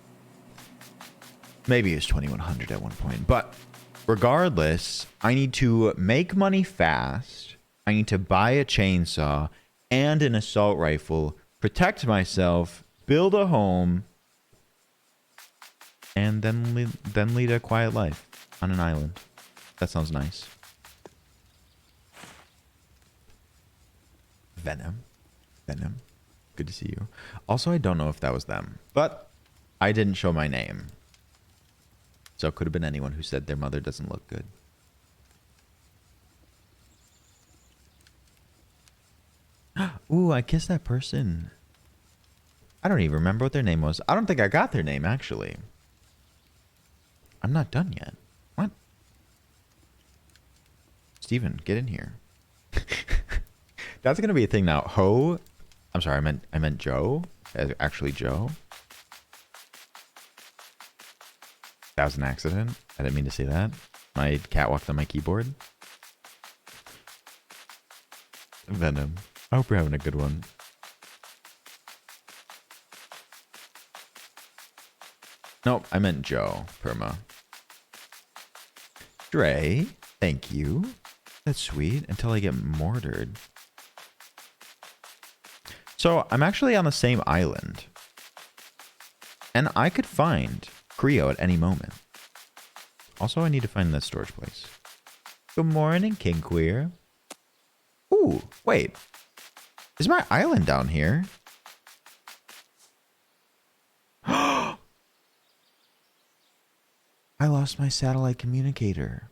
S5: 2100 at one point. But regardless, I need to make money fast. I need to buy a chainsaw and an assault rifle, protect myself, build a home, and then lead a quiet life on an island. That sounds nice. Venom. Good to see you. Also, I don't know if that was them, but I didn't show my name. So it could have been anyone who said their mother doesn't look good. Ooh, I kissed that person. I don't even remember what their name was. I don't think I got their name, actually. I'm not done yet. What? Steven, get in here. That's going to be a thing now. Ho. I'm sorry, I meant Joe. Actually, Joe. That was an accident. I didn't mean to say that. My cat walked on my keyboard. Venom. I hope you're having a good one. Nope, I meant Joe. Perma. Dre, thank you. That's sweet. Until I get mortared. So, I'm actually on the same island. And I could find Creo at any moment. Also, I need to find that storage place. Good morning, King Queer. Ooh, wait. Is my island down here? I lost my satellite communicator.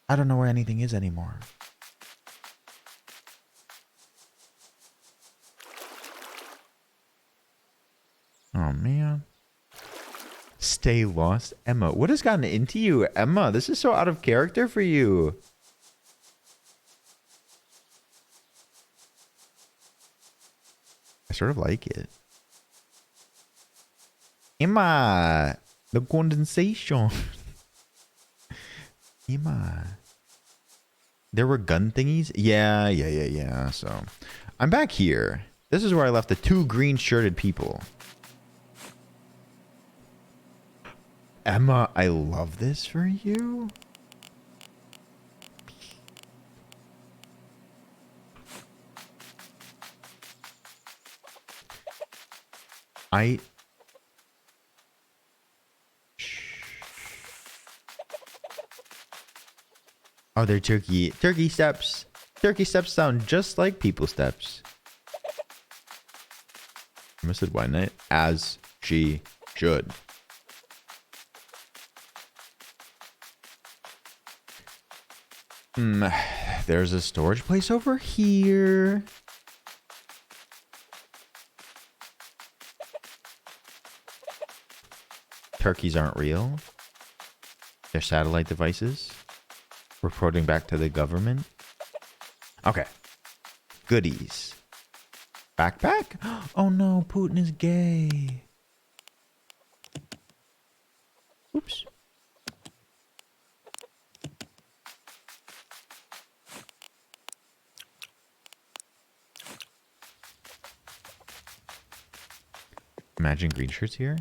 S5: I don't know where anything is anymore. Oh, man. Stay lost, Emma. What has gotten into you, Emma? This is so out of character for you. I sort of like it. Emma, the condensation. Emma. There were gun thingies? Yeah. So, I'm back here. This is where I left the 2 green-shirted people. Emma, I love this for you. Oh, they're turkey steps. Turkey steps sound just like people steps. I said why not? As she should. There's a storage place over here. Turkeys aren't real. They're satellite devices. Reporting back to the government. Okay. Goodies. Backpack? Oh no, Putin is gay. Oops. Imagine green shirts here.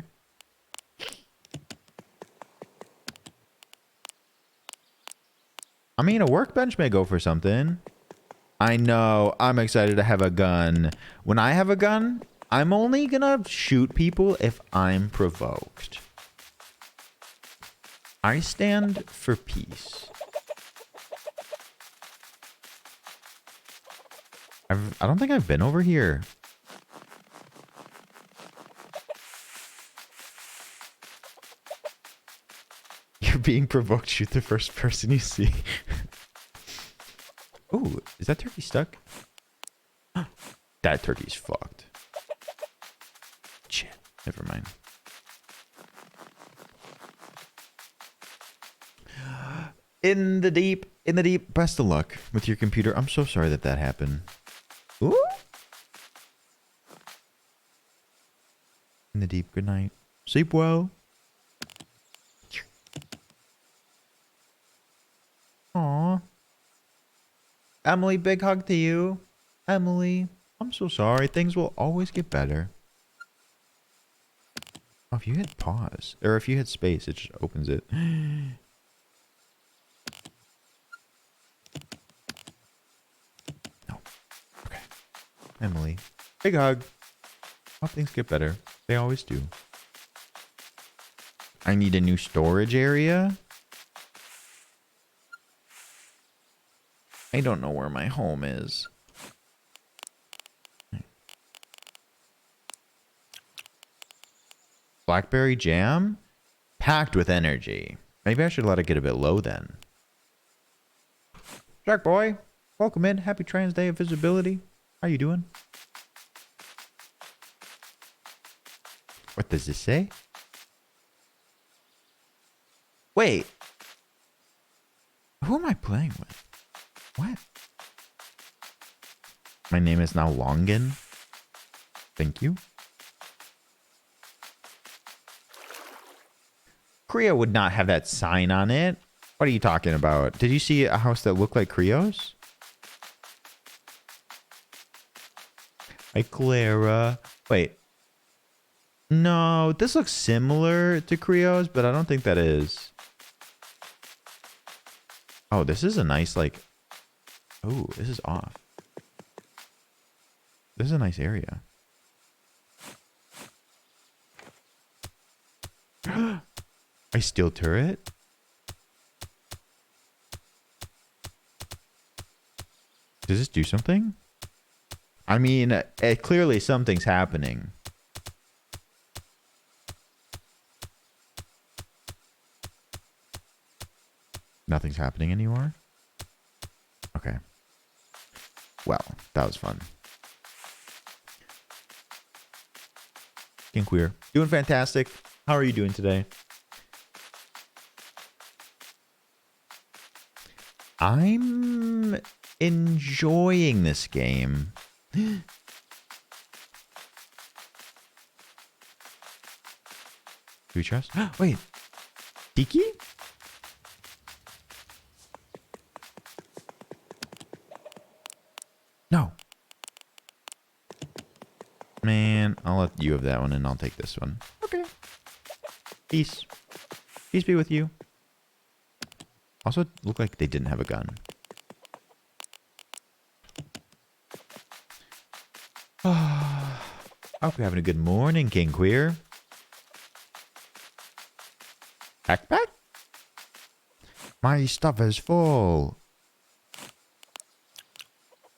S5: I mean, a workbench may go for something. I know. I'm excited to have a gun. When I have a gun, I'm only gonna shoot people if I'm provoked. I stand for peace. I don't think I've been over here. You're being provoked. Shoot the first person you see. Ooh, is that turkey stuck? That turkey's fucked. Shit, never mind. In the deep, best of luck with your computer. I'm so sorry that happened. Ooh. In the deep, good night. Sleep well. Aw. Emily, big hug to you. Emily, I'm so sorry. Things will always get better. Oh, if you hit pause, or if you hit space, it just opens it. No. Okay. Emily, big hug. Hope things get better. They always do. I need a new storage area. I don't know where my home is. Blackberry jam? Packed with energy. Maybe I should let it get a bit low then. Shark boy, welcome in. Happy Trans Day of Visibility. How you doing? What does this say? Wait. Who am I playing with? What? My name is now Longin. Thank you. Creo would not have that sign on it. What are you talking about? Did you see a house that looked like Creo's? Hi, Clara. Wait. No, this looks similar to Creo's, but I don't think that is. Oh, this is a nice, like... Oh, this is off. This is a nice area. I steal turret? Does this do something? I mean, clearly something's happening. Nothing's happening anymore? Okay. Well, that was fun. King Queer. Doing fantastic. How are you doing today? I'm enjoying this game. Do we trust? Wait. Tiki? No. Man, I'll let you have that one and I'll take this one. Okay. Peace. Peace be with you. Also, it looked like they didn't have a gun. I hope you're having a good morning, King Queer. Backpack? My stuff is full.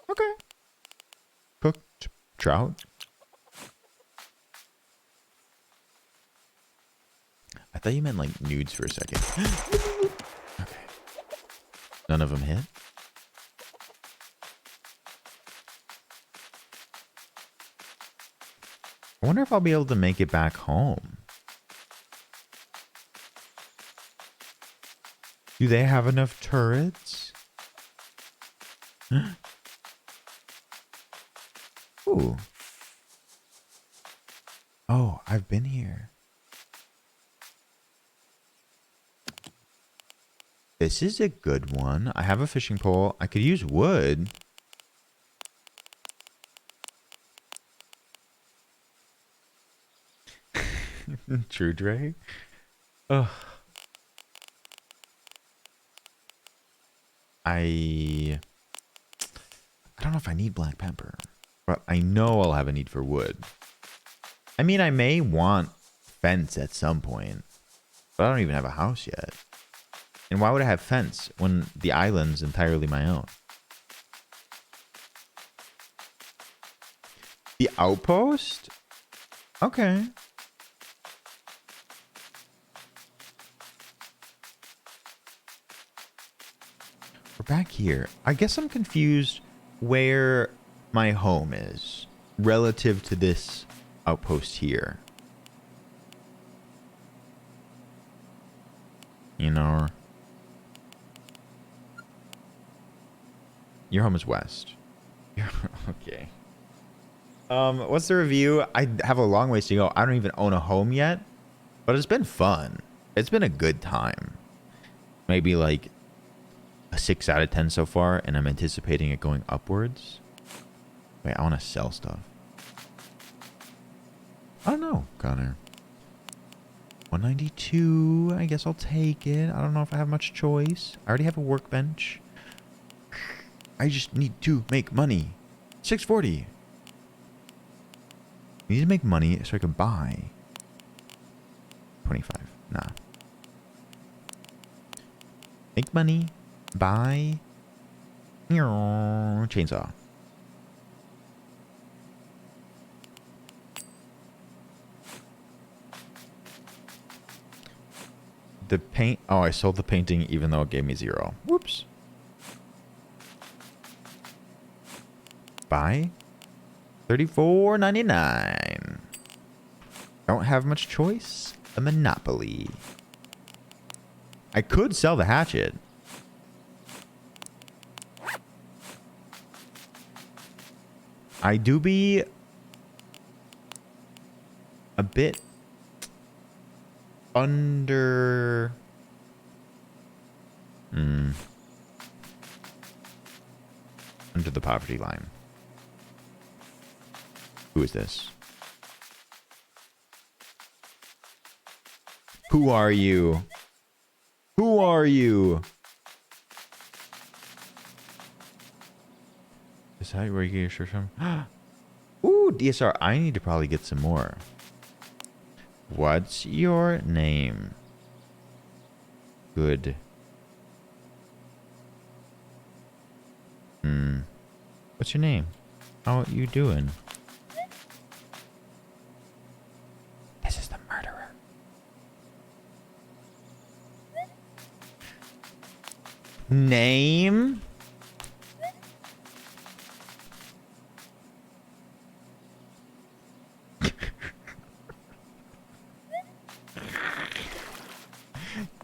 S5: Okay. Cooked trout. I thought you meant like nudes for a second. Okay. None of them hit. I wonder if I'll be able to make it back home. Do they have enough turrets? Ooh. Oh, I've been here. This is a good one. I have a fishing pole. I could use wood. True, Dre. Ugh. I don't know if I need black pepper, but I know I'll have a need for wood. I mean, I may want fence at some point, but I don't even have a house yet. And why would I have fence when the island's entirely my own? The outpost? Okay. We're back here. I guess I'm confused where my home is relative to this outpost here. You know, your home is west. Okay. What's the review? I have a long ways to go. I don't even own a home yet, but it's been fun. It's been a good time. Maybe like a 6 out of 10 so far, and I'm anticipating it going upwards. Wait, I want to sell stuff. I don't know, Connor. 192. I guess I'll take it. I don't know if I have much choice. I already have a workbench. I just need to make money. 640. I need to make money so I can buy. 25. Nah. Make money. Buy. Chainsaw. The paint. Oh, I sold the painting even though it gave me 0. Whoops. Buy. $34.99. Don't have much choice. A monopoly. I could sell the hatchet. I do be a bit under under the poverty line. Who is this? Who are you? Who are you? Is that where you get your shirt from? Ooh, DSR. I need to probably get some more. What's your name? Good. What's your name? How you doing? This is the murderer. Name?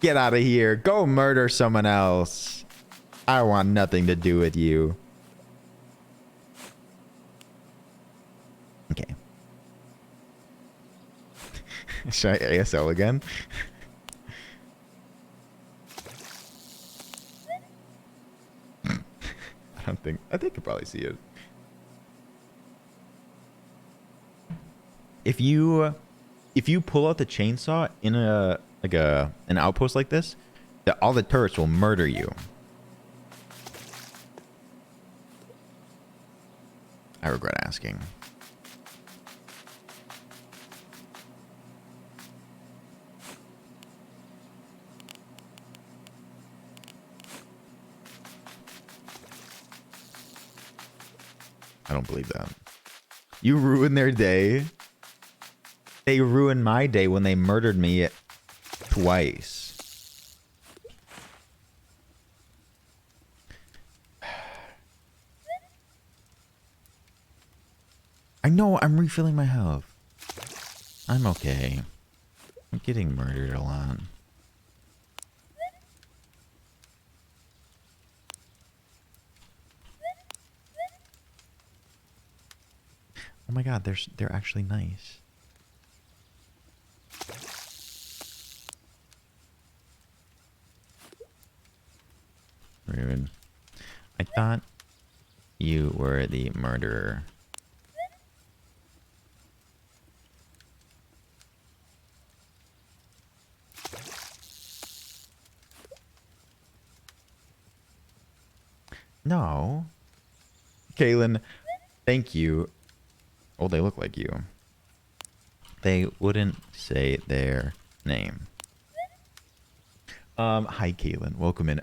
S5: Get out of here. Go murder someone else. I want nothing to do with you. Okay. Should I ASL again? I think I probably see it. If you pull out the chainsaw in an outpost like this, all the turrets will murder you. I regret asking. I don't believe that. You ruined their day. They ruined my day when they murdered me twice. I know, I'm refilling my health. I'm okay. I'm getting murdered a lot. Oh my god, they're actually nice. Rude. I thought you were the murderer. No. Kaylin, thank you. Oh, they look like you. They wouldn't say their name. Hi, Kaylin. Welcome in.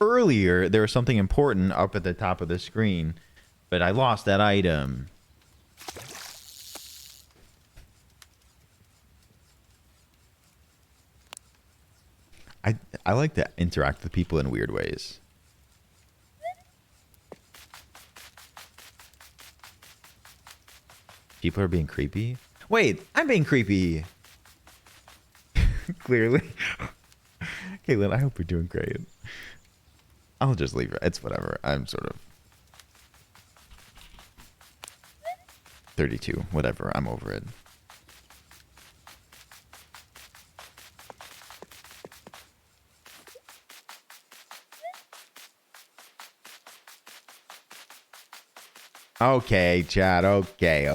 S5: Earlier, there was something important up at the top of the screen, but I lost that item. I like to interact with people in weird ways. People are being creepy. Wait, I'm being creepy. Clearly. Caitlin, I hope you're doing great. I'll just leave it. It's whatever. I'm sort of 32. Whatever. I'm over it. Okay, chat. Okay.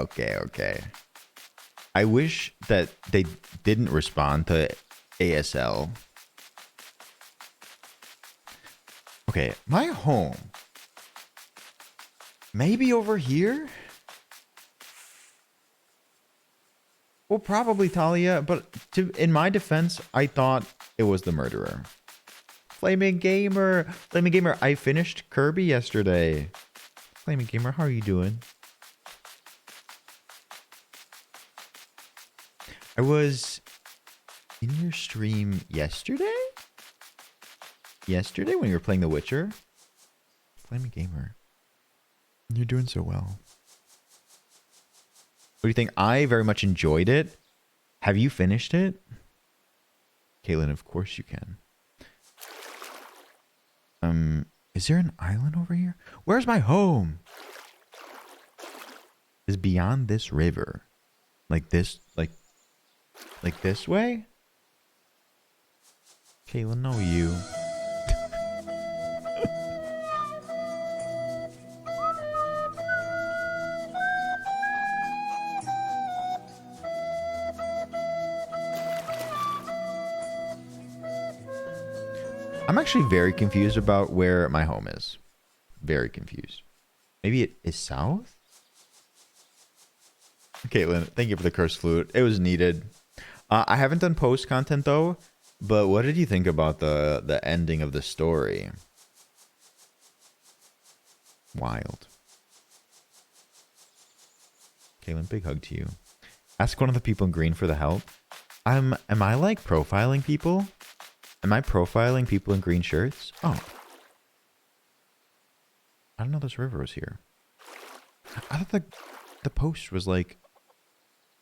S5: I wish that they didn't respond to ASL. Okay, my home. Maybe over here? Well, probably Talia, but in my defense, I thought it was the murderer. Flaming Gamer, I finished Kirby yesterday. Flaming Gamer, how are you doing? I was in your stream yesterday? Yesterday when you were playing The Witcher? Flaming Gamer, you're doing so well. What do you think? I very much enjoyed it. Have you finished it? Caitlin, of course you can. Is there an island over here? Where's my home? Is beyond this river. Like this, like this way? Caitlin, no you. I'm actually very confused about where my home is. Very confused. Maybe it is south? Caitlin, thank you for the cursed flute. It was needed. I haven't done post content though, but what did you think about the ending of the story? Wild. Caitlin, big hug to you. Ask one of the people in green for the help. Am I like profiling people? Am I profiling people in green shirts? Oh. I don't know this river was here. I thought the post was like...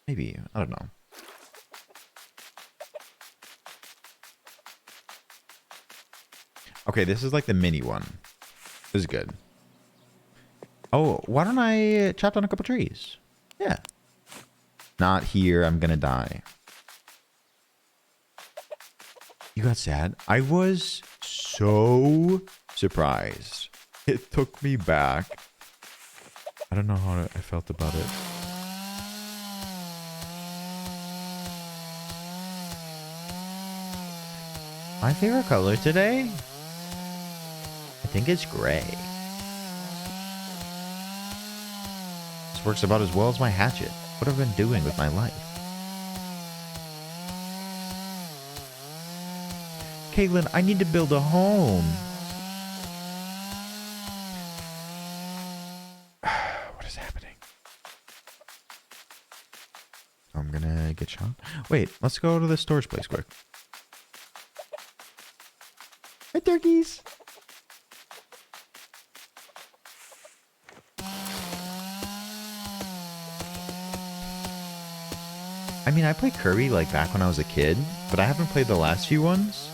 S5: Maybe. I don't know. Okay, this is like the mini one. This is good. Oh, why don't I chop down a couple trees? Yeah. Not here. I'm gonna die. You got sad? I was so surprised. It took me back. I don't know how I felt about it. My favorite color today? I think it's gray. This works about as well as my hatchet. What have I been doing with my life? Caitlin, I need to build a home. What is happening? I'm gonna get shot. Wait, let's go to the storage place quick. Hi, turkeys. I mean, I played Kirby like back when I was a kid, but I haven't played the last few ones.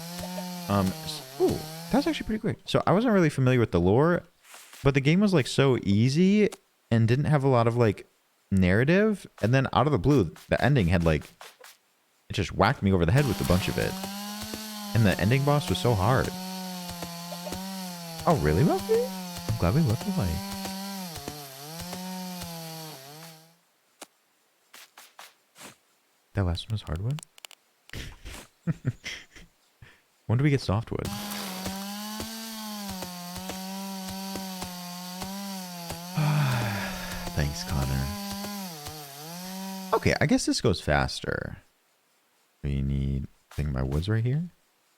S5: Ooh, that's actually pretty quick. So I wasn't really familiar with the lore, but the game was like so easy and didn't have a lot of like narrative. And then out of the blue, the ending had like, it just whacked me over the head with a bunch of it. And the ending boss was so hard. Oh, really, Muffy? I'm glad we looked alike. That last one was hardwood? When do we get softwood? Thanks, Connor. Okay, I guess this goes faster. We need... I think my wood's right here.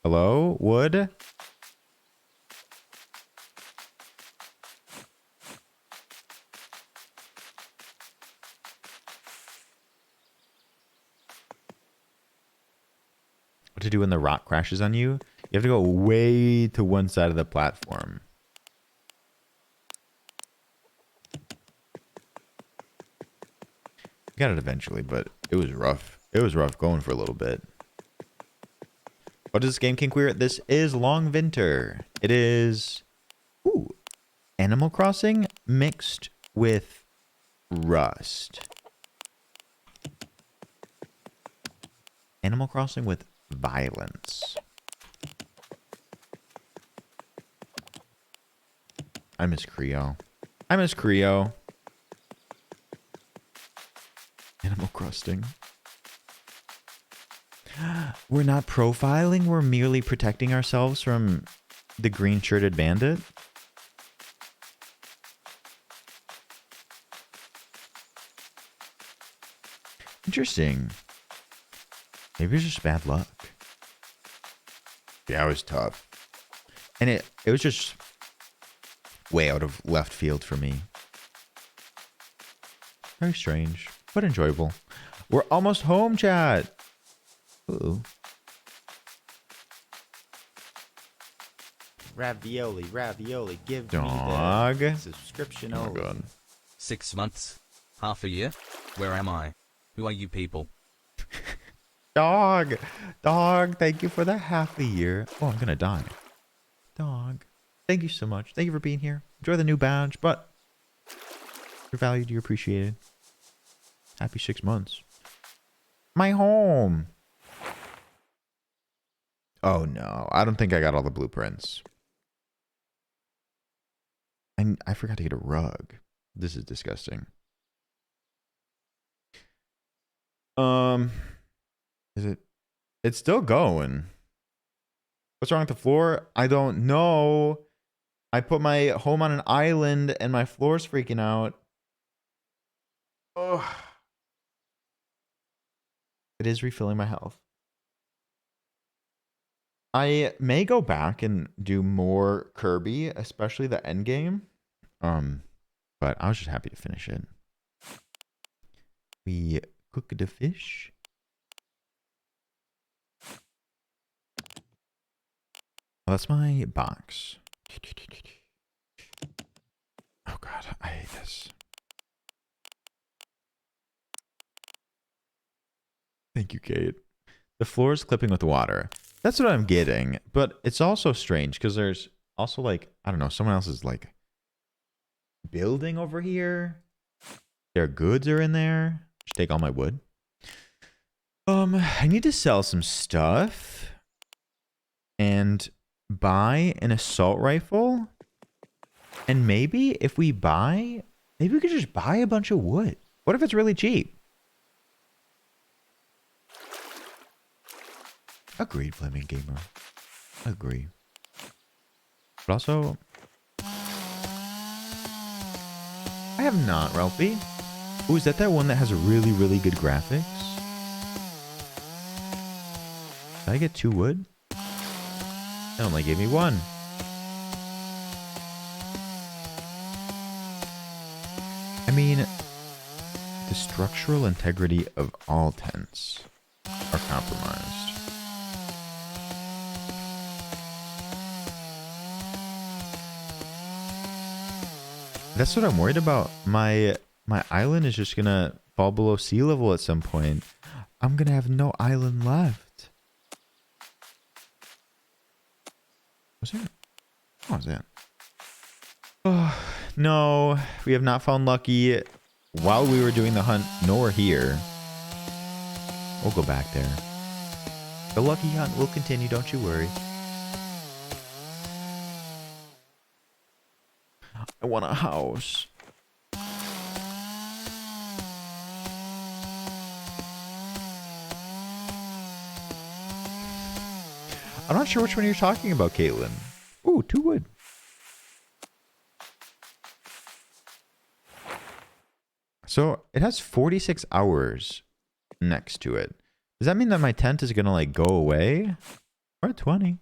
S5: Hello? Wood? What to do when the rock crashes on you? You have to go way to one side of the platform. Got it eventually, but it was rough. It was rough going for a little bit. What is this game, King Queer? This is Longvinter. It is... Ooh. Animal Crossing mixed with Rust. Animal Crossing with violence. I miss Creo. I miss Creo. Animal Crossing. We're not profiling. We're merely protecting ourselves from the green-shirted bandit. Interesting. Maybe it's just bad luck. Yeah, it was tough. And it was just way out of left field for me. Very strange, but enjoyable. We're almost home, chat. Ooh.
S6: Ravioli, ravioli, give
S5: Dog.
S6: me the subscription.
S5: Oh my god.
S7: 6 months? Half a year? Where am I? Who are you people?
S5: Dog. Dog, thank you for the half a year. Oh, I'm gonna die. Dog. Thank you so much. Thank you for being here. Enjoy the new badge, but you're valued, you're appreciated. Happy 6 months. My home. Oh no, I don't think I got all the blueprints. I forgot to get a rug. This is disgusting. Is it? It's still going. What's wrong with the floor? I don't know. I put my home on an island and my floor's freaking out. Oh. It is refilling my health. I may go back and do more Kirby, especially the end game. But I was just happy to finish it. We cooked the fish. Well, that's my box. Oh god, I hate this. Thank you, Kate. The floor is clipping with water. That's what I'm getting, but it's also strange because there's also like, I don't know, someone else is like building over here. Their goods are in there. Just take all my wood. I need to sell some stuff and buy an assault rifle. And maybe if we buy, maybe we could just buy a bunch of wood. What if it's really cheap? Agreed, Flaming Gamer. Agree. But also, I have not, Ralphie. Oh, is that one that has really, really good graphics? Did I get 2 wood? It only gave me 1. I mean, the structural integrity of all tents are compromised. That's what I'm worried about. My island is just gonna fall below sea level at some point. I'm gonna have no island left. What's that? What was that? Oh, no. We have not found Lucky while we were doing the hunt, nor here. We'll go back there. The Lucky hunt will continue, don't you worry. I want a house. I'm not sure which one you're talking about, Caitlin. Ooh, 2 wood. So it has 46 hours next to it. Does that mean that my tent is going to like go away? We're at 20.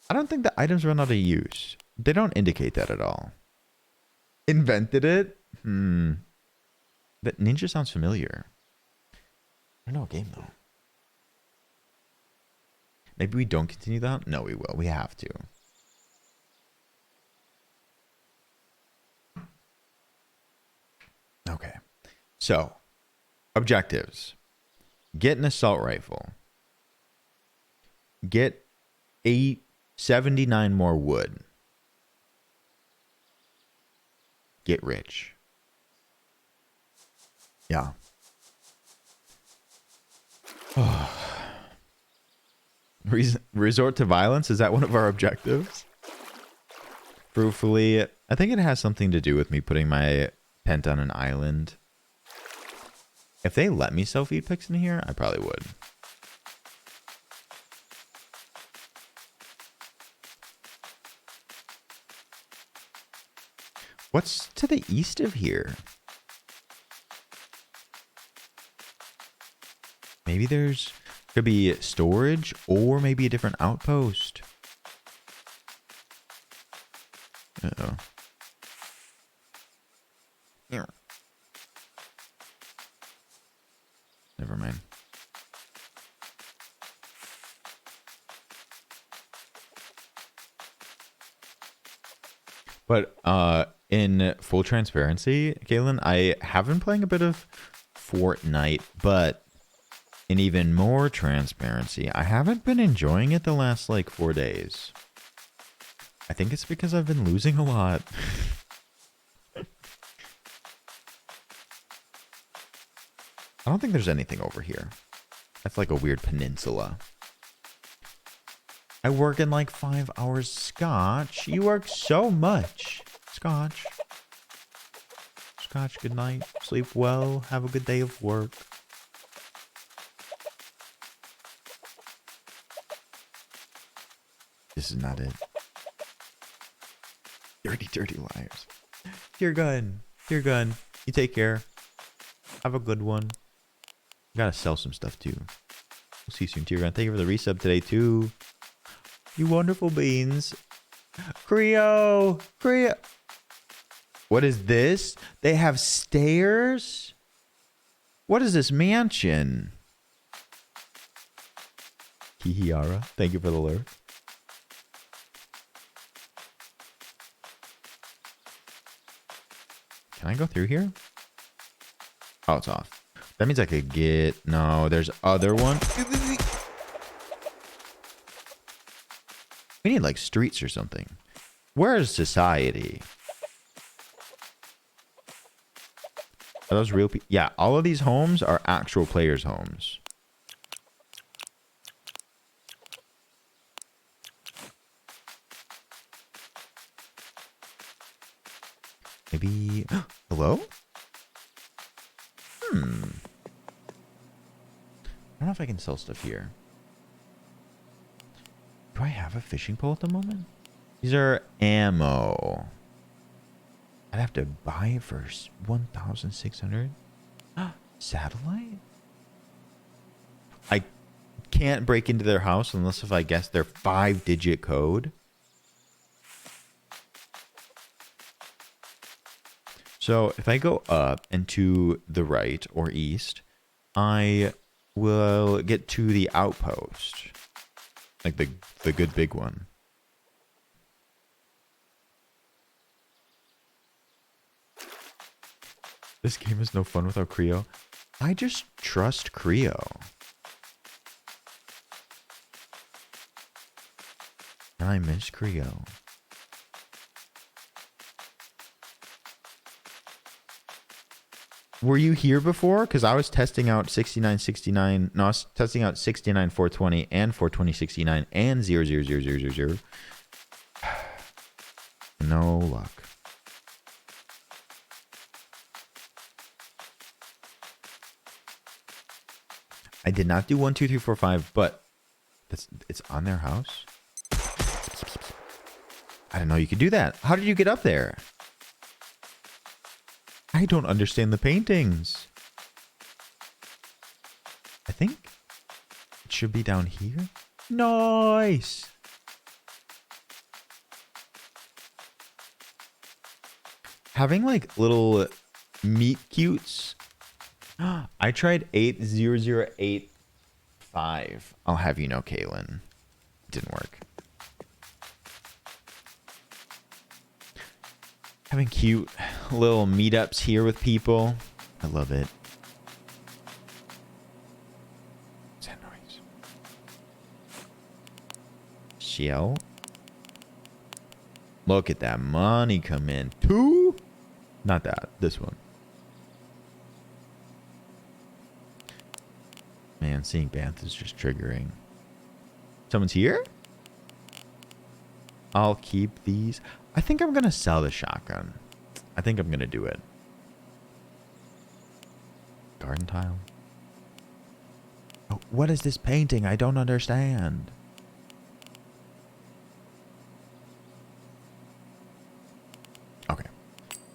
S5: I don't think the items run out of use. They don't indicate that at all. Invented it? But Ninja sounds familiar. I don't know what game though. Maybe we don't continue that? No, we will. We have to. Okay. So, objectives. Get an assault rifle. Get 79 more wood. Get rich. Yeah. Resort to violence? Is that one of our objectives? Truthfully, I think it has something to do with me putting my tent on an island. If they let me sell feed picks in here, I probably would. What's to the east of here? Maybe could be storage or maybe a different outpost. Uh-oh. Here. Never mind. But in full transparency, Kaylin, I have been playing a bit of Fortnite, but in even more transparency, I haven't been enjoying it the last like 4 days. I think it's because I've been losing a lot. I don't think there's anything over here. That's like a weird peninsula. I work in like 5 hours. Scotch, you work so much. Scotch. Scotch, good night. Sleep well. Have a good day of work. This is not it. Dirty, dirty liars. Dear gun. Dear gun. You take care. Have a good one. Gotta sell some stuff too. We'll see you soon, Dear gun. Thank you for the resub today too. You wonderful beans. Creo. Creo. What is this? They have stairs? What is this mansion? Kihiara. Thank you for the lurk. Can I go through here? Oh, it's off. That means I could get... No, there's other one. We need like streets or something. Where is society? Are those real people? Yeah, all of these homes are actual players' homes. Maybe... Hello? I don't know if I can sell stuff here. Do I have a fishing pole at the moment? These are ammo. I'd have to buy it for 1,600. Satellite? I can't break into their house unless if I guess their 5-digit code. So if I go up and to the right or east, I will get to the outpost. Like the good big one. This game is no fun without Creo. I just trust Creo. And I miss Creo. Were you here before? Because I was testing out 6969. No, I was testing out 69 420 and 420 69 and 00000. No luck. I did not do 1 2 3 4 5, but it's on their house. I didn't know you could do that. How did you get up there? I don't understand the paintings. I think it should be down here. Nice. Having like little meat cutes. I tried 80085. I'll have you know, Kaylin. It didn't work. Having cute little meetups here with people. I love it. What's that noise? Shell. Look at that money come in. 2? Not that. This one. Man, seeing Banth is just triggering. Someone's here? I'll keep these. I think I'm going to sell the shotgun. I think I'm going to do it. Garden tile. Oh, what is this painting? I don't understand. Okay.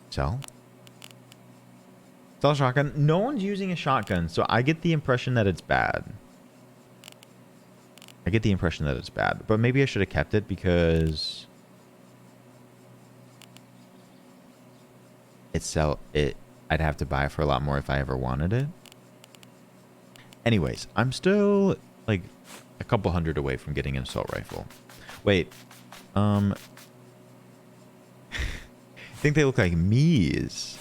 S5: Sell. Sell shotgun. No one's using a shotgun, so I get the impression that it's bad. I get the impression that it's bad. But maybe I should have kept it because... I'd have to buy it for a lot more if I ever wanted it. Anyways, I'm still like a couple hundred away from getting an assault rifle. Wait. I think they look like Miis.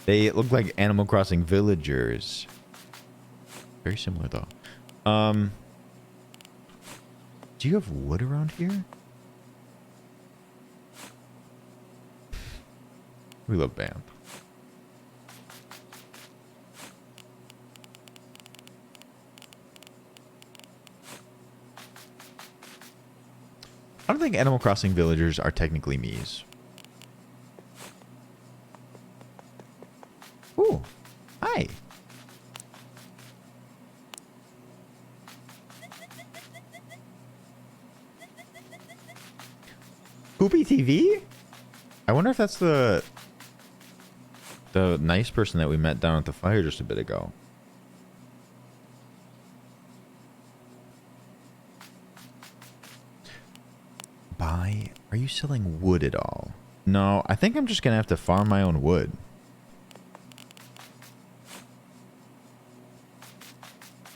S5: They look like Animal Crossing villagers. Very similar though. Do you have wood around here? We love Banff. I don't think Animal Crossing villagers are technically Miis. Ooh. Hi. Poopy TV? I wonder if that's the nice person that we met down at the fire just a bit ago. Buy. Are you selling wood at all? No, I think I'm just going to have to farm my own wood.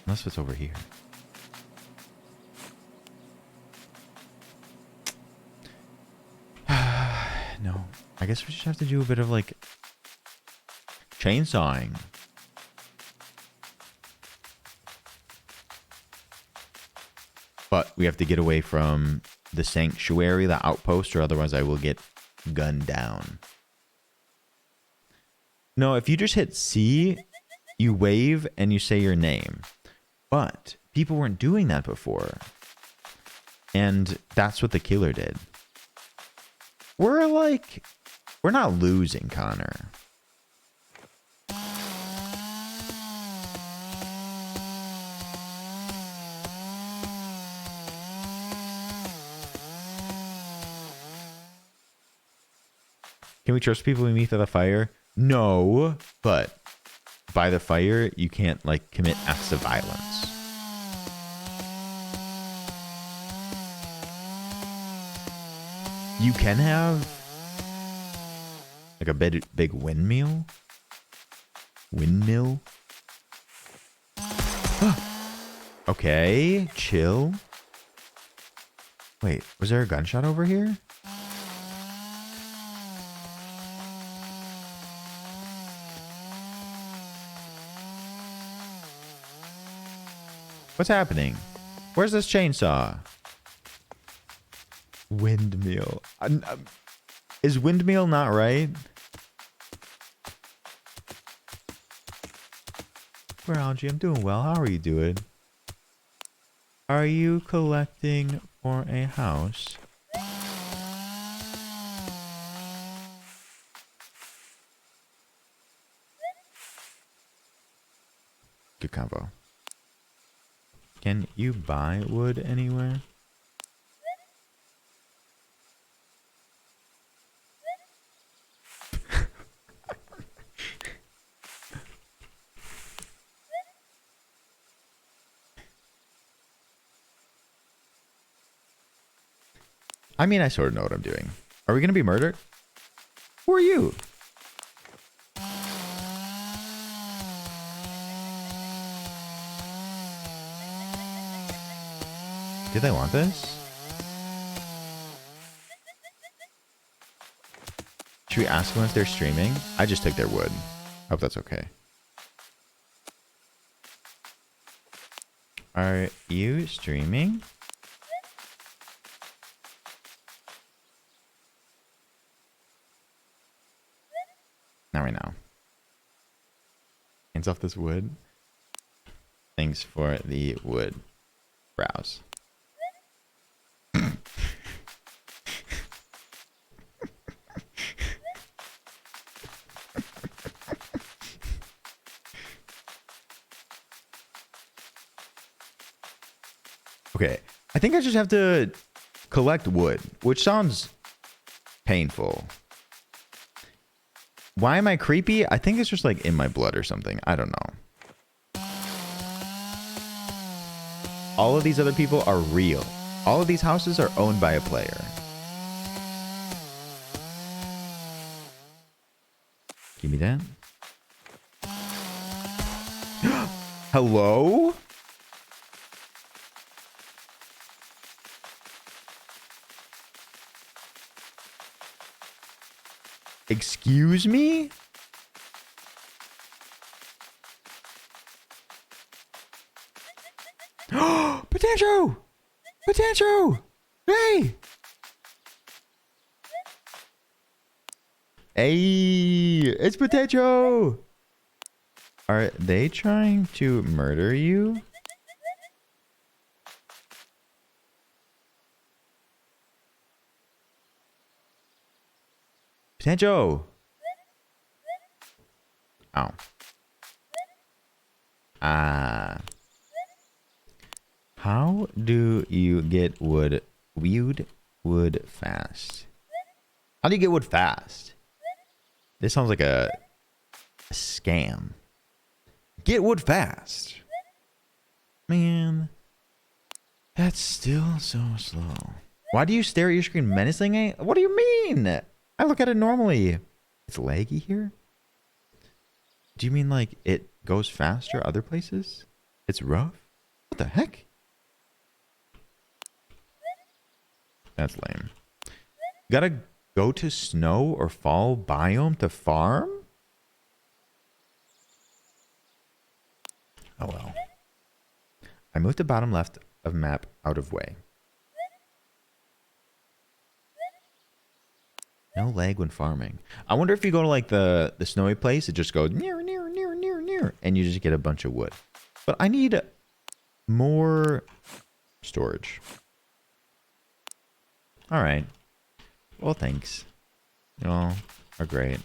S5: Unless it's over here. No. I guess we just have to do a bit of like chainsawing. But we have to get away from the sanctuary, the outpost, or otherwise I will get gunned down. No, if you just hit C, you wave and you say your name. But people weren't doing that before. And that's what the killer did. We're not losing, Connor. Can we trust people we meet at the fire? No, but by the fire, you can't like commit acts of violence. You can have like a big windmill. Windmill. Okay, chill. Wait, was there a gunshot over here? What's happening? Where's this chainsaw? Windmill. Is windmill not right? Where, Algie? I'm doing well. How are you doing? Are you collecting for a house? Good combo. Can you buy wood anywhere? I mean, I sort of know what I'm doing. Are we going to be murdered? Who are you? Do they want this? Should we ask them if they're streaming? I just took their wood. Hope that's okay. Are you streaming? Now we know. Hands off this wood. Thanks for the wood. Browse. Okay, I think I just have to collect wood, which sounds painful. Why am I creepy? I think it's just like in my blood or something. I don't know. All of these other people are real. All of these houses are owned by a player. Give me that. Hello? Excuse me? Potential! Potential! Hey! Hey! It's Potential! Are they trying to murder you? Potential! Oh. How do you get wood fast? How do you get wood fast? This sounds like a scam. Get wood fast. Man. That's still so slow. Why do you stare at your screen menacingly? What do you mean? I look at it normally. It's laggy here? Do you mean like it goes faster other places? It's rough? What the heck? That's lame. Gotta go to snow or fall biome to farm? Oh well. I moved the bottom left of map out of way. No lag when farming. I wonder if you go to like the snowy place, it just goes near, and you just get a bunch of wood. But I need more storage. All right. Well, thanks. You all are great.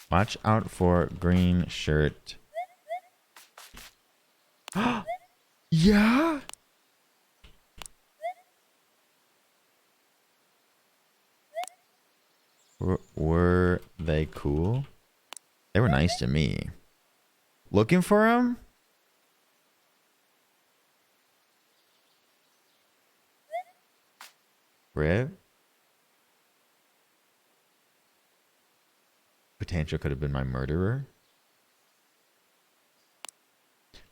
S5: Watch out for green shirt. Yeah. Were they cool? They were nice to me. Looking for him? Rip? Potential could have been my murderer.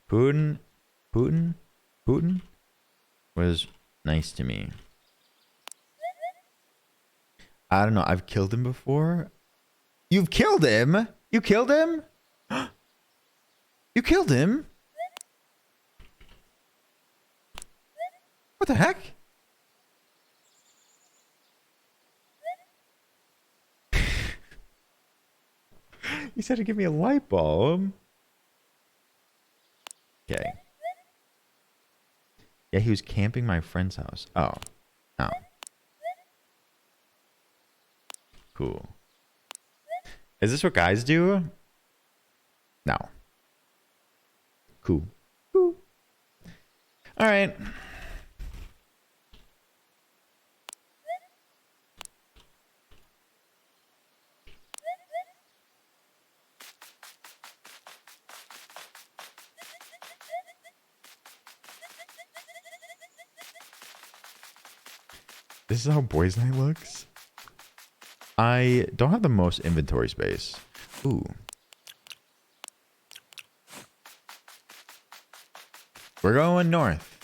S5: Putin was nice to me. I don't know. I've killed him before. You've killed him? You killed him? You killed him? What the heck? He said to give me a light bulb. Okay. Yeah, he was camping my friend's house. Oh. Oh. Cool. Is this what guys do? No. Cool. Cool. All right. This is how boys' night looks. I don't have the most inventory space. Ooh. We're going north.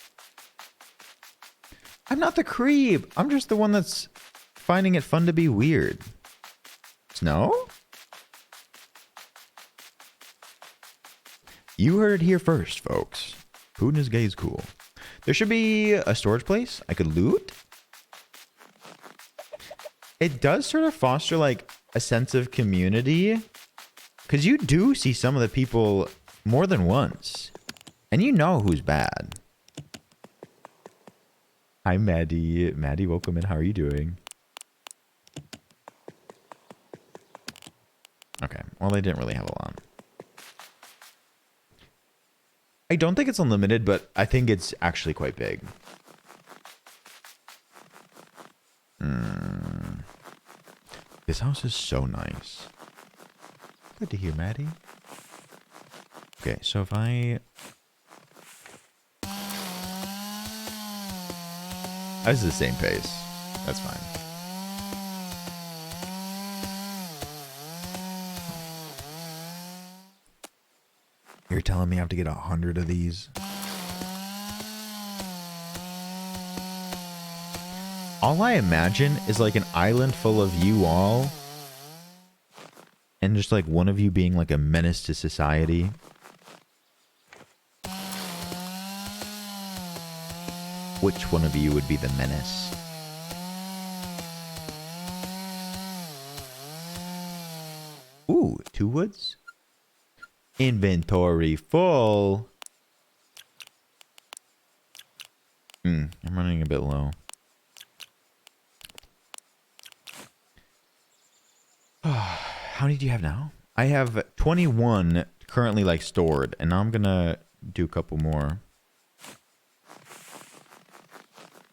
S5: I'm not the creep. I'm just the one that's finding it fun to be weird. Snow? You heard it here first, folks. Putin is gay is cool. There should be a storage place I could loot. It does sort of foster like a sense of community, because you do see some of the people more than once, and you know who's bad. Hi, Maddie. Maddie, welcome in. How are you doing? Okay. Well, they didn't really have a lot. I don't think it's unlimited, but I think it's actually quite big. This house is so nice. Good to hear, Maddie. Okay, so if I... This is the same pace. That's fine. You're telling me I have to get 100 of these? All I imagine is like an island full of you all, and just like one of you being like a menace to society. Which one of you would be the menace? Ooh, 2 woods? Inventory full. I'm running a bit low. How many do you have now? I have 21 currently like stored, and now I'm gonna do a couple more.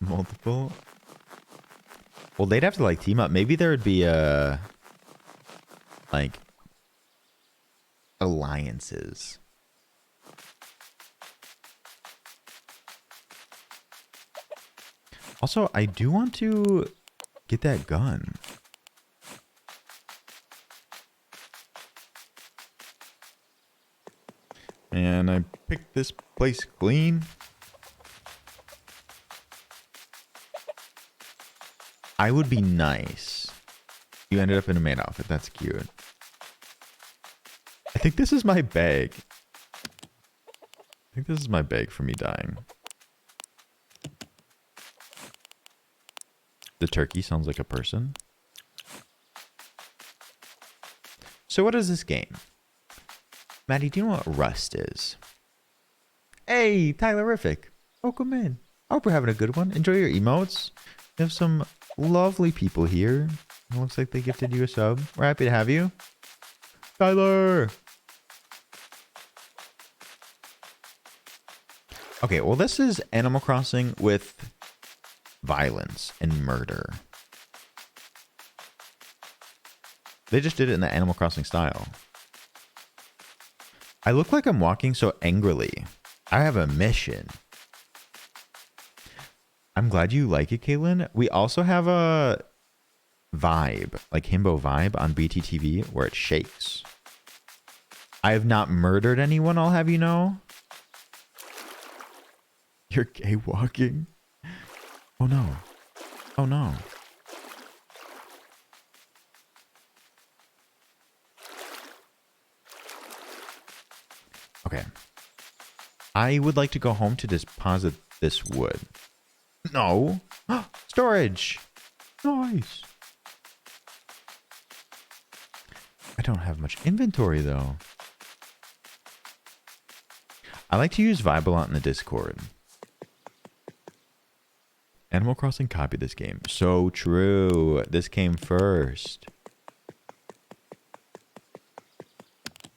S5: Multiple? Well, they'd have to like team up. Maybe there would be like alliances. Also, I do want to get that gun. And I picked this place clean. I would be nice. You ended up in a maid outfit. That's cute. I think this is my bag. I think this is my bag for me dying. The turkey sounds like a person. So what is this game? Maddie, do you know what Rust is? Hey, Tylerific. Welcome in. I hope you're having a good one. Enjoy your emotes. We have some lovely people here. It looks like they gifted you a sub. We're happy to have you. Tyler! Okay, well, this is Animal Crossing with violence and murder. They just did it in the Animal Crossing style. I look like I'm walking so angrily. I have a mission. I'm glad you like it, Caitlin. We also have a vibe, like Himbo vibe on BTTV where it shakes. I have not murdered anyone, I'll have you know. You're gay walking? Oh no. Oh no. Okay. I would like to go home to deposit this wood. No. Storage. Nice. I don't have much inventory though. I like to use Vibe a lot in the Discord. Animal Crossing copied this game. So true. This came first.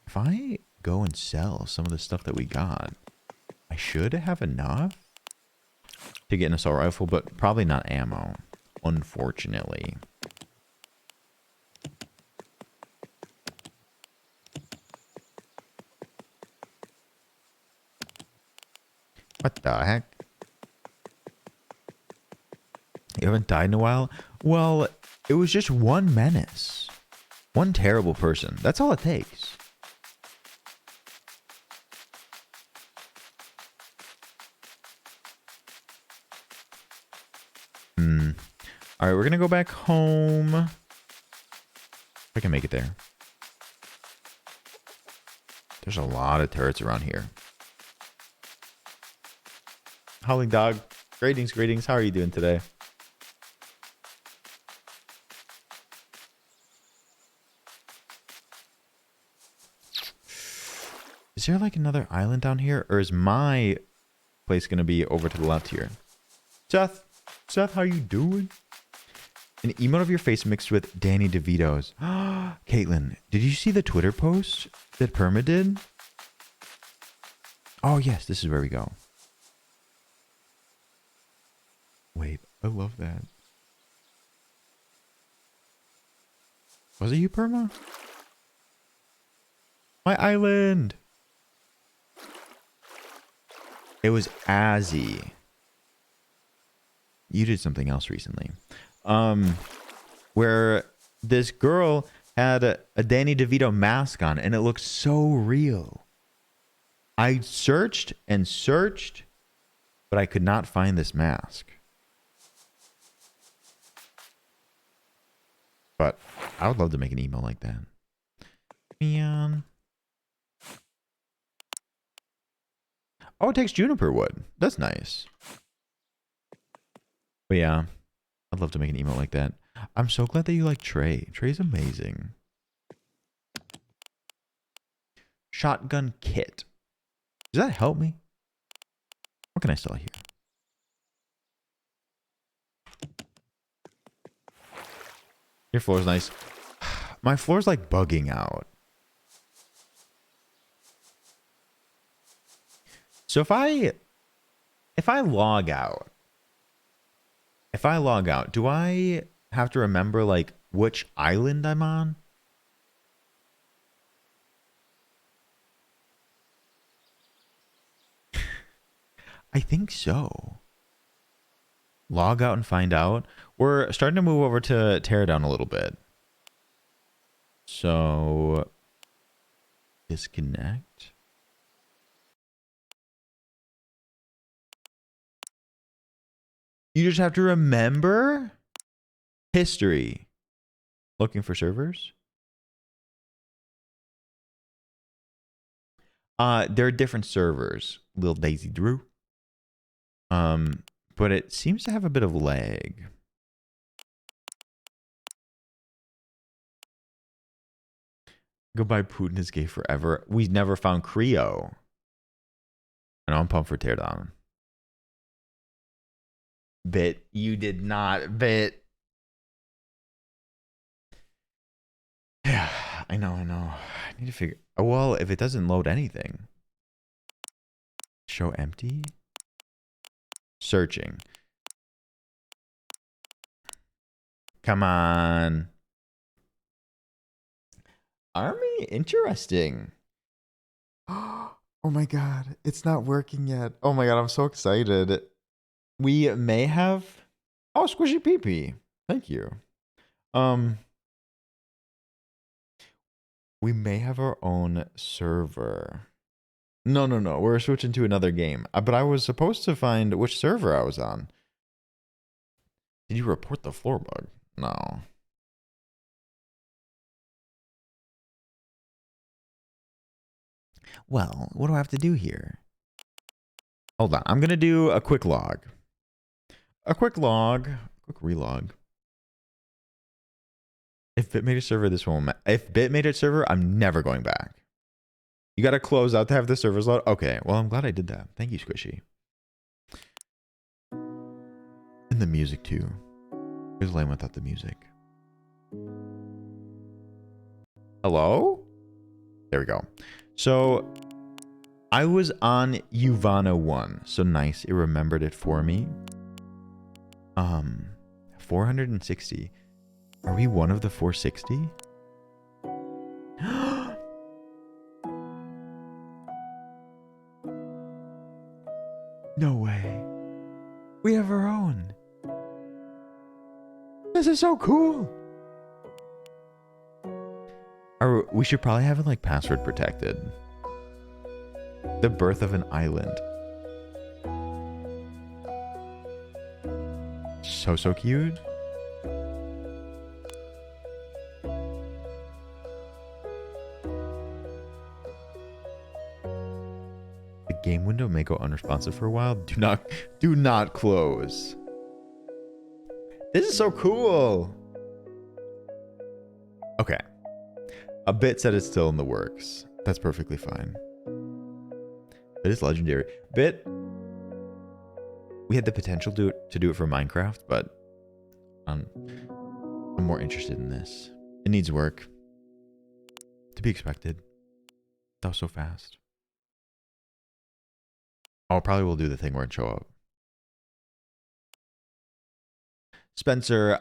S5: If I go and sell some of the stuff that we got, I should have enough to get an assault rifle, but probably not ammo, unfortunately. What the heck? You haven't died in a while? Well, it was just one menace. One terrible person. That's all it takes. All right, we're going to go back home. If I can make it there. There's a lot of turrets around here. Howling Dog. Greetings, greetings. How are you doing today? Is there like another island down here? Or is my place going to be over to the left here? Seth, how you doing? An emote of your face mixed with Danny DeVito's. Caitlin, did you see the Twitter post that Perma did? Oh, yes, this is where we go. Wait, I love that. Was it you, Perma? My island! It was Azzy. You did something else recently. Where this girl had a Danny DeVito mask on, and it looked so real. I searched and searched, but I could not find this mask. But I would love to make an emo like that. Man. Oh, it takes juniper wood. That's nice. But yeah, I'd love to make an emote like that. I'm so glad that you like Trey. Trey's amazing. Shotgun kit. Does that help me? What can I sell here? Your floor's nice. My floor's like bugging out. So if I log out, do I have to remember like which island I'm on? I think so. Log out and find out. We're starting to move over to Teardown a little bit. So disconnect. You just have to remember history. Looking for servers? There are different servers. Little Daisy Drew. But it seems to have a bit of lag. Goodbye, Putin is gay forever. We never found Creo. I know I'm pumped for Teardown. Bit, you did not. Bit. Yeah, I know. I need to figure. Oh, well, if it doesn't load anything. Show empty. Searching. Come on. Army? Interesting. Oh my god. It's not working yet. Oh my god, I'm so excited. We may have... Oh, Squishy Peepee. Thank you. We may have our own server. No. We're switching to another game. But I was supposed to find which server I was on. Did you report the floor bug? No. Well, what do I have to do here? Hold on. I'm going to do a quick log. Quick relog. If Bit made a server, this won't if Bit made a server, I'm never going back. You got to close out to have the servers load. Okay, well, I'm glad I did that. Thank you, Squishy. And the music, too. Here's lame without the music. Hello? There we go. So, I was on Uvana 1. So nice. It remembered it for me. 460. Are we one of the 460? No way. We have our own. This is so cool. We should probably have it like password protected. The birth of an island. So cute. The game window may go unresponsive for a while. Do not close. This is so cool. Okay. A Bit said it's still in the works. That's perfectly fine. It is legendary. Bit. We had the potential to do it for Minecraft, but I'm more interested in this. It needs work. To be expected. That was so fast. Oh, probably will do the thing where it show up. Spencer,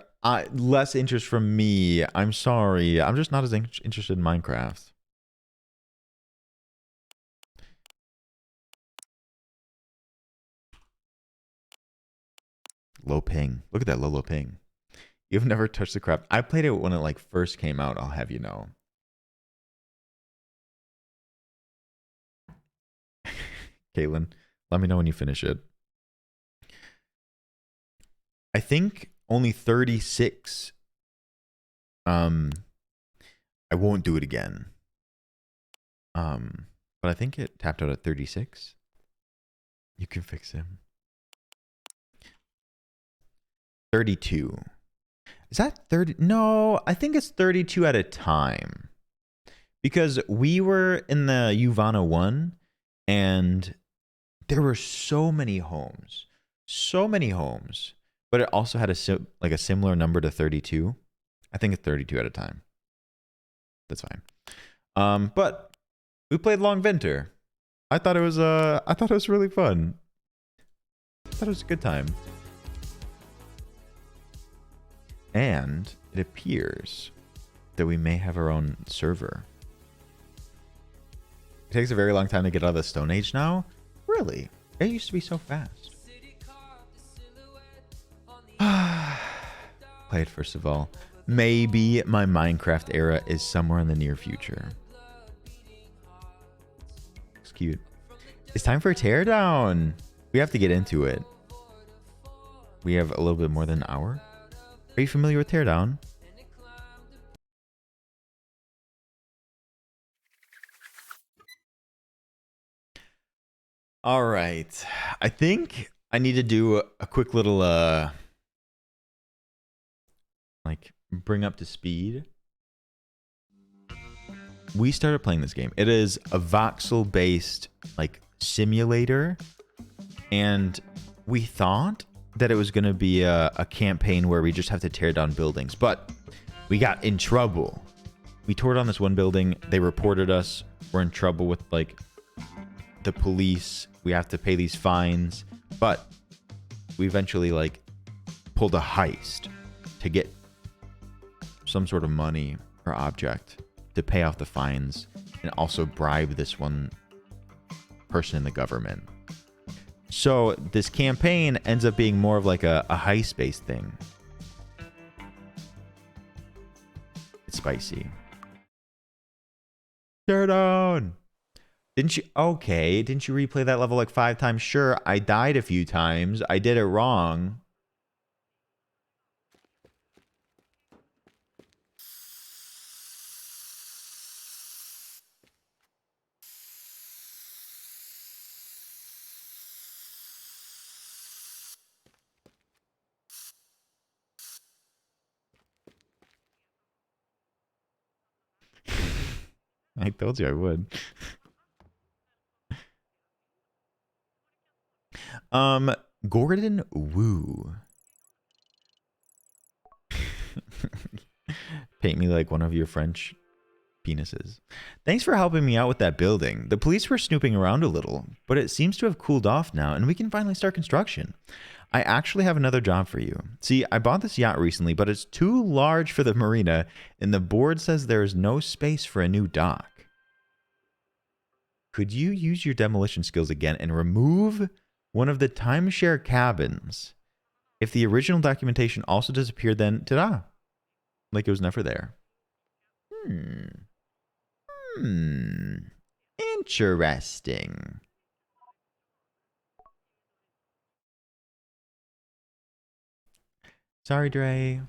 S5: less interest from me. I'm sorry. I'm just not as interested in Minecraft. Low ping. Look at that low ping. You've never touched the crap. I played it when it like first came out, I'll have you know. Caitlin, let me know when you finish it. I think only 36. I won't do it again. But I think it tapped out at 36. You can fix him. 32. Is that 30? No, I think it's 32 at a time. Because we were in the Uvana 1 and there were so many homes. So many homes. But it also had a similar number to 32. I think it's 32 at a time. That's fine. But we played Longvinter. I thought it was really fun. I thought it was a good time. And it appears that we may have our own server. It takes a very long time to get out of the Stone Age now. Really? It used to be so fast. Play it first of all. Maybe my Minecraft era is somewhere in the near future. It's cute. It's time for a Teardown. We have to get into it. We have a little bit more than an hour. Are you familiar with Teardown? All right. I think I need to do a quick little like bring up to speed. we started playing this game. It is a voxel-based like simulator, and we thought that it was going to be a campaign where we just have to tear down buildings, but we got in trouble. We tore down this one building. They reported us. We're in trouble with like the police. We have to pay these fines, but we eventually like pulled a heist to get some sort of money or object to pay off the fines and also bribe this one person in the government. So this campaign ends up being more of like a heist-based thing. It's spicy. Teardown! Didn't you? Okay, didn't you replay that level like 5 times? Sure, I died a few times. I did it wrong. I told you I would. Gordon Woo. Paint me like one of your French penises. Thanks for helping me out with that building. The police were snooping around a little, but it seems to have cooled off now, and we can finally start construction. I actually have another job for you. See, I bought this yacht recently, but it's too large for the marina, and the board says there is no space for a new dock. Could you use your demolition skills again and remove one of the timeshare cabins? If the original documentation also disappeared, then ta-da! Like it was never there. Interesting. Sorry, Dre.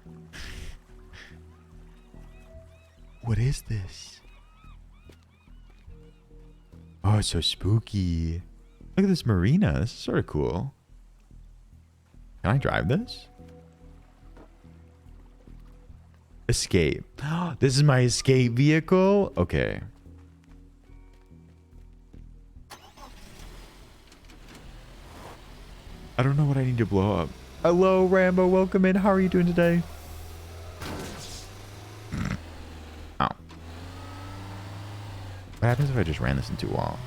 S5: What is this? Oh, it's so spooky. Look at this marina. This is sort of cool. Can I drive this? Escape. This is my escape vehicle? Okay. I don't know what I need to blow up. Hello, Rambo. Welcome in. How are you doing today? Oh. What happens if I just ran this into a wall?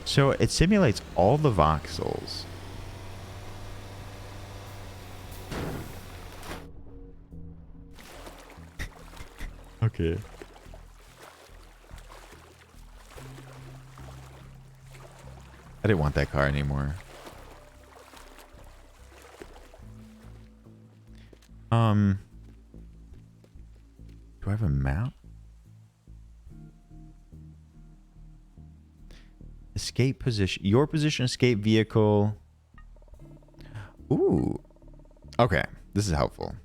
S5: So it simulates all the voxels. Okay. I didn't want that car anymore. Do I have a map? Escape position. Your position, escape vehicle. Ooh. Okay. This is helpful.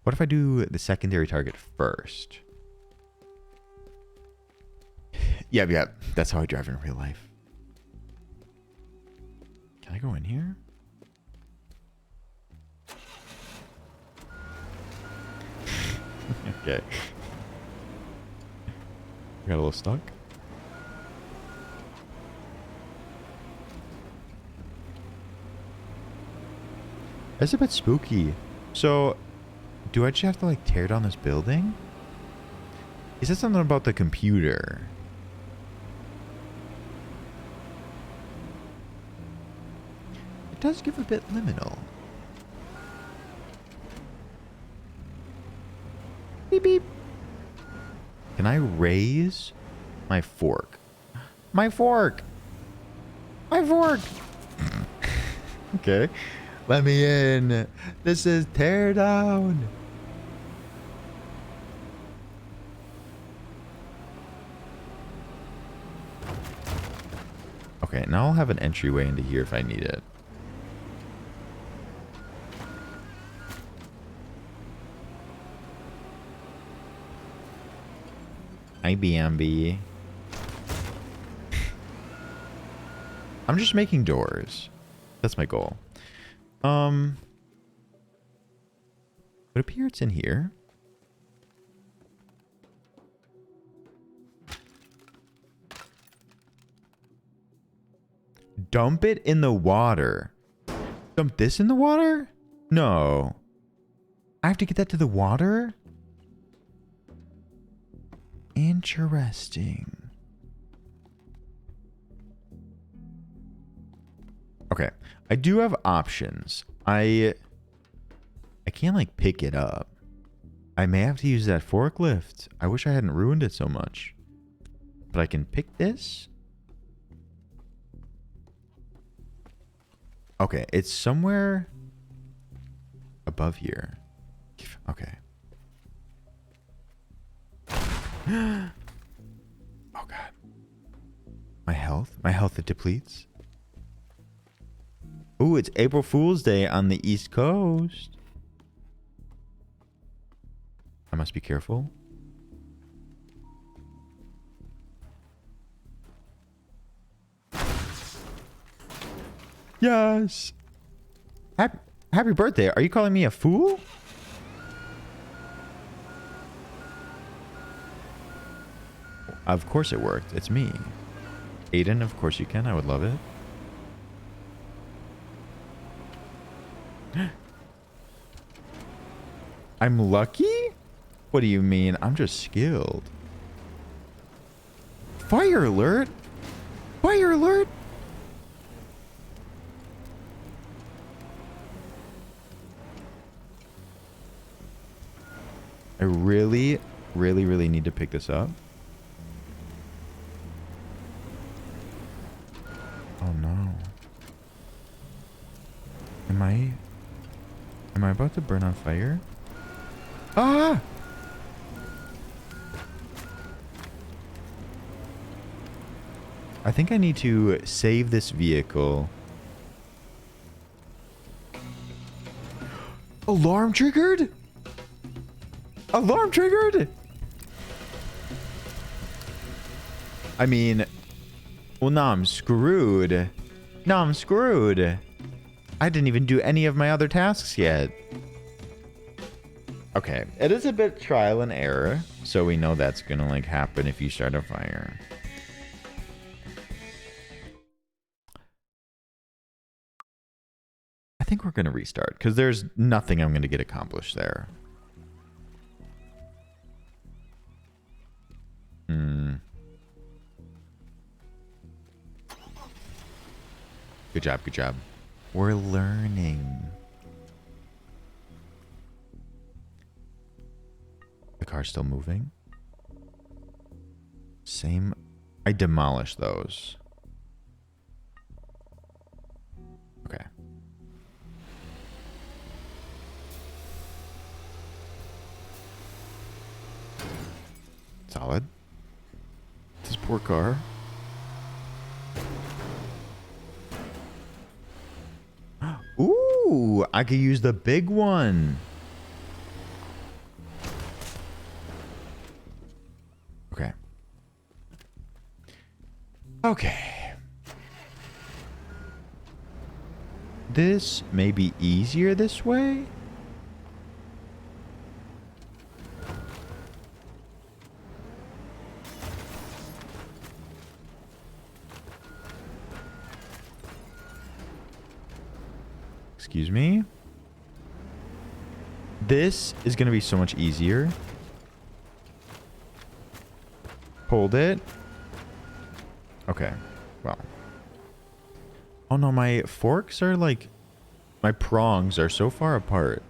S5: What if I do the secondary target first? Yeah. That's how I drive in real life. Can I go in here? Okay. Got a little stuck. That's a bit spooky. So, do I just have to like tear down this building? He said something about the computer. It does give a bit liminal. Beep beep. Can I raise my fork? My fork! My fork! Okay. Let me in. This is Teardown. Okay, now I'll have an entryway into here if I need it. IBMB. I'm just making doors. That's my goal. It appears it's in here. Dump it in the water. Dump this in the water? No. I have to get that to the water? Interesting. Okay. I do have options. I can't like pick it up. I may have to use that forklift. I wish I hadn't ruined it so much. But I can pick this. Okay, it's somewhere above here. Okay. Oh god. My health it depletes. Ooh, it's April Fool's Day on the East Coast. I must be careful. Yes. Happy birthday. Are you calling me a fool? Of course it worked. It's me. Aiden, of course you can. I would love it. I'm lucky? What do you mean? I'm just skilled. Fire alert! Fire alert! I really need to pick this up. Oh no. Am I about to burn on fire? Ah! I think I need to save this vehicle. Alarm triggered? Alarm triggered? I mean, well, now I'm screwed. Now I'm screwed. I didn't even do any of my other tasks yet. Okay, it is a bit trial and error, so we know that's gonna like happen if you start a fire. I think we're gonna restart because there's nothing I'm gonna get accomplished there. Good job, good job. We're learning. The car's still moving. Same. I demolished those. Okay. Solid. This poor car. Ooh, I could use the big one. Okay. Okay. This may be easier this way. Excuse me. This is going to be so much easier. Hold it. Okay. Well. Oh no, my forks are like... My prongs are so far apart.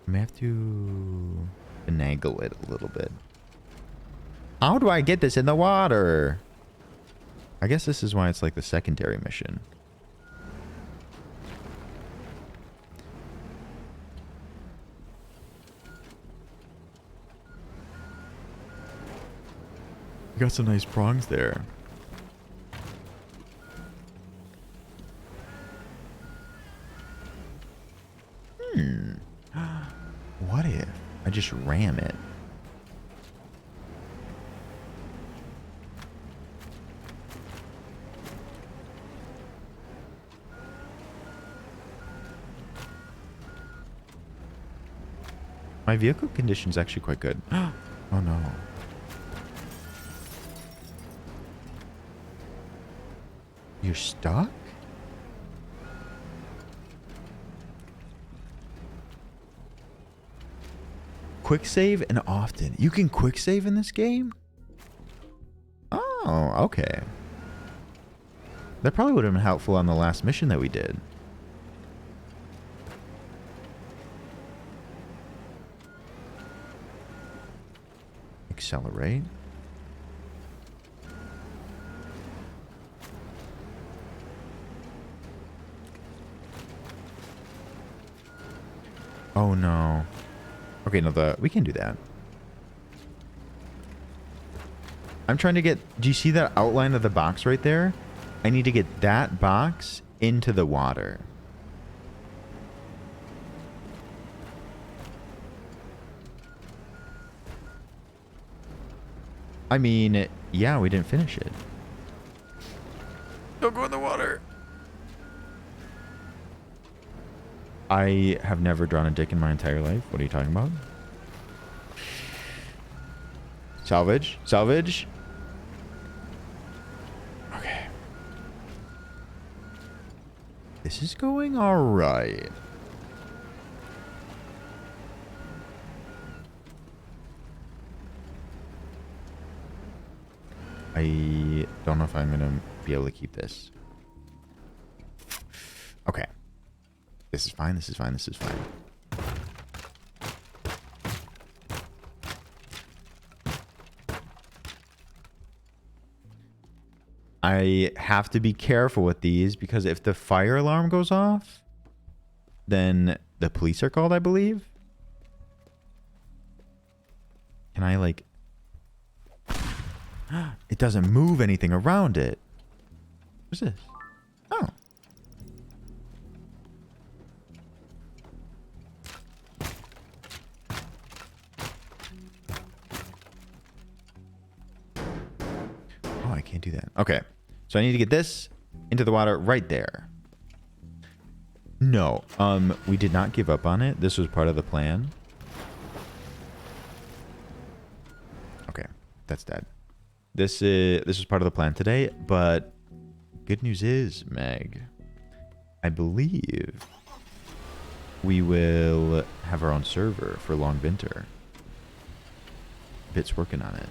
S5: I may have to finagle it a little bit. How do I get this in the water? I guess this is why it's like the secondary mission. Got some nice prongs there. What if I just ram it? My vehicle condition's actually quite good. Oh no. You're stuck? Quick save and often. You can quick save in this game? Oh, okay. That probably would have been helpful on the last mission that we did. Accelerate. Oh no. Okay, no, we can do that. I'm trying to get... Do you see that outline of the box right there? I need to get that box into the water. I mean, yeah, we didn't finish it. Don't go in the water. I have never drawn a dick in my entire life. What are you talking about? Salvage. Salvage. Okay. This is going all right. I don't know if I'm going to be able to keep this. Okay. This is fine. This is fine. This is fine. I have to be careful with these because if the fire alarm goes off, then the police are called, I believe. Can I like... It doesn't move anything around it. What's this? Oh. Oh, I can't do that. Okay. So I need to get this into the water right there. No. We did not give up on it. This was part of the plan. Okay. That's dead. This was part of the plan today, but good news is, Meg, I believe we will have our own server for Longvinter. Bit's working on it.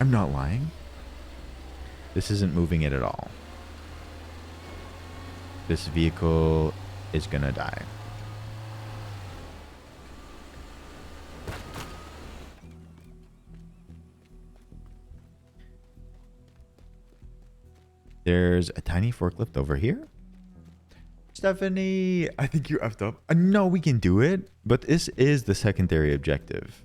S5: I'm not lying. This isn't moving it at all. This vehicle is gonna die. There's a tiny forklift over here. Stephanie, I think you effed up. No, we can do it, but this is the secondary objective.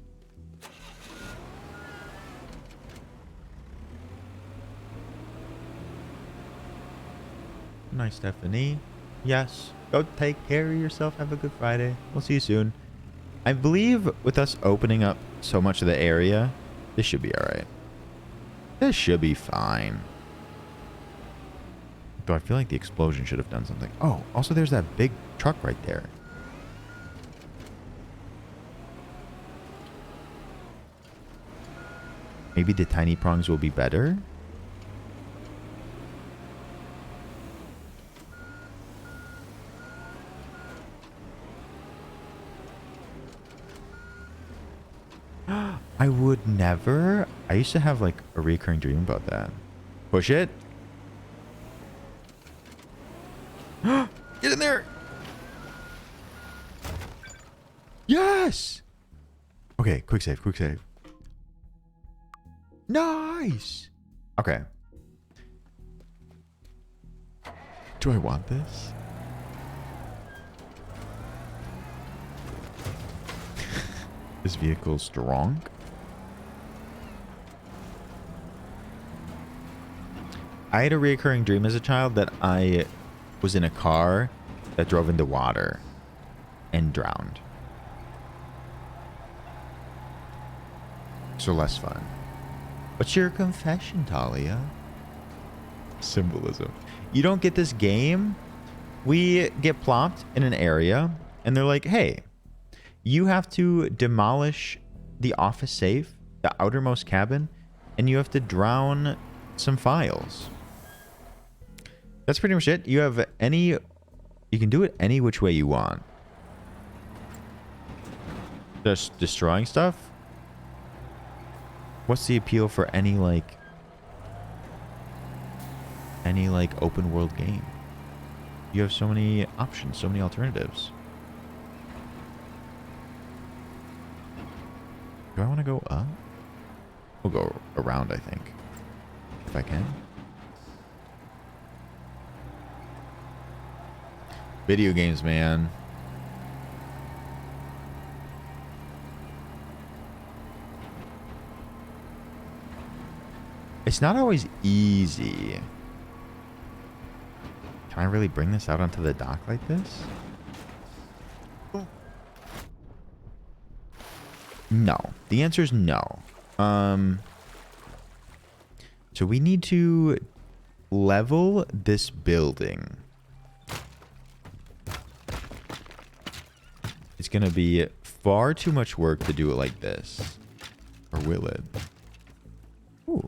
S5: Nice, Stephanie. Yes. Go take care of yourself. Have a good Friday. We'll see you soon. I believe with us opening up so much of the area, this should be alright. This should be fine. Though I feel like the explosion should have done something. Oh, also there's that big truck right there. Maybe the tiny prongs will be better. I would never. I used to have like a recurring dream about that. Push it. Get in there. Yes. Okay, quick save, quick save. Nice. Okay. Do I want this? This vehicle's strong. I had a recurring dream as a child that I was in a car that drove into water and drowned. So less fun. What's your confession, Talia? Symbolism. You don't get this game. We get plopped in an area and they're like, hey, you have to demolish the office safe, the outermost cabin, and you have to drown some files. That's pretty much it. You have any... You can do it any which way you want. Just destroying stuff? What's the appeal for any, like... open world game? You have so many options, so many alternatives. Do I want to go up? We'll go around, I think. If I can. Video games, man. It's not always easy. Can I really bring this out onto the dock like this? No. The answer is no. So we need to level this building. It's going to be far too much work to do it like this. Or will it? Ooh.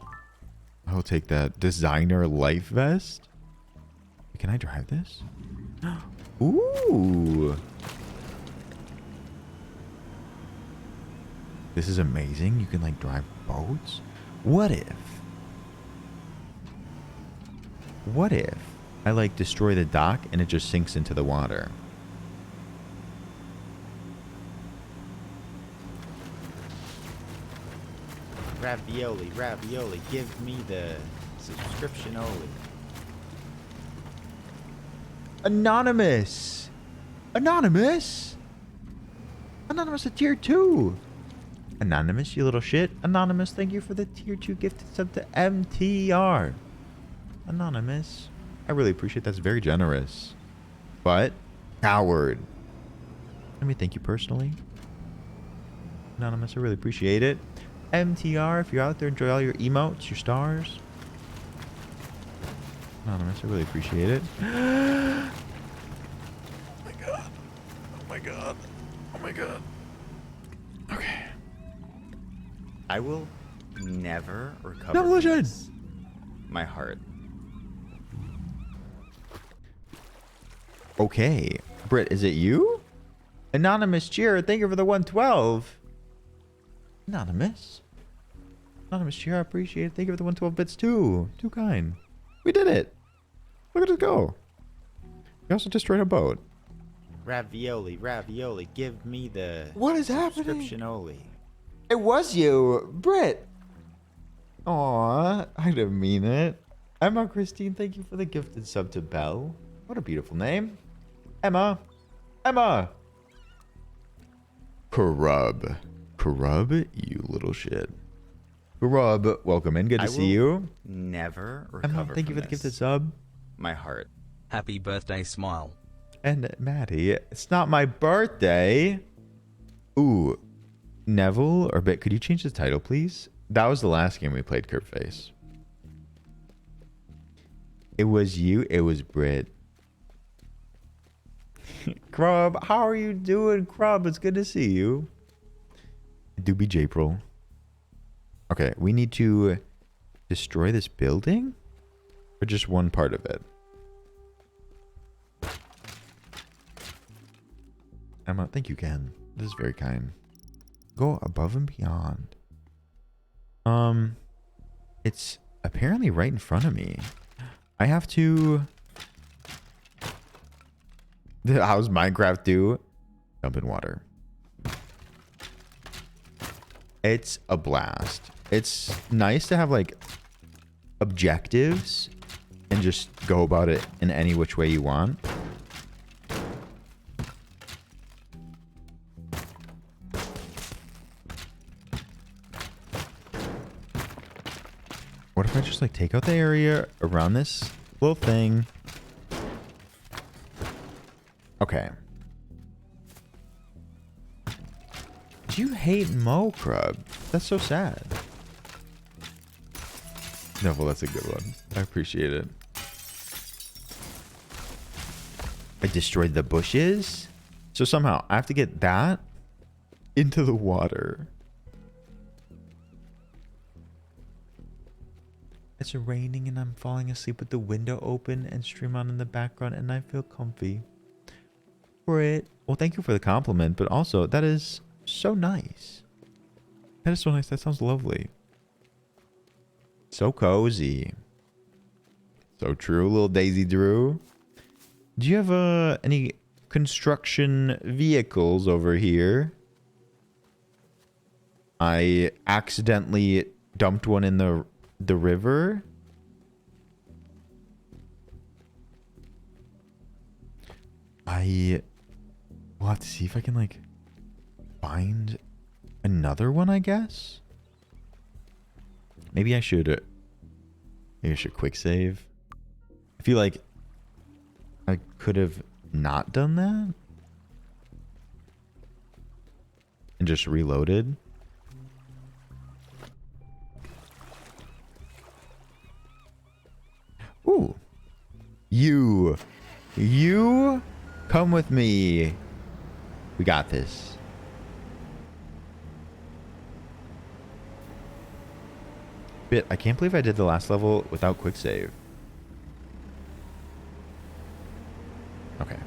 S5: I'll take that designer life vest. Can I drive this? Ooh. This is amazing. You can like drive boats. What if I like destroy the dock and it just sinks into the water?
S6: Ravioli, ravioli, give me the subscription only.
S5: Anonymous. Anonymous at tier 2. Anonymous, you little shit. Anonymous, thank you for the tier 2 gifted sub to MTR. Anonymous, I really appreciate that. That's very generous. But coward. Let me thank you personally. Anonymous, I really appreciate it. MTR, if you're out there, enjoy all your emotes, your stars. Anonymous, I really appreciate it. Oh my god. Oh my god. Oh my god. Okay.
S6: I will never recover
S5: No,
S6: from
S5: legend.
S6: this. My heart.
S5: Okay. Britt, is it you? Anonymous cheer, thank you for the 112. Anonymous. Anonymous cheer, I appreciate it. Thank you for the 112 bits too. Too kind. We did it. Look at us go. We also destroyed a boat.
S6: Ravioli, ravioli, give me the
S5: What is happening?
S6: subscription only.
S5: It was you, Britt. Aw, I didn't mean it. Emma Christine, thank you for the gifted sub to Belle. What a beautiful name. Emma. Emma. Karub. Karub, you little shit. Karub, welcome in. Good to see you.
S6: Never recover
S5: Emma, thank you for the
S6: this.
S5: gifted sub.
S6: My heart.
S7: Happy birthday, Smile.
S5: And Maddie, it's not my birthday. Ooh, Neville or Bit, could you change the title, please? That was the last game we played, Curveface. It was you. It was Brit. Crub, how are you doing, Crub? It's good to see you. Doobie Japril. Okay, we need to destroy this building? Or just one part of it? Emma, thank you, Ken. This is very kind. Go above and beyond. It's apparently right in front of me. I have to... How's Minecraft do? Jump in water. It's a blast. It's nice to have like objectives and just go about it in any which way you want. What if I just like take out the area around this little thing? Okay. Do you hate Mo Crub? That's so sad. No, well, that's a good one. I appreciate it. I destroyed the bushes. So somehow I have to get that into the water. It's raining and I'm falling asleep with the window open and stream on in the background and I feel comfy. Brit. Well, thank you for the compliment, but also that is so nice. That is so nice. That sounds lovely. So cozy. So true, little Daisy Drew. Do you have any construction vehicles over here? I accidentally dumped one in the river. We'll have to see if I can like find another one, I guess. Maybe I should quick save. I feel like I could have not done that and just reloaded. Ooh. You come with me. We got this. Bit, I can't believe I did the last level without quick save. Okay.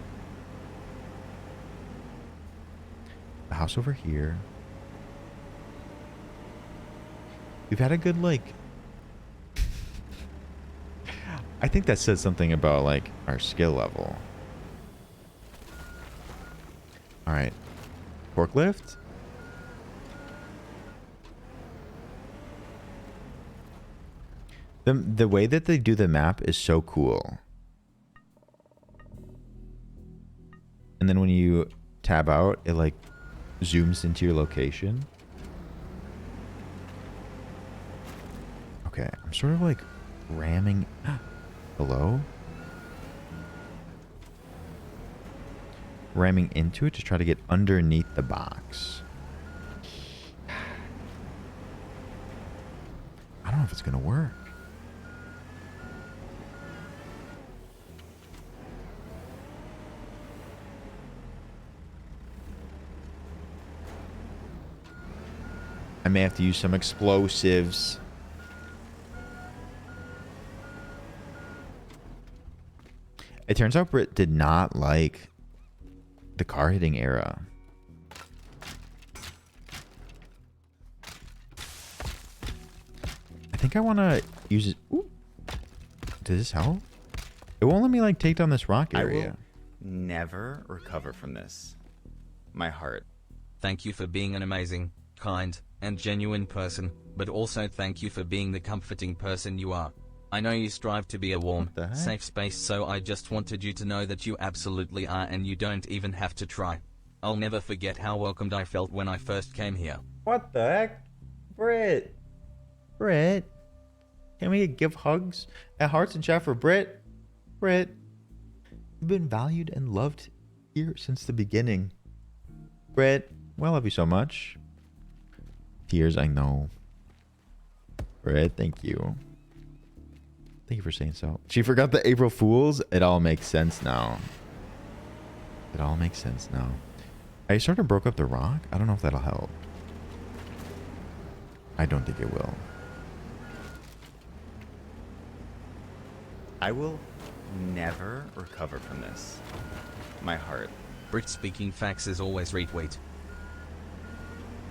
S5: The house over here. We've had a good, like... I think that says something about, like, our skill level. Alright. Forklift? The way that they do the map is so cool. And then when you tab out, it, like, zooms into your location. Okay, I'm sort of, like, ramming... Hello? Ramming into it to try to get underneath the box. I don't know if it's gonna work. I may have to use some explosives. It turns out Britt did not like the car hitting era. I think I want to use it. Ooh. Does this help? It won't let me like take down this rock area.
S6: I will never recover from this. My heart.
S7: Thank you for being an amazing, kind, and genuine person, but also thank you for being the comforting person you are. I know you strive to be a warm, safe space, so I just wanted you to know that you absolutely are and you don't even have to try. I'll never forget how welcomed I felt when I first came here.
S5: What the heck? Britt. Britt. Can we give hugs at hearts and chat for Britt? Britt. You've been valued and loved here since the beginning. Britt. Well, I love you so much. Tears, I know. Britt, thank you. Thank you for saying so. She forgot the April Fools. It all makes sense now. It all makes sense now. I sort of broke up the rock. I don't know if that'll help. I don't think it will.
S6: I will never recover from this. My heart.
S7: Brit speaking facts is always retweet.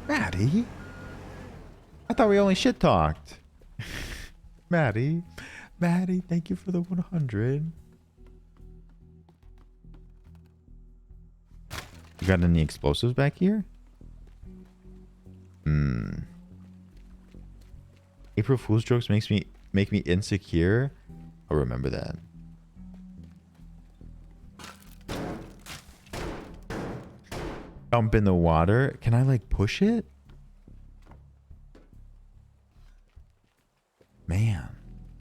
S5: Maddie? I thought we only shit talked. Maddie. Maddie, thank you for the 100. You got any explosives back here? April Fool's jokes make me insecure. I'll remember that. Jump in the water. Can I like push it? Man.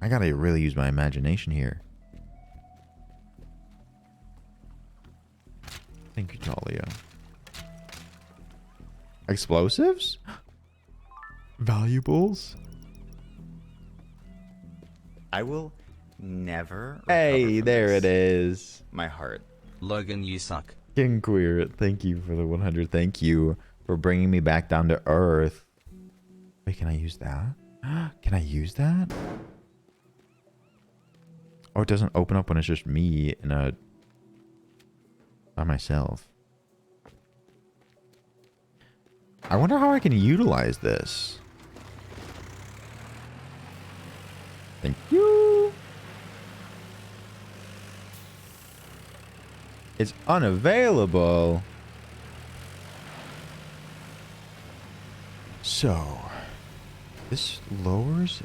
S5: I gotta really use my imagination here. Thank you, Talia. Explosives? Valuables?
S6: I will never recover
S5: Hey,
S6: from
S5: there
S6: this.
S5: it is.
S6: My heart.
S7: Logan, you suck.
S5: King Queer, thank you for the 100. Thank you for bringing me back down to earth. Wait, can I use that? Can I use that? Oh, it doesn't open up when it's just me in a... by myself. I wonder how I can utilize this. Thank you. It's unavailable. So, this lowers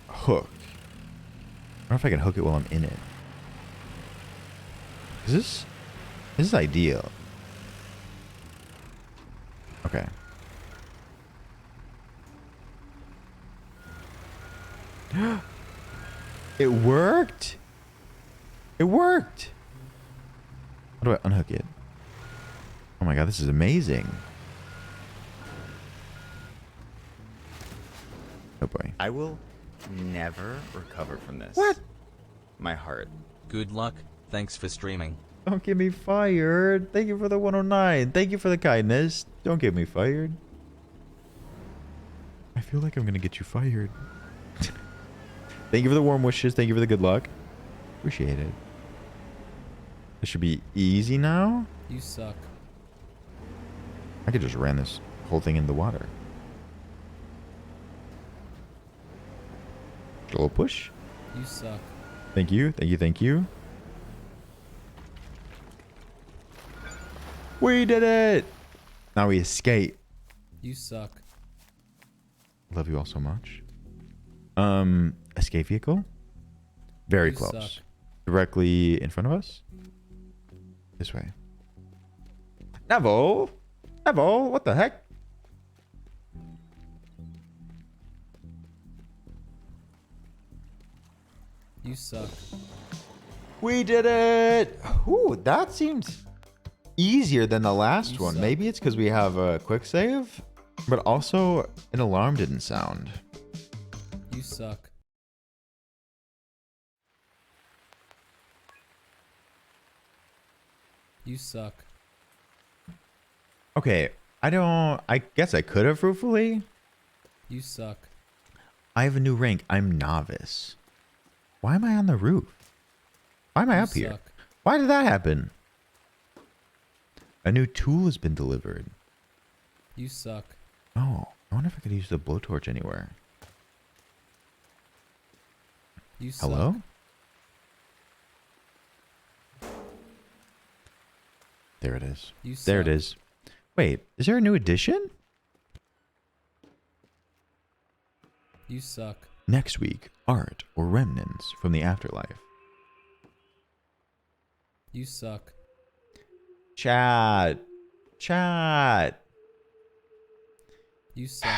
S5: hook. I don't know if I can hook it while I'm in it. This is ideal. Okay. It worked. It worked. How do I unhook it? Oh my god, this is amazing. Oh boy.
S6: I will never recover from this.
S5: What?
S6: My heart.
S7: Good luck. Thanks for streaming.
S5: Don't get me fired. Thank you for the 109. Thank you for the kindness. Don't get me fired. I feel like I'm going to get you fired. Thank you for the warm wishes. Thank you for the good luck. Appreciate it. This should be easy now.
S9: You suck.
S5: I could just ram this whole thing in the water. A little push.
S9: You suck.
S5: Thank you. Thank you. Thank you. We did it. Now we escape.
S9: You suck.
S5: Love you all so much. Escape vehicle. Very
S9: You
S5: close.
S9: suck.
S5: Directly in front of us. This way. Neville. Neville, what the heck?
S9: You suck.
S5: We did it. Ooh, that seems easier than the last
S9: You
S5: one.
S9: suck.
S5: Maybe it's because we have a quick save, but also an alarm didn't sound.
S9: You suck. You suck.
S5: Okay, I guess I could have fruitfully.
S9: You suck.
S5: I have a new rank. I'm novice. Why am I on the roof? Why am I
S9: You
S5: up here?
S9: suck.
S5: Why did that happen? A new tool has been delivered.
S9: You suck.
S5: Oh, I wonder if I could use the blowtorch anywhere.
S9: You suck.
S5: Hello? There it is.
S9: You
S5: There it
S9: suck.
S5: is. Wait, is there a new edition?
S9: You suck.
S5: Next week, art or remnants from the afterlife.
S9: You suck.
S5: Chat. Chat.
S9: You suck.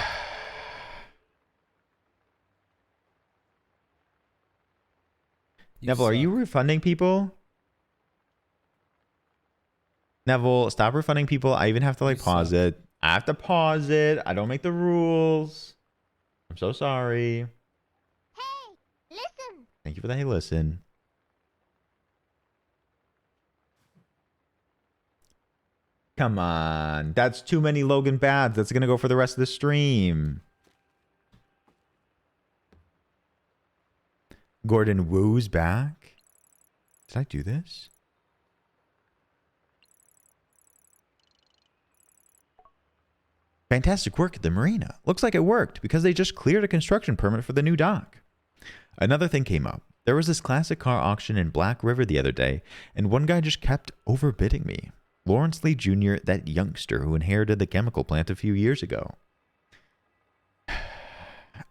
S5: Neville, are you
S9: suck.
S5: refunding people? Neville, stop refunding people. I even have to like
S9: You
S5: pause
S9: suck.
S5: it. I have to pause it. I don't make the rules. I'm so sorry.
S10: Hey, listen.
S5: Thank you for the hey listen. Come on. That's too many Logan bads. That's going to go for the rest of the stream. Gordon Woo's back. Did I do this? Fantastic work at the marina. Looks like it worked because they just cleared a construction permit for the new dock. Another thing came up. There was this classic car auction in Black River the other day, and one guy just kept overbidding me. Lawrence Lee Jr., that youngster who inherited the chemical plant a few years ago.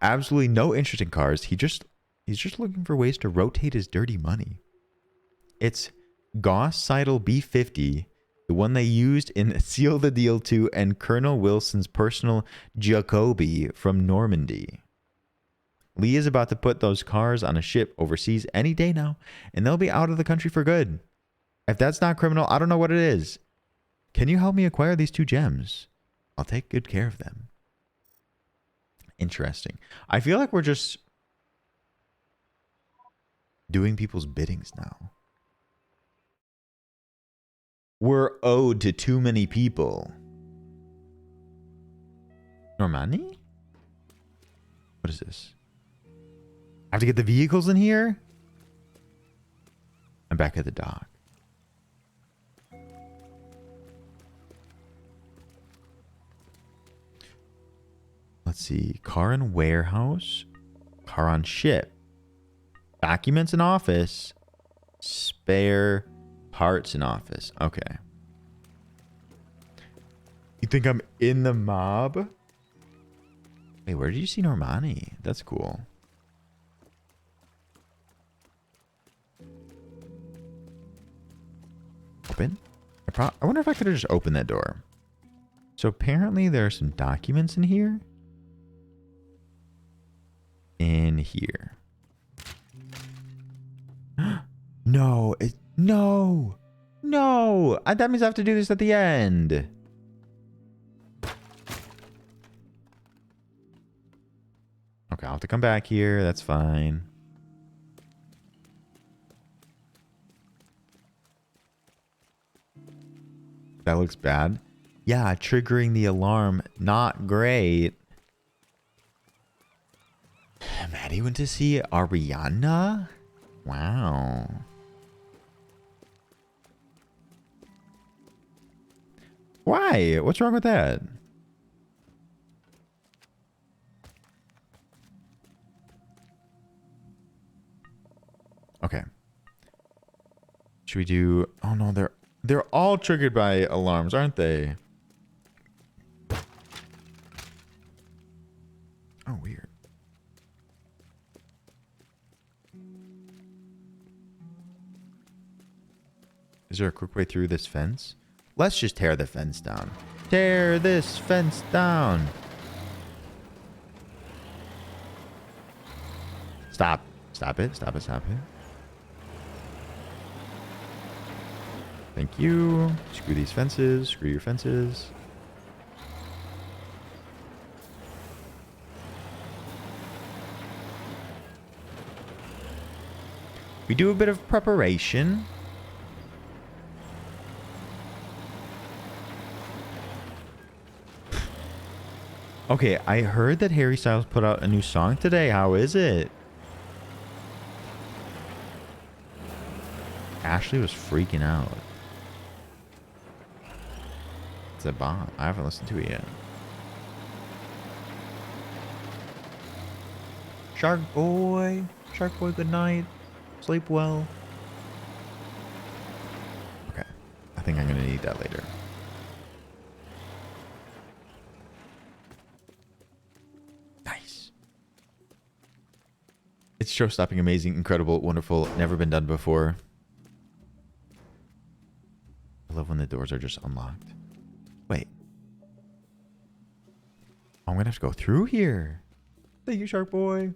S5: Absolutely no interest in cars. He's just looking for ways to rotate his dirty money. It's Goss Seidel B50, the one they used in Seal the Deal 2 and Colonel Wilson's personal Jacoby from Normandy. Lee is about to put those cars on a ship overseas any day now, and they'll be out of the country for good. If that's not criminal, I don't know what it is. Can you help me acquire these 2 gems? I'll take good care of them. Interesting. I feel like we're just doing people's biddings now. We're owed to too many people. Normani? What is this? I have to get the vehicles in here? I'm back at the dock. Let's see. Car in warehouse. Car on ship. Documents in office. Spare parts in office. Okay. You think I'm in the mob? Wait, where did you see Normani? That's cool. Open? I wonder if I could have just opened that door. So apparently there are some documents in here. In here. No. No. No. That means I have to do this at the end. Okay, I'll have to come back here. That's fine. That looks bad. Yeah, triggering the alarm. Not great. Maddie went to see Ariana? Wow. Why? What's wrong with that? Okay. Should we do... Oh no, they're all triggered by alarms, aren't they? Oh, weird. Is there a quick way through this fence? Let's just tear the fence down. Tear this fence down. Stop. Stop it. Stop it. Stop it. Thank you. Screw these fences. Screw your fences. We do a bit of preparation. Okay, I heard that Harry Styles put out a new song today. How is it? Ashley was freaking out. It's a bomb. I haven't listened to it yet. Shark Boy. Shark Boy, good night. Sleep well. Okay. I think I'm going to need that later. Nice. It's show-stopping, amazing, incredible, wonderful, never been done before. I love when the doors are just unlocked. Wait. I'm going to have to go through here. Thank you, Shark Boy.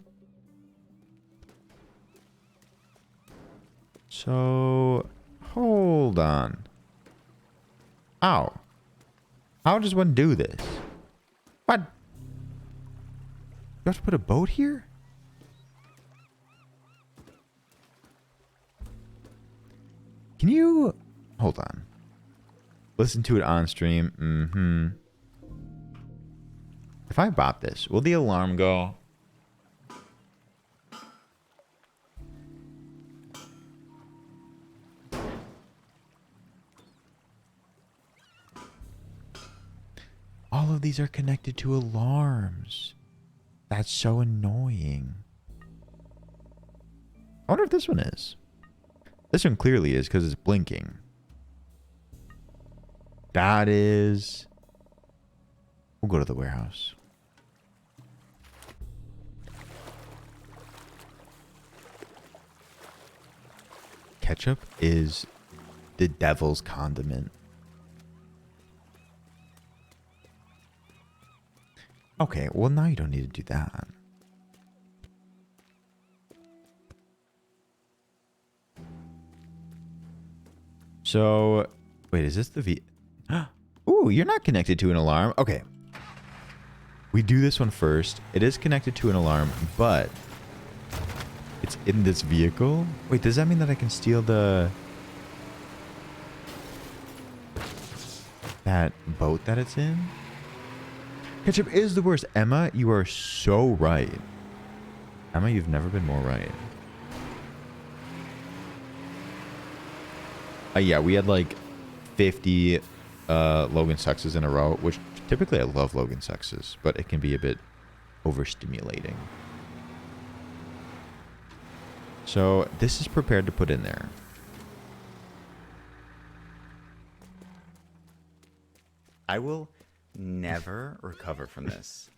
S5: So, hold on. Ow. How does one do this? What? You have to put a boat here? Can you... Hold on. Listen to it on stream. Mm-hmm. If I bop this, will the alarm go? All of these are connected to alarms. That's so annoying. I wonder if this one is. This one clearly is because it's blinking. That is... We'll go to the warehouse. Ketchup is the devil's condiment. Okay, well now you don't need to do that. So, wait, is this the V? Ooh, you're not connected to an alarm. Okay. We do this one first. It is connected to an alarm, but it's in this vehicle. Wait, does that mean that I can steal the... that boat that it's in. Ketchup is the worst. Emma, you are so right. Emma, you've never been more right. Yeah, we had like 50 Logan sexes in a row, which typically I love Logan sexes, but it can be a bit overstimulating. So this is prepared to put in there.
S6: I will never recover from this.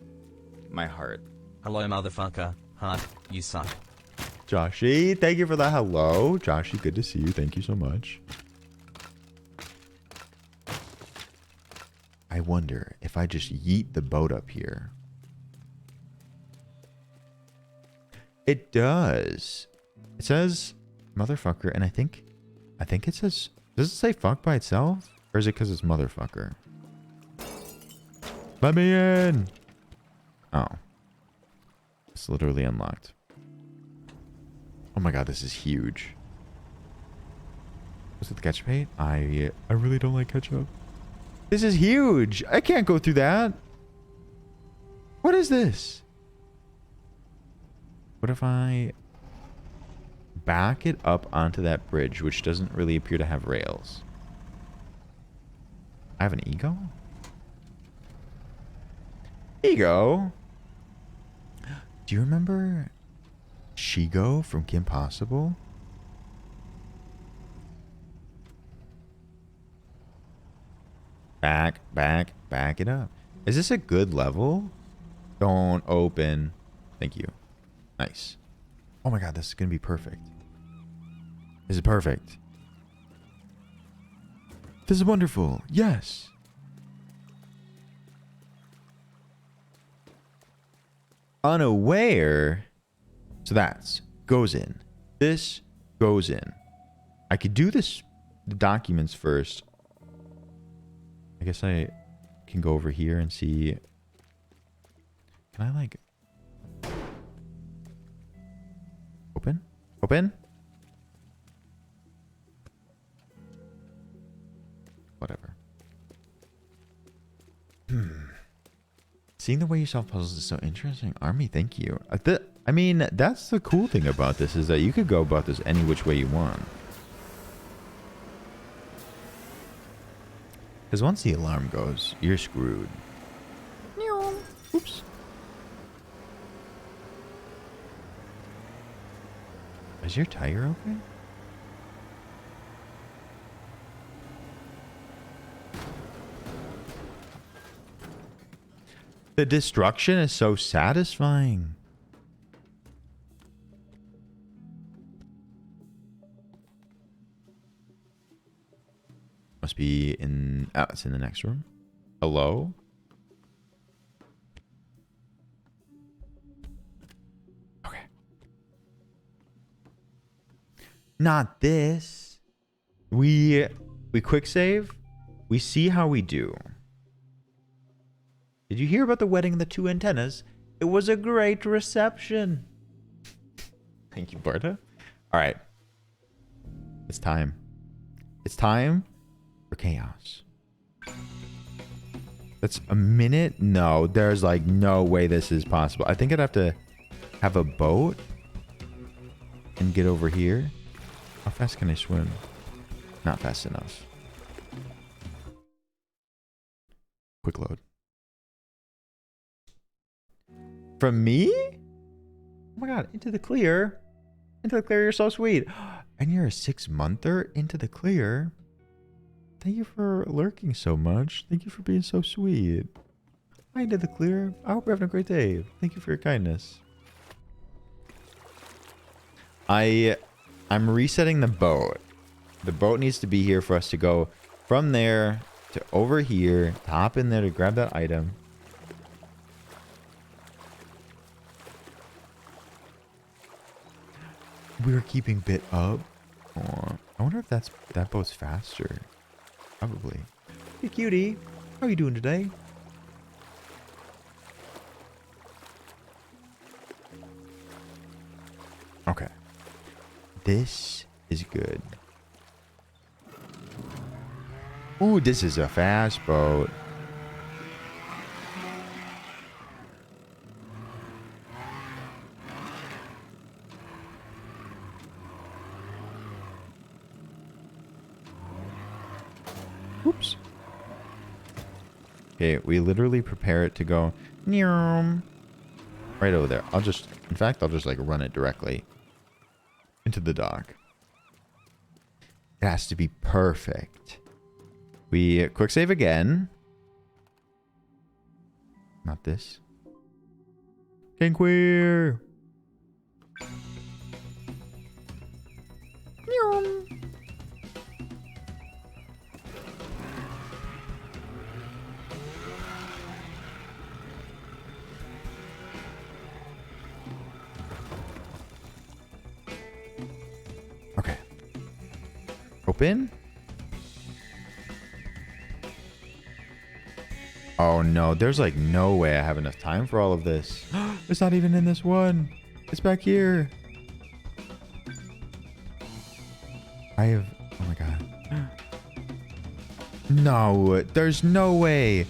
S6: My heart.
S7: Hello, motherfucker. Heart, you suck.
S5: Joshy, thank you for the hello. Joshy, good to see you. Thank you so much. I wonder if I just yeet the boat up here. It does. It says motherfucker, and I think it says, does it say fuck by itself? Or is it because it's motherfucker? Let me in. Oh. It's literally unlocked. Oh my god, this is huge. Was it the ketchup hate? I really don't like ketchup. This is huge. I can't go through that. What is this? What if I back it up onto that bridge, which doesn't really appear to have rails? I have an ego? Ego? Do you remember Shigo from Kim Possible? Back it up. Is this a good level? Don't open. Thank you. Nice. Oh my god, this is going to be perfect. This is perfect. This is wonderful. Yes. Unaware. So that's goes in. This goes in. I could do this, the documents first. I guess I can go over here and see. Can I like open? Open? Whatever. Seeing the way you solve puzzles is so interesting. Army, thank you. I mean, that's the cool thing about this, is that you could go about this any which way you want. Because once the alarm goes, you're screwed. Oops. Is your tire okay? The destruction is so satisfying. Must be in... Oh, it's in the next room. Hello? Okay. Not this. We quick save. We see how we do. Did you hear about the wedding of the two antennas? It was a great reception. Thank you, Barta. All right. It's time. It's time for chaos. That's a minute? No, there's like no way this is possible. I think I'd have to have a boat and get over here. How fast can I swim? Not fast enough. Quick load. From me? Oh my god, into the clear. Into the clear, you're so sweet. And you're a 6-monther? Into the clear. Thank you for lurking so much. Thank you for being so sweet. Hi, Into the clear. I hope you're having a great day. Thank you for your kindness. I'm resetting the boat. The boat needs to be here for us to go from there to over here, to hop in there to grab that item. We're keeping bit up. Oh, I wonder if that boat's faster. Probably. Hey, cutie. How are you doing today? Okay. This is good. Ooh, this is a fast boat. Oops. Okay, we literally prepare it to go right over there. I'll just like run it directly into the dock. It has to be perfect. We quick save again. Not this. King Queer. Okay. Open. Oh no, there's like no way I have enough time for all of this. It's not even in this one. It's back here. I have, oh my god. No, there's no way.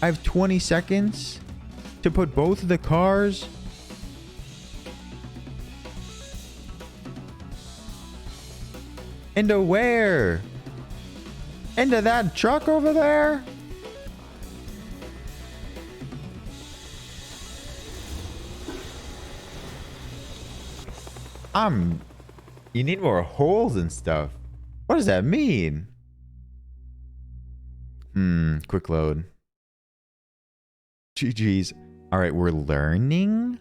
S5: I have 20 seconds to put both of the cars. Into where? Into that truck over there? You need more holes and stuff. What does that mean? Quick load. GG's. All right, we're learning.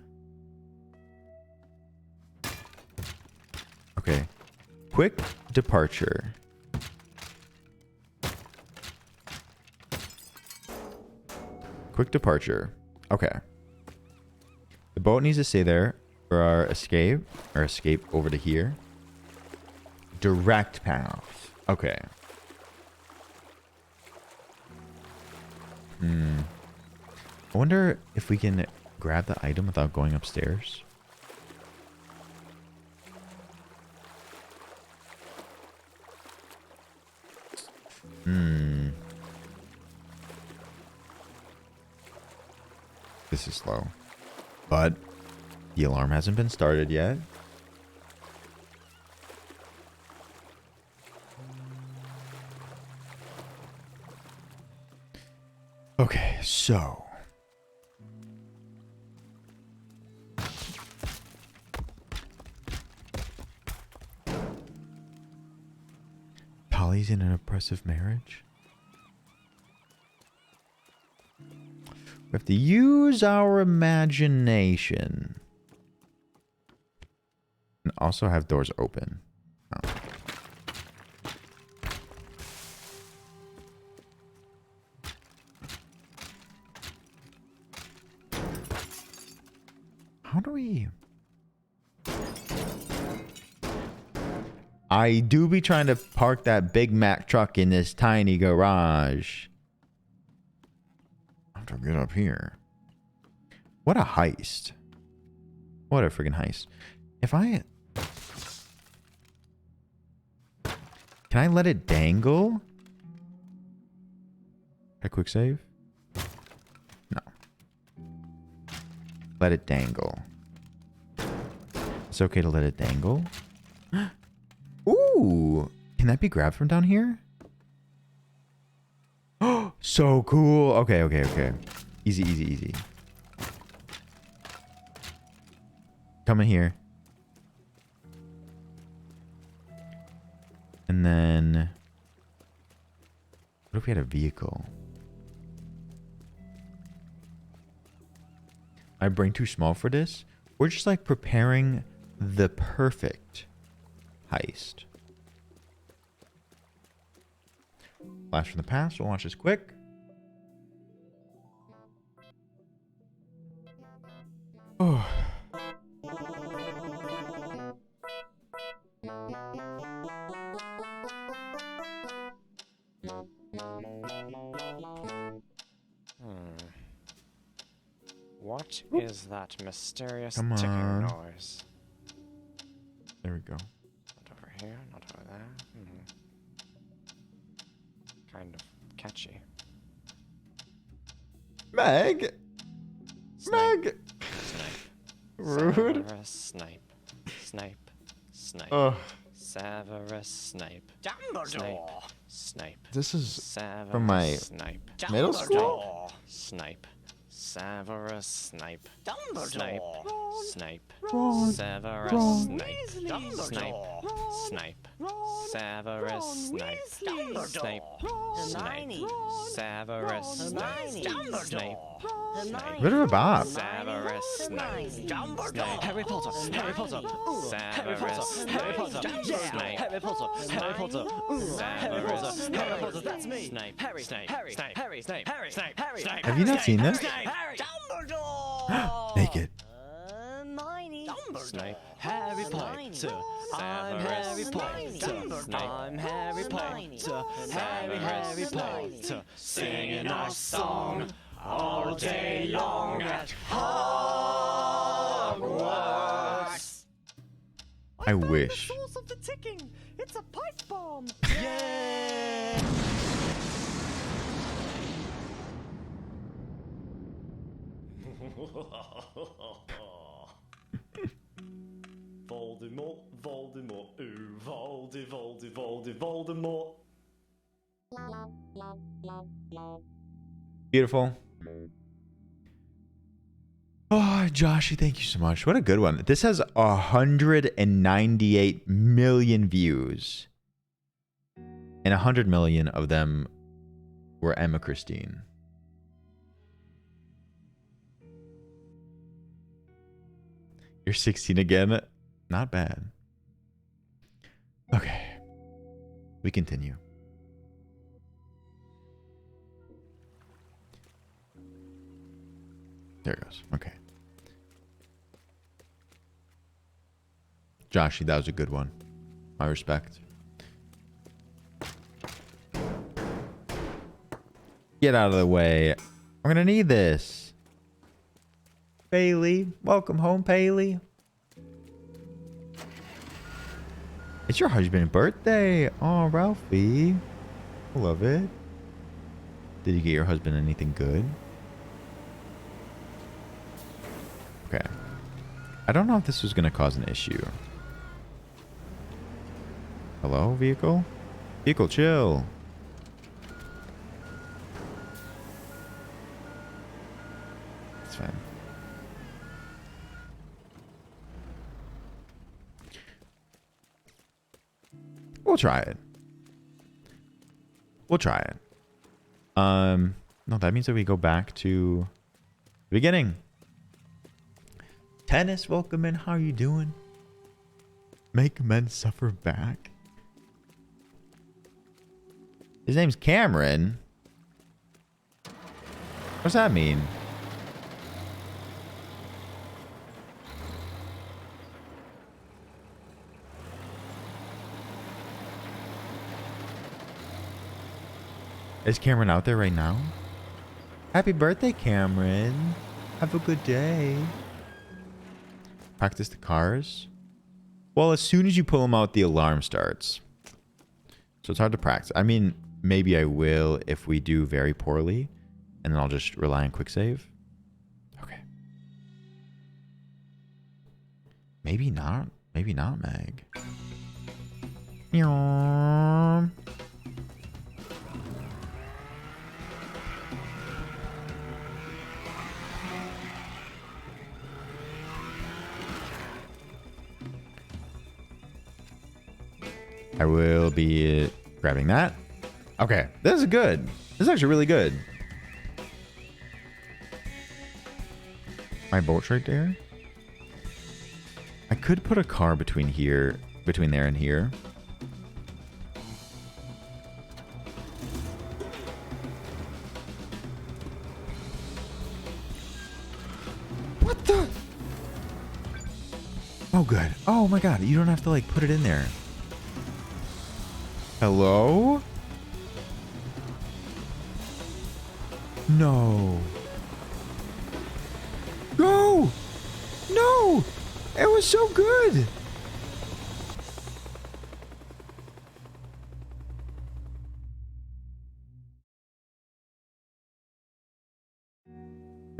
S5: Okay. Quick departure. Quick departure. Okay. The boat needs to stay there for our escape. Or escape over to here. Direct path. Okay. I wonder if we can grab the item without going upstairs. This is slow. But the alarm hasn't been started yet. Okay, so Polly's in an oppressive marriage. We have to use our imagination. And also have doors open. Oh. How do we... I do be trying to park that Big Mac truck in this tiny garage. I have to get up here. What a heist. What a freaking heist. If I... Can I let it dangle? A quick save? No. Let it dangle. It's okay to let it dangle. Ooh. Can that be grabbed from down here? Oh, so cool. Okay, okay, okay. Easy, easy, easy. Come in here. And then... What if we had a vehicle? My brain too small for this? We're just like preparing the perfect heist. Flash from the past. We'll watch this quick. Oh.
S11: What is that mysterious
S5: Come
S11: ticking
S5: on.
S11: noise?
S5: There we go.
S11: Not over here, not over there. Kind of Catchy.
S6: Meg.
S11: Snipe.
S6: Meg.
S11: Snipe.
S6: Rude.
S11: Severus Snape. Snipe. Snipe.
S6: Ugh.
S11: Severus Snape.
S8: Dumbledore.
S11: Snape.
S6: This is
S11: Severus
S6: from my
S11: Snape.
S6: middle school.
S11: Snipe. Severus Snape.
S8: Dumbledore.
S11: Snape. Snape.
S6: Ron.
S11: Severus
S6: Ron.
S11: Snape.
S8: Dumbledore.
S11: Snape.
S8: Ron.
S11: Snape.
S8: Ron.
S11: Severus
S8: Ron
S11: Snape.
S8: Weasley.
S11: Snape.
S8: Hermione.
S11: Snape. Severus Snape.
S8: Hermione.
S11: Snape.
S8: Hermione.
S6: Bit of a bop.
S11: Severus Snape.
S8: Dumbledore.
S11: Harry Potter. Harry Potter. Harry Potter. Harry Potter. Snape. Harry Potter. Harry Potter. Harry Potter. Harry Potter. That's me. Snape. Harry. Snape. Harry. Snape. Harry. Snape. Harry. Snape. Harry.
S6: Have you not seen this?
S11: Harry.
S8: Dumbledore.
S6: Naked.
S8: Hermione.
S11: Snape.
S8: Harry Potter. I'm Harry Potter. I'm Harry Potter. Harry Potter. Singing our song all day long at Hogwarts.
S6: I wish.
S8: The source of the ticking. It's a pipe bomb. Yeah.
S12: Voldemort, Voldemort, ooh, Voldemort.
S5: Beautiful. Oh, Joshy, thank you so much. What a good one. This has 198 million views. And 100 million of them were Emma Christine. You're 16 again? Not bad. Okay. We continue. There it goes. Okay. Joshy, that was a good one. My respect. Get out of the way. We're gonna need this. Bailey. Welcome home, Bailey. It's your husband's birthday. Oh, Ralphie. I love it. Did you get your husband anything good? Okay. I don't know if this was going to cause an issue. Hello, vehicle? Vehicle, chill. It's fine. We'll try it. We'll try it. No, that means that we go back to the beginning. Tennis, welcome in. How are you doing? Make men suffer back. His name's Cameron. What's that mean? Is Cameron out there right now? Happy birthday, Cameron. Have a good day. Practice the cars. Well, as soon as you pull them out, the alarm starts. So it's hard to practice. I mean, maybe I will if we do very poorly. And then I'll just rely on quick save. Okay. Maybe not. Maybe not, Meg. Meow. I will be grabbing that. Okay, this is good. This is actually really good. My boat's right there. I could put a car between there and here. What the? Oh, good. Oh my God, you don't have to like put it in there. Hello? No. Go! No! It was so good!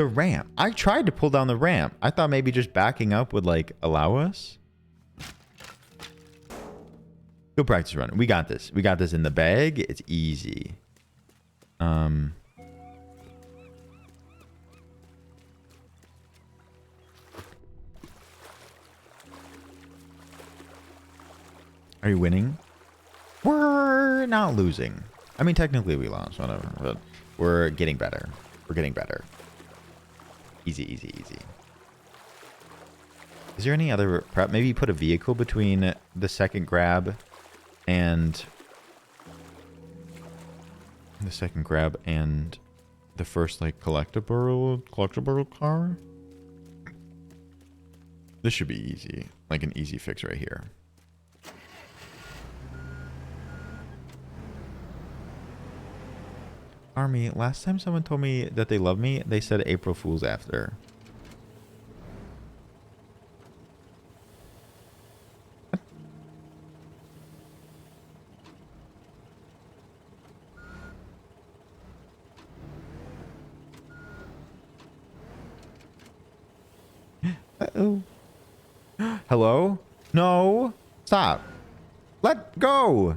S5: The ramp. I tried to pull down the ramp. I thought maybe just backing up would like allow us. Go practice run. We got this. We got this in the bag. It's easy. Are you winning? We're not losing. I mean, technically we lost, whatever. But we're getting better. We're getting better. Easy, easy, easy. Is there any other prep? Maybe put a vehicle between the second grab and the first like collectible car. This should be easy, like an easy fix right here. Army, last time someone told me that they love me, they said April Fool's after. Uh-oh. Hello? No. Stop. Let go.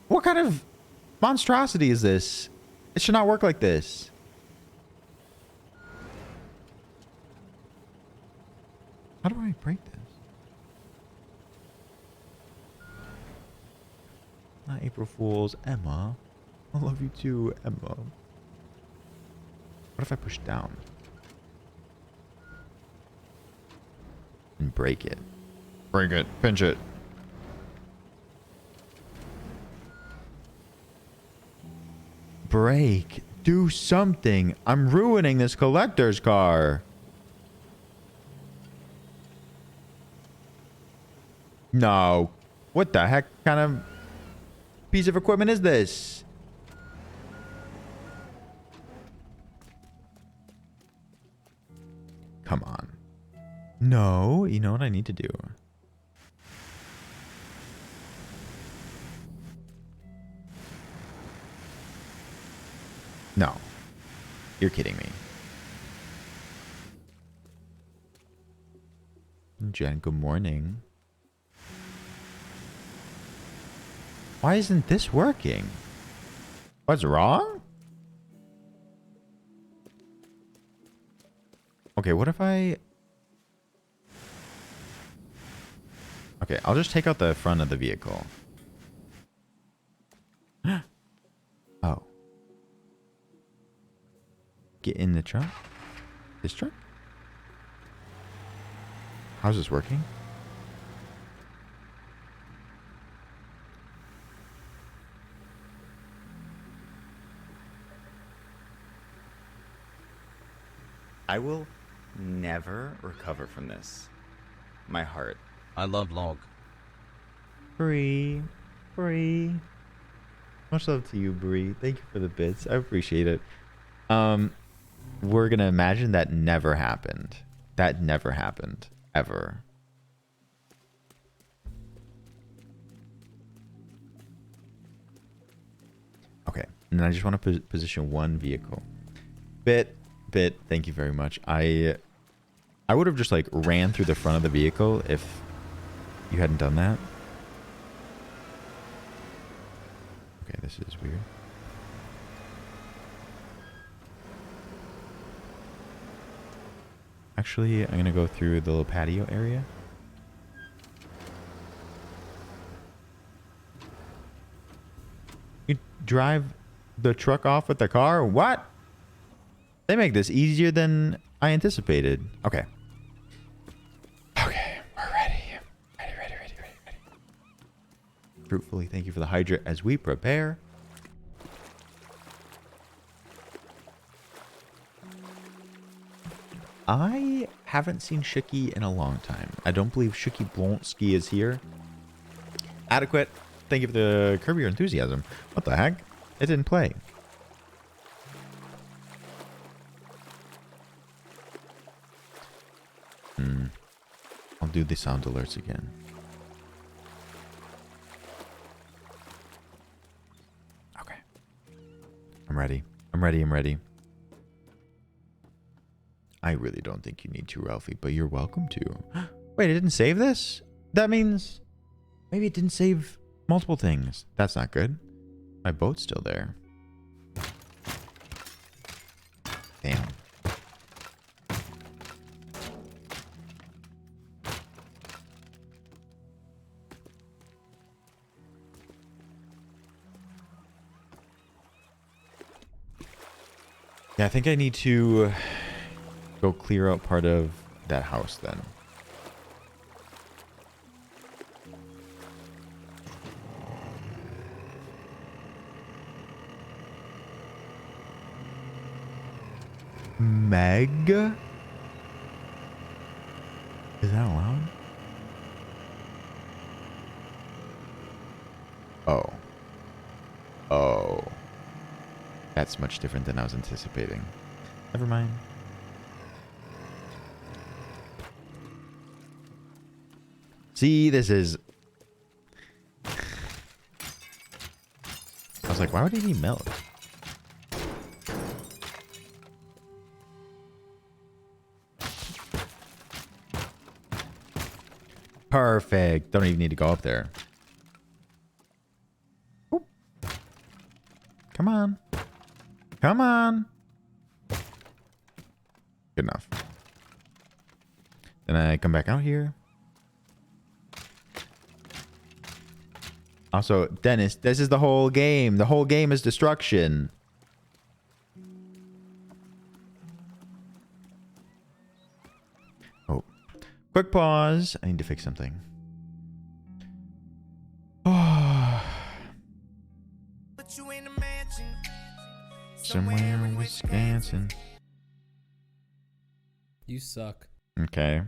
S5: What kind of monstrosity is this? It should not work like this. How do I break this? Not April Fool's. Emma. I love you too, Emma. What if I push down? And break it. Break it. Pinch it. Break. Do something. I'm ruining this collector's car. No. What the heck kind of piece of equipment is this? Come on. No. You know what I need to do? No. You're kidding me. Jen, good morning. Why isn't this working? What's wrong? Okay, what if I... Okay, I'll just take out the front of the vehicle. Oh. Get in the trunk? This trunk? How's this working?
S6: I will never recover from this. My heart.
S7: I love Log.
S5: Bree. Bree. Much love to you, Bree. Thank you for the bits. I appreciate it. We're gonna imagine that never happened. That never happened. Ever. Okay. And then I just want to position one vehicle. Bit, thank you very much. I would have just like ran through the front of the vehicle if you hadn't done that. Okay, this is weird. Actually, I'm going to go through the little patio area. You drive the truck off with the car? What? They make this easier than I anticipated. Okay. Okay, we're ready. Ready. Fruitfully, thank you for the hydrate as we prepare. I haven't seen Shiki in a long time. I don't believe Shiki Blonsky is here. Adequate. Thank you for the Curb Your Enthusiasm. What the heck? It didn't play. I'll do the sound alerts again. Okay. I'm ready. I'm ready. I'm ready. I really don't think you need to, Ralphie, but you're welcome to. Wait, it didn't save this? That means maybe it didn't save multiple things. That's not good. My boat's still there. Damn. Yeah, I think I need to go clear out part of that house then. Meg? Is that allowed? Oh. Oh. That's much different than I was anticipating. Never mind. See, this is... I was like, why would he need milk? Perfect. Don't even need to go up there. Oop. Come on. Come on. Good enough. Then I come back out here. Also, Dennis, this is the whole game. The whole game is destruction. Oh. Quick pause. I need to fix something. Oh. Somewhere in Wisconsin.
S9: You suck.
S5: Okay.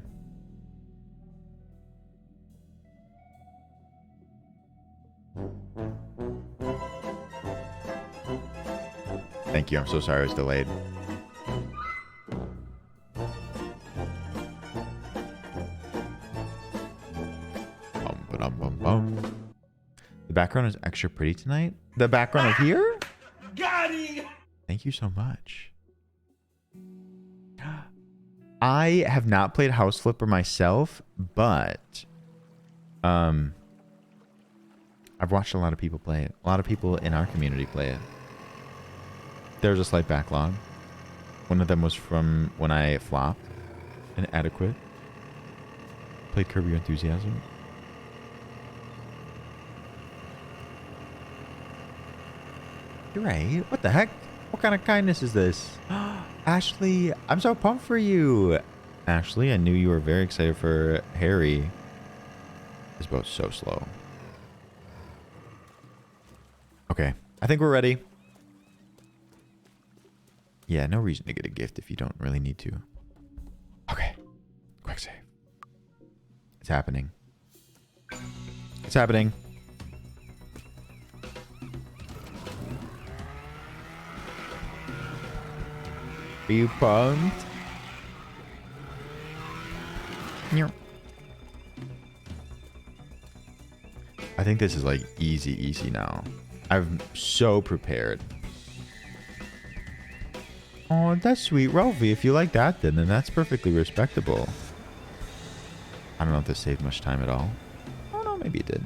S5: Thank you. I'm so sorry I was delayed. The background is extra pretty tonight. The background of here?
S12: Got it!
S5: Thank you so much. I have not played House Flipper myself, but I've watched a lot of people play it. A lot of people in our community play it. There's a slight backlog. One of them was from when I flopped. Inadequate. Played Curb Your Enthusiasm. You're right. What the heck? What kind of kindness is this? Ashley, I'm so pumped for you. Ashley, I knew you were very excited for Harry. This boat's so slow. Okay. I think we're ready. Yeah, no reason to get a gift if you don't really need to. Okay. Quick save. It's happening. It's happening. Are you pumped? I think this is like easy now. I'm so prepared. Oh, that's sweet, Ralphie. If you like that, then that's perfectly respectable. I don't know if this saved much time at all. Oh no, maybe it did.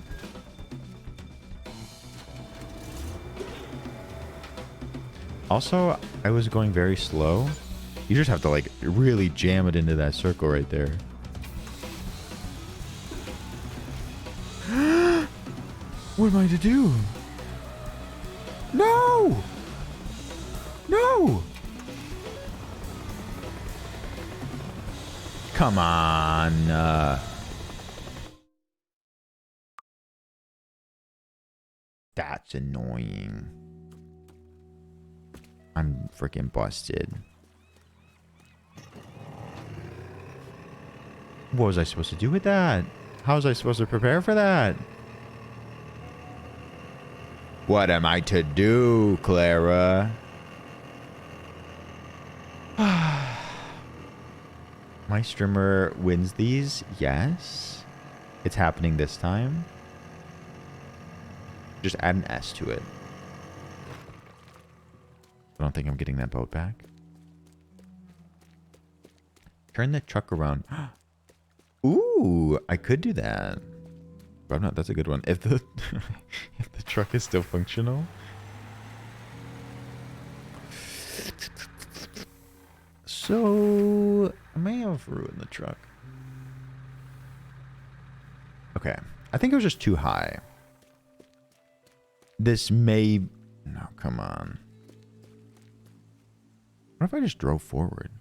S5: Also, I was going very slow. You just have to like really jam it into that circle right there. What am I to do? No! No! Come on. That's annoying. I'm freaking busted. What was I supposed to do with that? How was I supposed to prepare for that? What am I to do, Clara? My streamer wins these? Yes. It's happening this time. Just add an S to it. I don't think I'm getting that boat back. Turn the truck around. Ooh, I could do that. But I'm not. That's a good one. If the if the truck is still functional. So I may have ruined the truck. Okay. I think it was just too high. This may... No, come on. What if I just drove forward?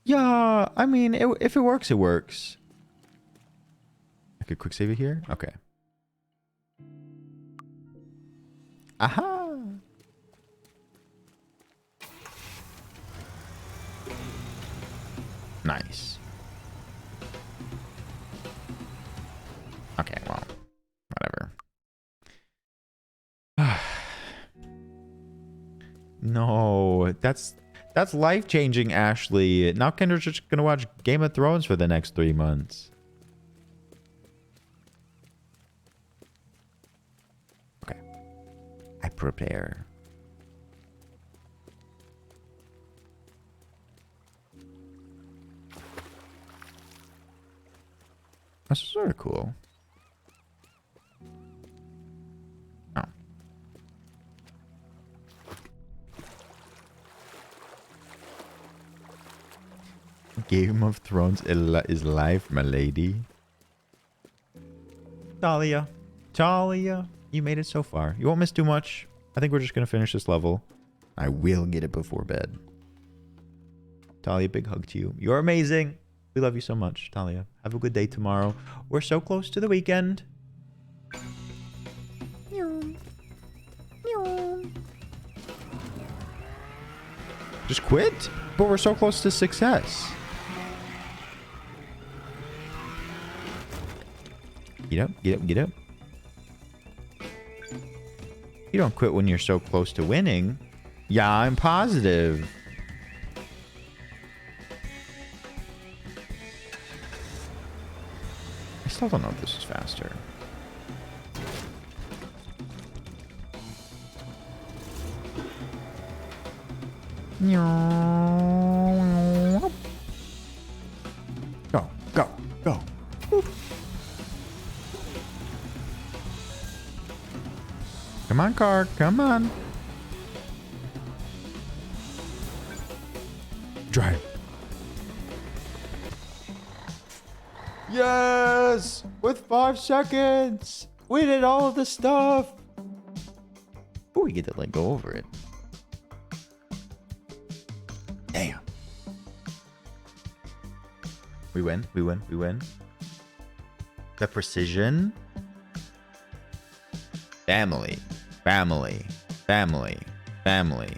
S5: Yeah, I mean, if it works, it works. I could quick save it here? Okay. Aha! Nice. Okay, well, whatever. No, that's life-changing, Ashley. Now Kendra's just gonna watch Game of Thrones for the next 3 months. Okay. I prepare. That's sort of cool. Oh. Game of Thrones is life, my lady. Talia. Talia. You made it so far. You won't miss too much. I think we're just going to finish this level. I will get it before bed. Talia, big hug to you. You're amazing. We love you so much, Talia. Have a good day tomorrow. We're so close to the weekend. Just quit? But we're so close to success. Get up, get up, get up. You don't quit when you're so close to winning. Yeah, I'm positive. I still don't know if this is faster. Go, go, go. Come on, car. Come on. Drive. Yes! With 5 seconds! We did all of the stuff! Oh, we get to like go over it. Damn. We win, we win, we win. The precision. Family. Family. Family. Family.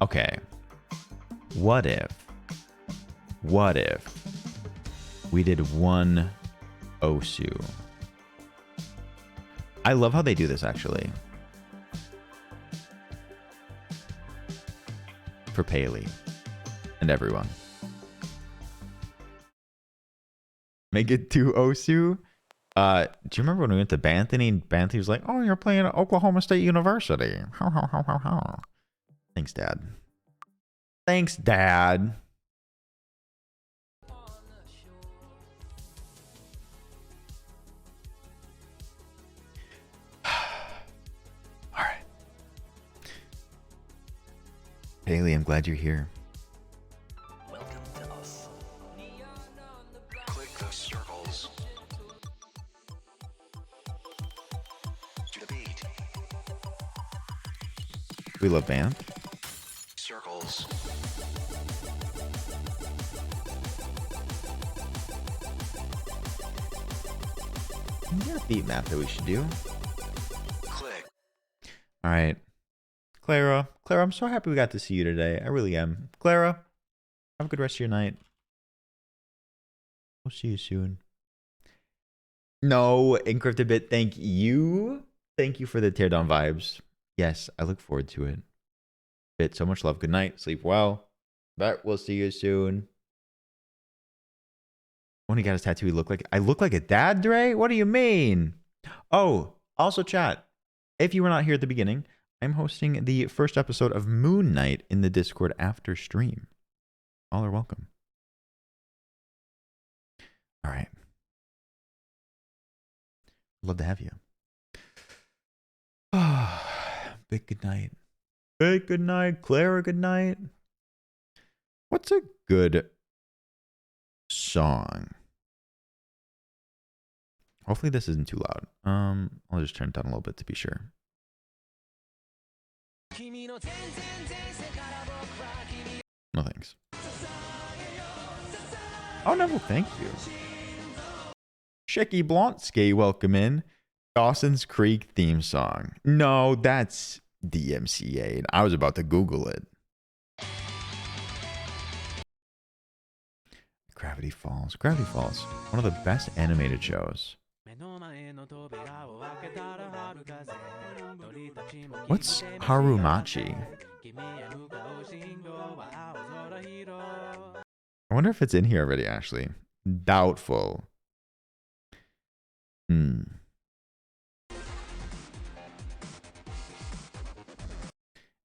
S5: Okay. What if we did one Osu? I love how they do this, actually. For Paley and everyone. Make it 2 Osu. Do you remember when we went to Banthany and Banthany was like, oh, you're playing at Oklahoma State University. How, how. Thanks, Dad. Thanks, Dad. All right. Haley, I'm glad you're here.
S13: Welcome to us. Click those circles. To the beat.
S5: We love Banth.
S13: Circles.
S5: Is there a beat map that we should do?
S13: Click.
S5: All right. Clara, I'm so happy we got to see you today. I really am. Clara, have a good rest of your night. We'll see you soon. No, Encrypted Bit, thank you. Thank you for the Teardown vibes. Yes, I look forward to it. Bit, so much love. Good night. Sleep well. But we'll see you soon. When he got his tattoo, he looked like I look like a dad, Dre? What do you mean? Oh, also chat. If you were not here at the beginning, I'm hosting the first episode of Moon Knight in the Discord after stream. All are welcome. All right. Love to have you. Big good night. Big good night. Clara, good night. What's a good song? Hopefully this isn't too loud. I'll just turn it down a little bit to be sure. No thanks. Oh no, thank you. Shecky Blontsky, welcome in. Dawson's Creek theme song. No, that's DMCA. I was about to Google it. Gravity Falls. Gravity Falls. One of the best animated shows. What's Harumachi? I wonder if it's in here already, Ashley. Doubtful.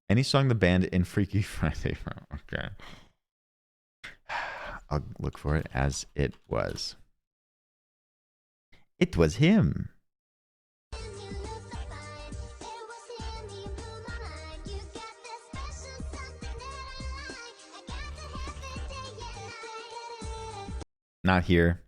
S5: Any song the band in Freaky Friday from? Okay. I'll look for it as it was. It was him. Not here.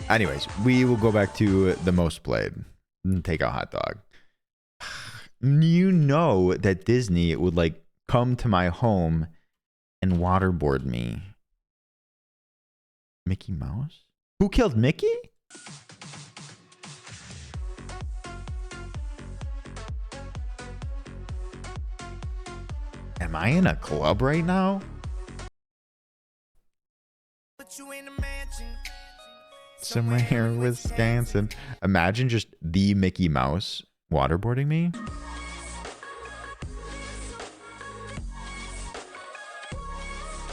S5: Anyways, we will go back to the most played and take a hot dog. You know that Disney would like come to my home and waterboard me. Mickey Mouse? Who killed Mickey? Am I in a club right now? Somewhere here in Wisconsin. Imagine just the Mickey Mouse waterboarding me.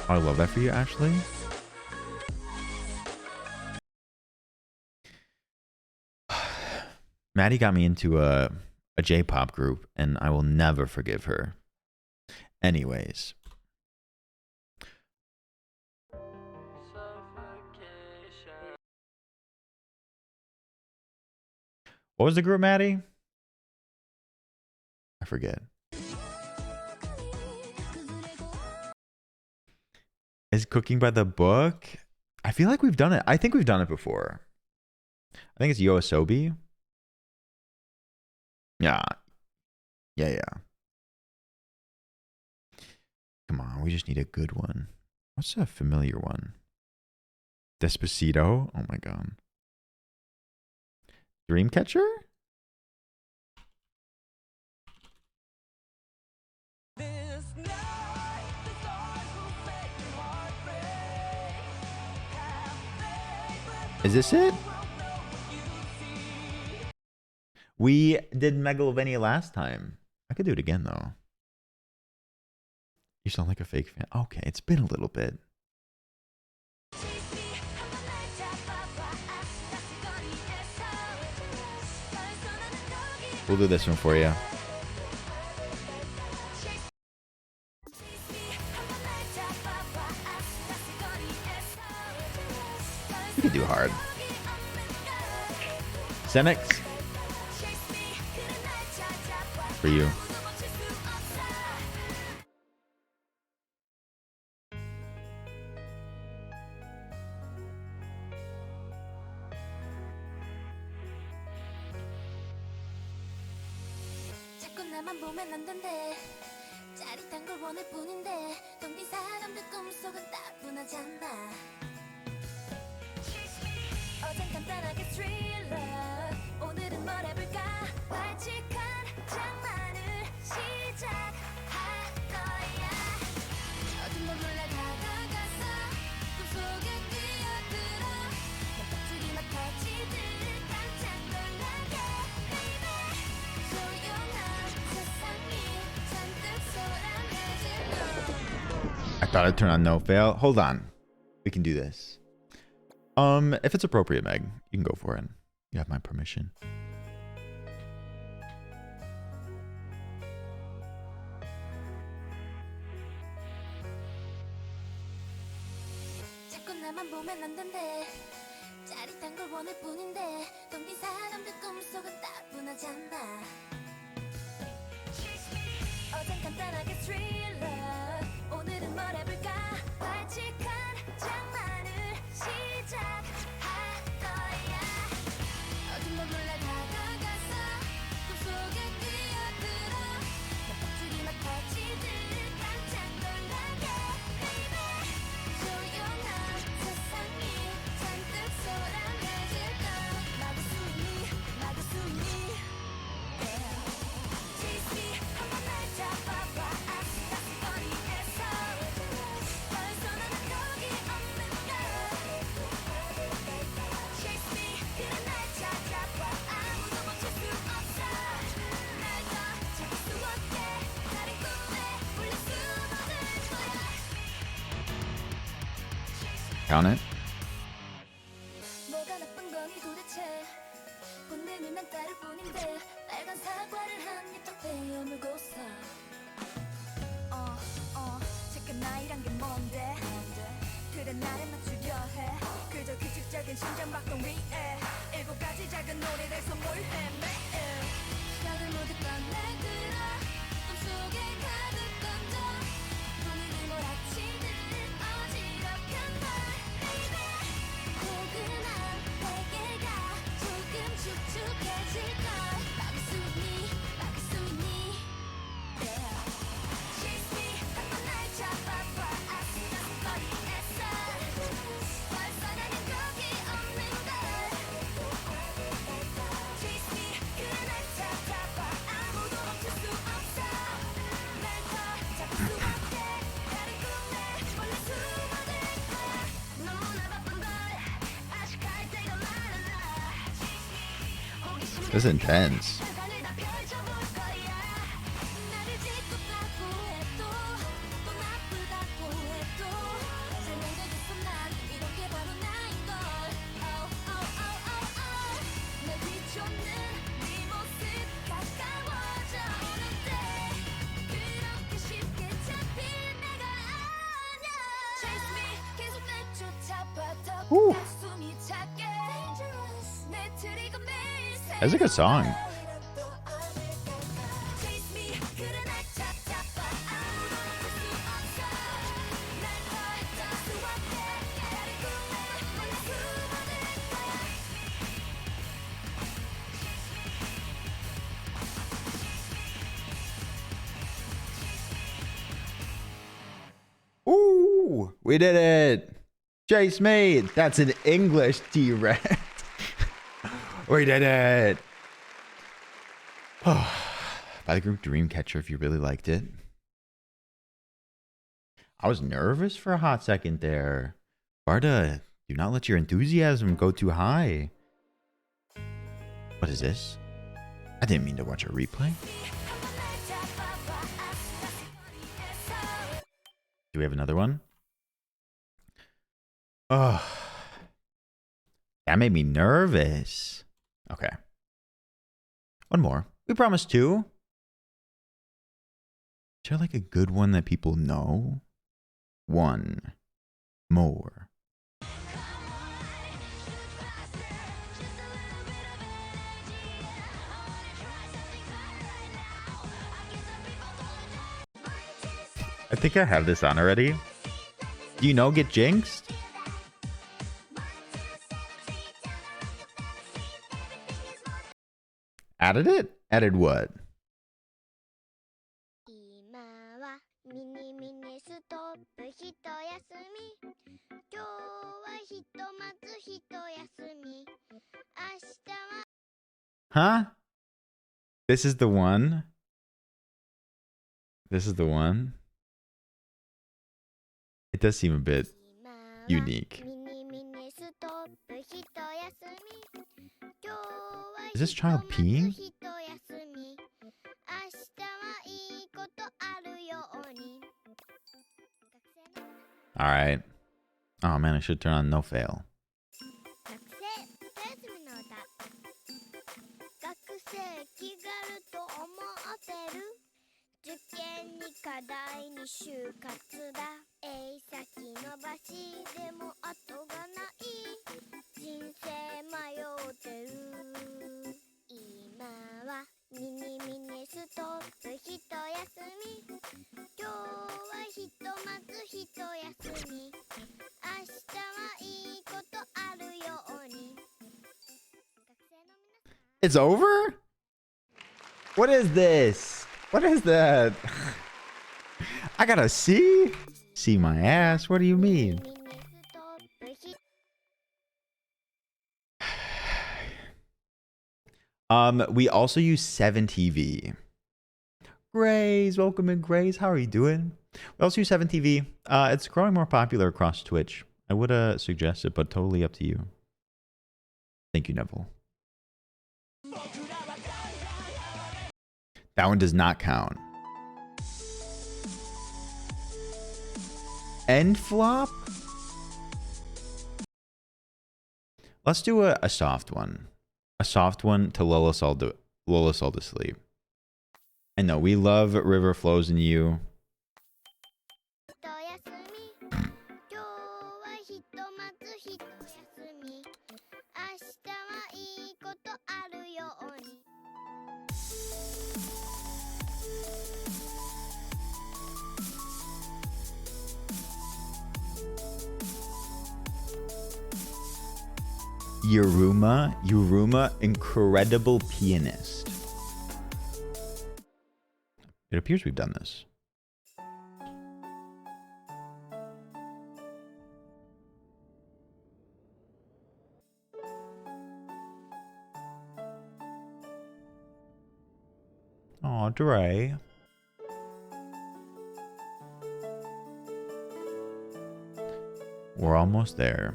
S5: Oh, I love that for you, Ashley. Maddie got me into a J-pop group, and I will never forgive her. Anyways. What was the group, Maddie? I forget. Is Cooking by the Book? I feel like we've done it. I think we've done it before. I think it's Yoasobi. Yeah. Yeah. Come on, we just need a good one. What's a familiar one? Despacito? Oh my god. Dreamcatcher? Is this it? We did Megalovania last time. I could do it again though. You sound like a fake fan. Okay, it's been a little bit. We'll do this one for you. You can do hard. Xenix. For you.
S14: 나만 보면 안 된대 짜릿한 걸 원할 뿐인데 덤빈 사람들 꿈속은 따분하잖아 어젠 간단하게 스릴러 오늘은 뭘 해볼까 발칙한 장난을 시작할 거야 어둠 몰래 다가가서 꿈속에 뛰어들어 난 껍질이 막 터지듯
S5: thought I'd turn on no fail. Hold on. We can do this. If it's appropriate, Meg, you can go for it. You have my permission.
S14: 자꾸 나만 보면 안 된대. 짜릿한 걸 원할 뿐인데 덤빈 사람들 꿈속은 따분하잖아. 어젠 간단하게 스릴러 오늘은 뭘 해볼까. 발칙한 장난을 시작할 거야. 어둠 몰래 다가가서 꿈속에 뛰어들어 내 껍질이 막 터지듯 깜짝 놀라게 baby. 조용한 세상이 잔뜩 소란해질까. 막을 수 있니 막을 수 있니. Chase me 한번 날 잡아봐. 아스타스거리에서 벌써 나는 거기 없는가. Chase me 그래 날 찾아봐. 아무도 멈출 수 없어. 날 더 찾을 수 없게 다른 꿈에 울려 숨어들 거야.
S5: Count it.
S14: 뭐가 나쁜 거니 도대체. 본능은 난 따를 뿐인데 빨간 사과를 한 입 딱 베어물고서 잠깐 나이란 게 뭔데. 그래 나를 맞추려 해. 그저 규칙적인 심장박동 위에 7가지 작은 놀이를 선물해 매일. 시간을 모두 꺼내들어 꿈속에 가득 던져. 분위기 몰아치듯 어지럽한 날 baby. 포근한 베개가 조금 축축해질걸. 막을 수 있니 막을 수 있니. Chase me 한번 날 잡아봐. 아스타스거리에서 벌써 나는 거기 없는데. Chase me 그래 날 찾아봐. 아무도 멈출 수 없어. 날 더 잡을 수 없게 다른 꿈에 몰래 숨어들 거야. 너무나 바쁜 걸 아직 갈 때가 많아. 호기심을
S5: This is intense.
S14: 세상을 다 펼쳐볼 거야. 나를 짓궂다고 해도 또 나쁘다고 해도 설명되겠어. 난 이런 게 바로 나인걸. 내 뒤쫓는 네 모습 가까워져 오는데 그렇게 쉽게 잡힐 내가 아냐. Chase me 계속 날 쫓아봐. 더 가슴이 차게. 내 트리거 매일
S5: That's a good song.
S14: Chase me 그래 날 찾아봐. 아무도 멈출 수 없어. 날 더 잡을 수 없게 다른 꿈에 몰래 숨어들 거야.
S5: Ooh, we did it. Chase me. That's an English T-Rex. We did it. By the group Dreamcatcher, if you really liked it. I was nervous for a hot second there. Barda, do not let your enthusiasm go too high. What is this? I didn't mean to watch a replay. Do we have another one? Oh, that made me nervous. Okay. One more. We promised 2. Is there like a good one that people know? One more. I think I have this on already. Do you know Get Jinxed? Added it? Added what?
S10: 今はミニミニストップ一休み。今日はひとまず一休み。明日は
S5: Huh? This is the one? This is the one? It does seem a bit unique.
S10: ミニミニストップ一休み。今日は
S5: Is this child peeing?
S10: 一休み。明日はいいことあるように。学生の
S5: All right. Oh man, I should turn on no fail.
S10: 学生豊臣の歌学生気軽と思ってる受験に課題に就活だ先延ばしでも後がない人生迷ってる今はミニミニストップ一休み今日はひとまずひと休み明日はいいことあるように
S5: It's over? What is this? What is that? I got a C? See my ass? What do you mean? We also use 7TV. Grace, welcome in, Grace. How are you doing? We also use 7TV. It's growing more popular across Twitch. I would suggest it, but totally up to you. Thank you, Neville. That one does not count. End flop? Let's do a soft one. A soft one to lull us all to sleep. I know, we love River Flows in You. Yuruma, incredible pianist. It appears we've done this. Aw, Dre. We're almost there.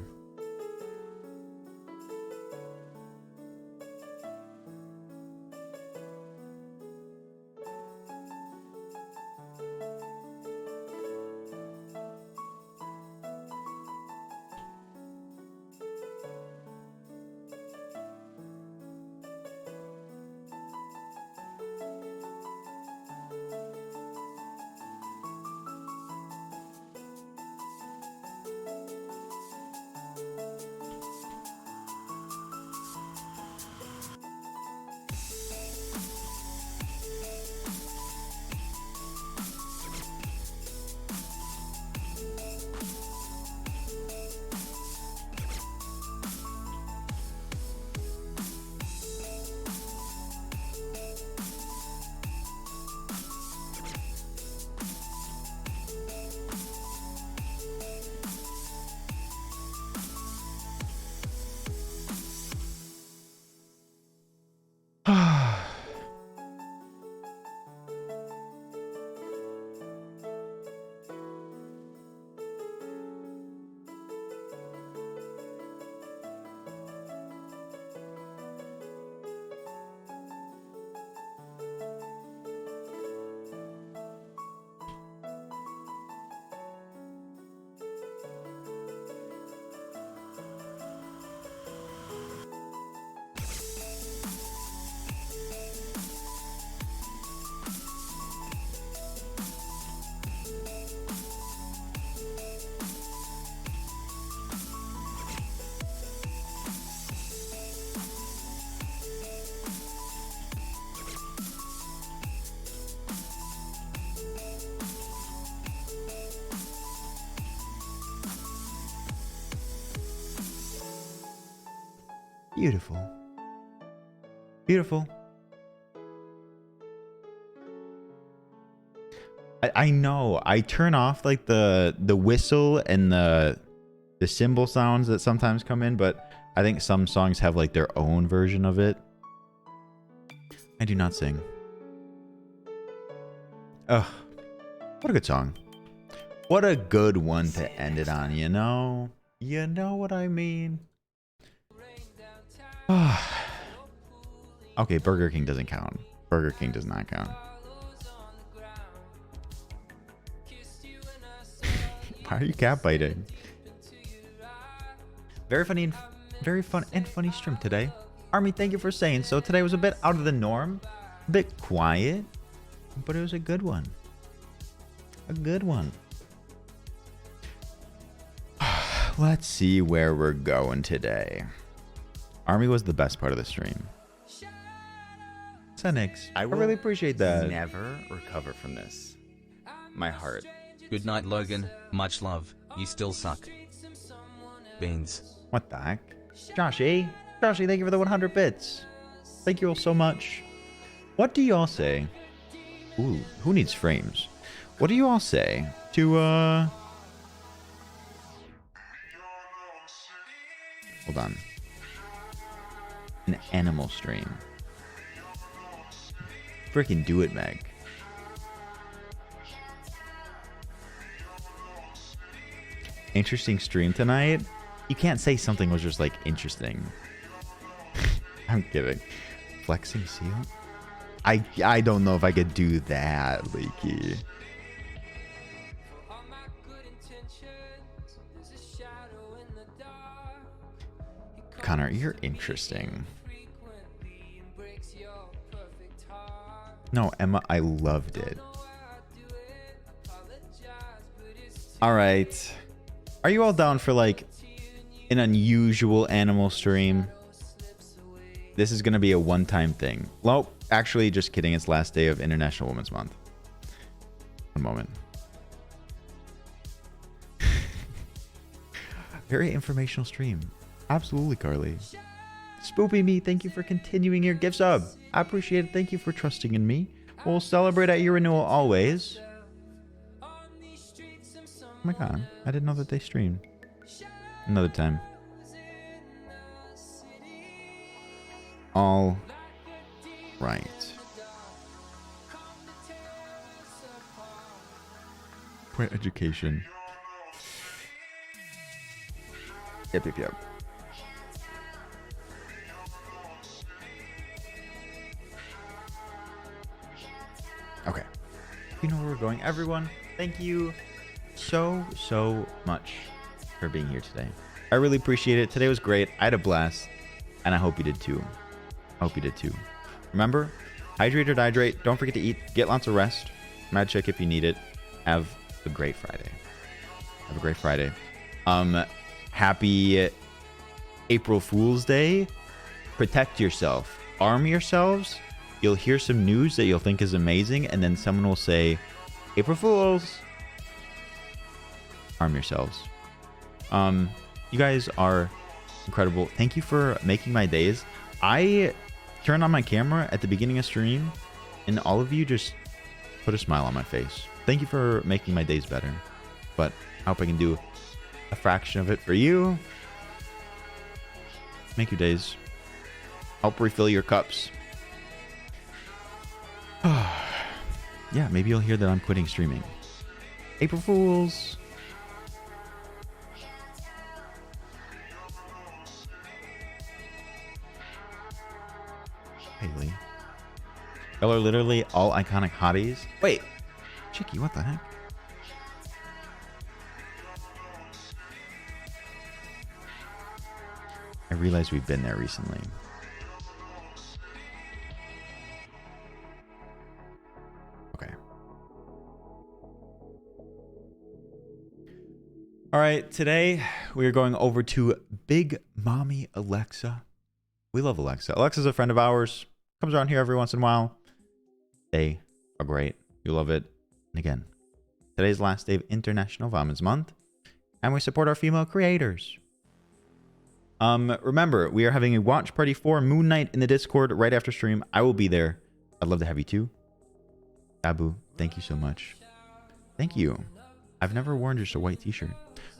S5: Beautiful. Beautiful. I know. I turn off like the whistle and the cymbal sounds that sometimes come in, but I think some songs have like their own version of it. I do not sing. Ugh. What a good song. What a good one to end it on, you know? You know what I mean? Okay, Burger King doesn't count. Burger King does not count. Why are you cat biting? Very funny and very fun and funny stream today. Army, thank you for saying so. Today was a bit out of the norm, a bit quiet, but it was a good one. A good one. Let's see where we're going today. Army was the best part of the stream. Senix, I really appreciate that.
S6: Never recover from this. My heart.
S7: Good night, Logan. Much love. You still suck. Beans.
S5: What the heck? Joshy, thank you for the 100 bits. Thank you all so much. What do you all say? Ooh, who needs frames? What do you all say to, hold on. An animal stream. Freaking do it, Meg. Interesting stream tonight. You can't say something was just like interesting. I'm kidding. Flexing seal? I don't know if I could do that, Leaky. Connor, you're interesting. No, Emma, I loved it. All right. Are you all down for like an unusual animal stream? This is going to be a one-time thing. Well, actually, just kidding. It's last day of International Women's Month. One moment. Very informational stream. Absolutely, Carly. Spoopy Me, thank you for continuing your gift sub. I appreciate it. Thank you for trusting in me. We'll celebrate at your renewal always. Oh my god, I didn't know that they streamed. Another time. All right. Point education. Yep. Okay. You know where we're going. Everyone, thank you so much for being here today. I really appreciate it. Today was great. I had a blast. And I hope you did too. Remember, hydrate or dehydrate. Don't forget to eat. Get lots of rest. Mad check if you need it. Have a great Friday. Happy April Fool's Day. Protect yourself. Arm yourselves. You'll hear some news that you'll think is amazing, and then someone will say, April Fools. Arm yourselves. You guys are incredible. Thank you for making my days. I turned on my camera at the beginning of stream, and all of you just put a smile on my face. Thank you for making my days better. But I hope I can do a fraction of it for you. Make your days. Help refill your cups. Yeah, maybe you'll hear that I'm quitting streaming. April Fools. Haley. Y'all are literally all iconic hotties. Wait. Chicky, what the heck? I realize we've been there recently. Okay. All right, today we are going over to Big Mommy Alexa. We love Alexa. Alexa's a friend of ours. Comes around here every once in a while. They are great. You love it. And again, today's last day of International Women's Month, and we support our female creators. Remember, we are having a watch party for Moon Knight in the Discord right after stream. I will be there. I'd love to have you too. Abu, thank you so much. Thank you. I've never worn just a white t-shirt.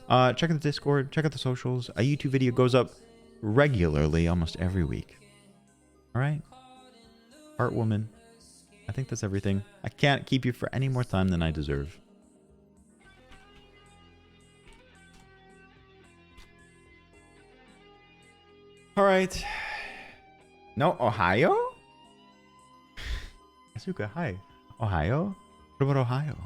S5: Check out the Discord. Check out the socials. A YouTube video goes up regularly almost every week. All right. Heartwoman. I think that's everything. I can't keep you for any more time than I deserve. All right. No, Ohio? Asuka, hi. Ohio? What about Ohio?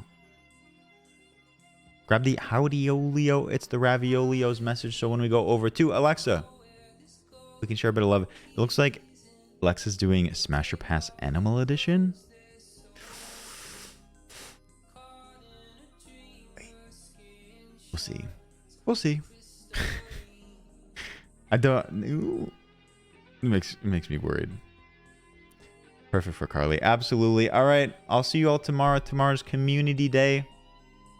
S5: Grab the howdy-olio. It's the Raviolio's message. So when we go over to Alexa, we can share a bit of love. It looks like Alexa's doing Smasher Pass Animal Edition. We'll see. We'll see. I don't. Ooh. It makes me worried. Perfect for Carly. Absolutely. All right. I'll see you all tomorrow. Tomorrow's Community Day.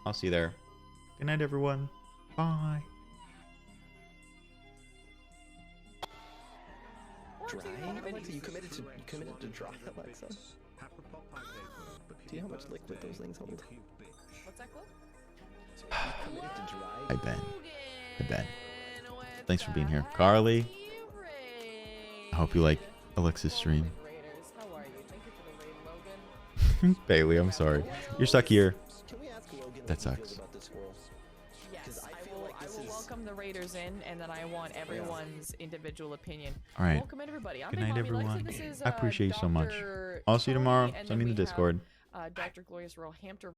S5: I'll see you there. Good night, everyone. Bye.
S11: Dry? Alexa, you committed to dry, Alexa. Do you know how much liquid those things hold?
S15: What's that called?
S11: You committed to dry?
S5: Hi, Ben. Hi, Ben. Thanks for being here. Carly. I hope you like Alexa's stream.
S15: How are you? Thank you for the raid, Logan.
S5: Bailey, I'm sorry. You're stuck here.
S11: Can we ask Logan
S5: That sucks.
S11: about this squirrel?
S15: Yes, I will welcome the raiders in, and then I want everyone's individual opinion.
S5: All right.
S15: Welcome everybody. I'm
S5: Good
S15: Big
S5: night,
S15: Mommy Lexa.
S5: everyone.
S15: This is,
S5: I appreciate you so much.
S15: Dr.
S5: I'll see you tomorrow.
S15: Tony, and
S5: Send me
S15: then
S5: in the
S15: we have,
S5: Discord.
S15: Dr. Glorious Royal Hampton.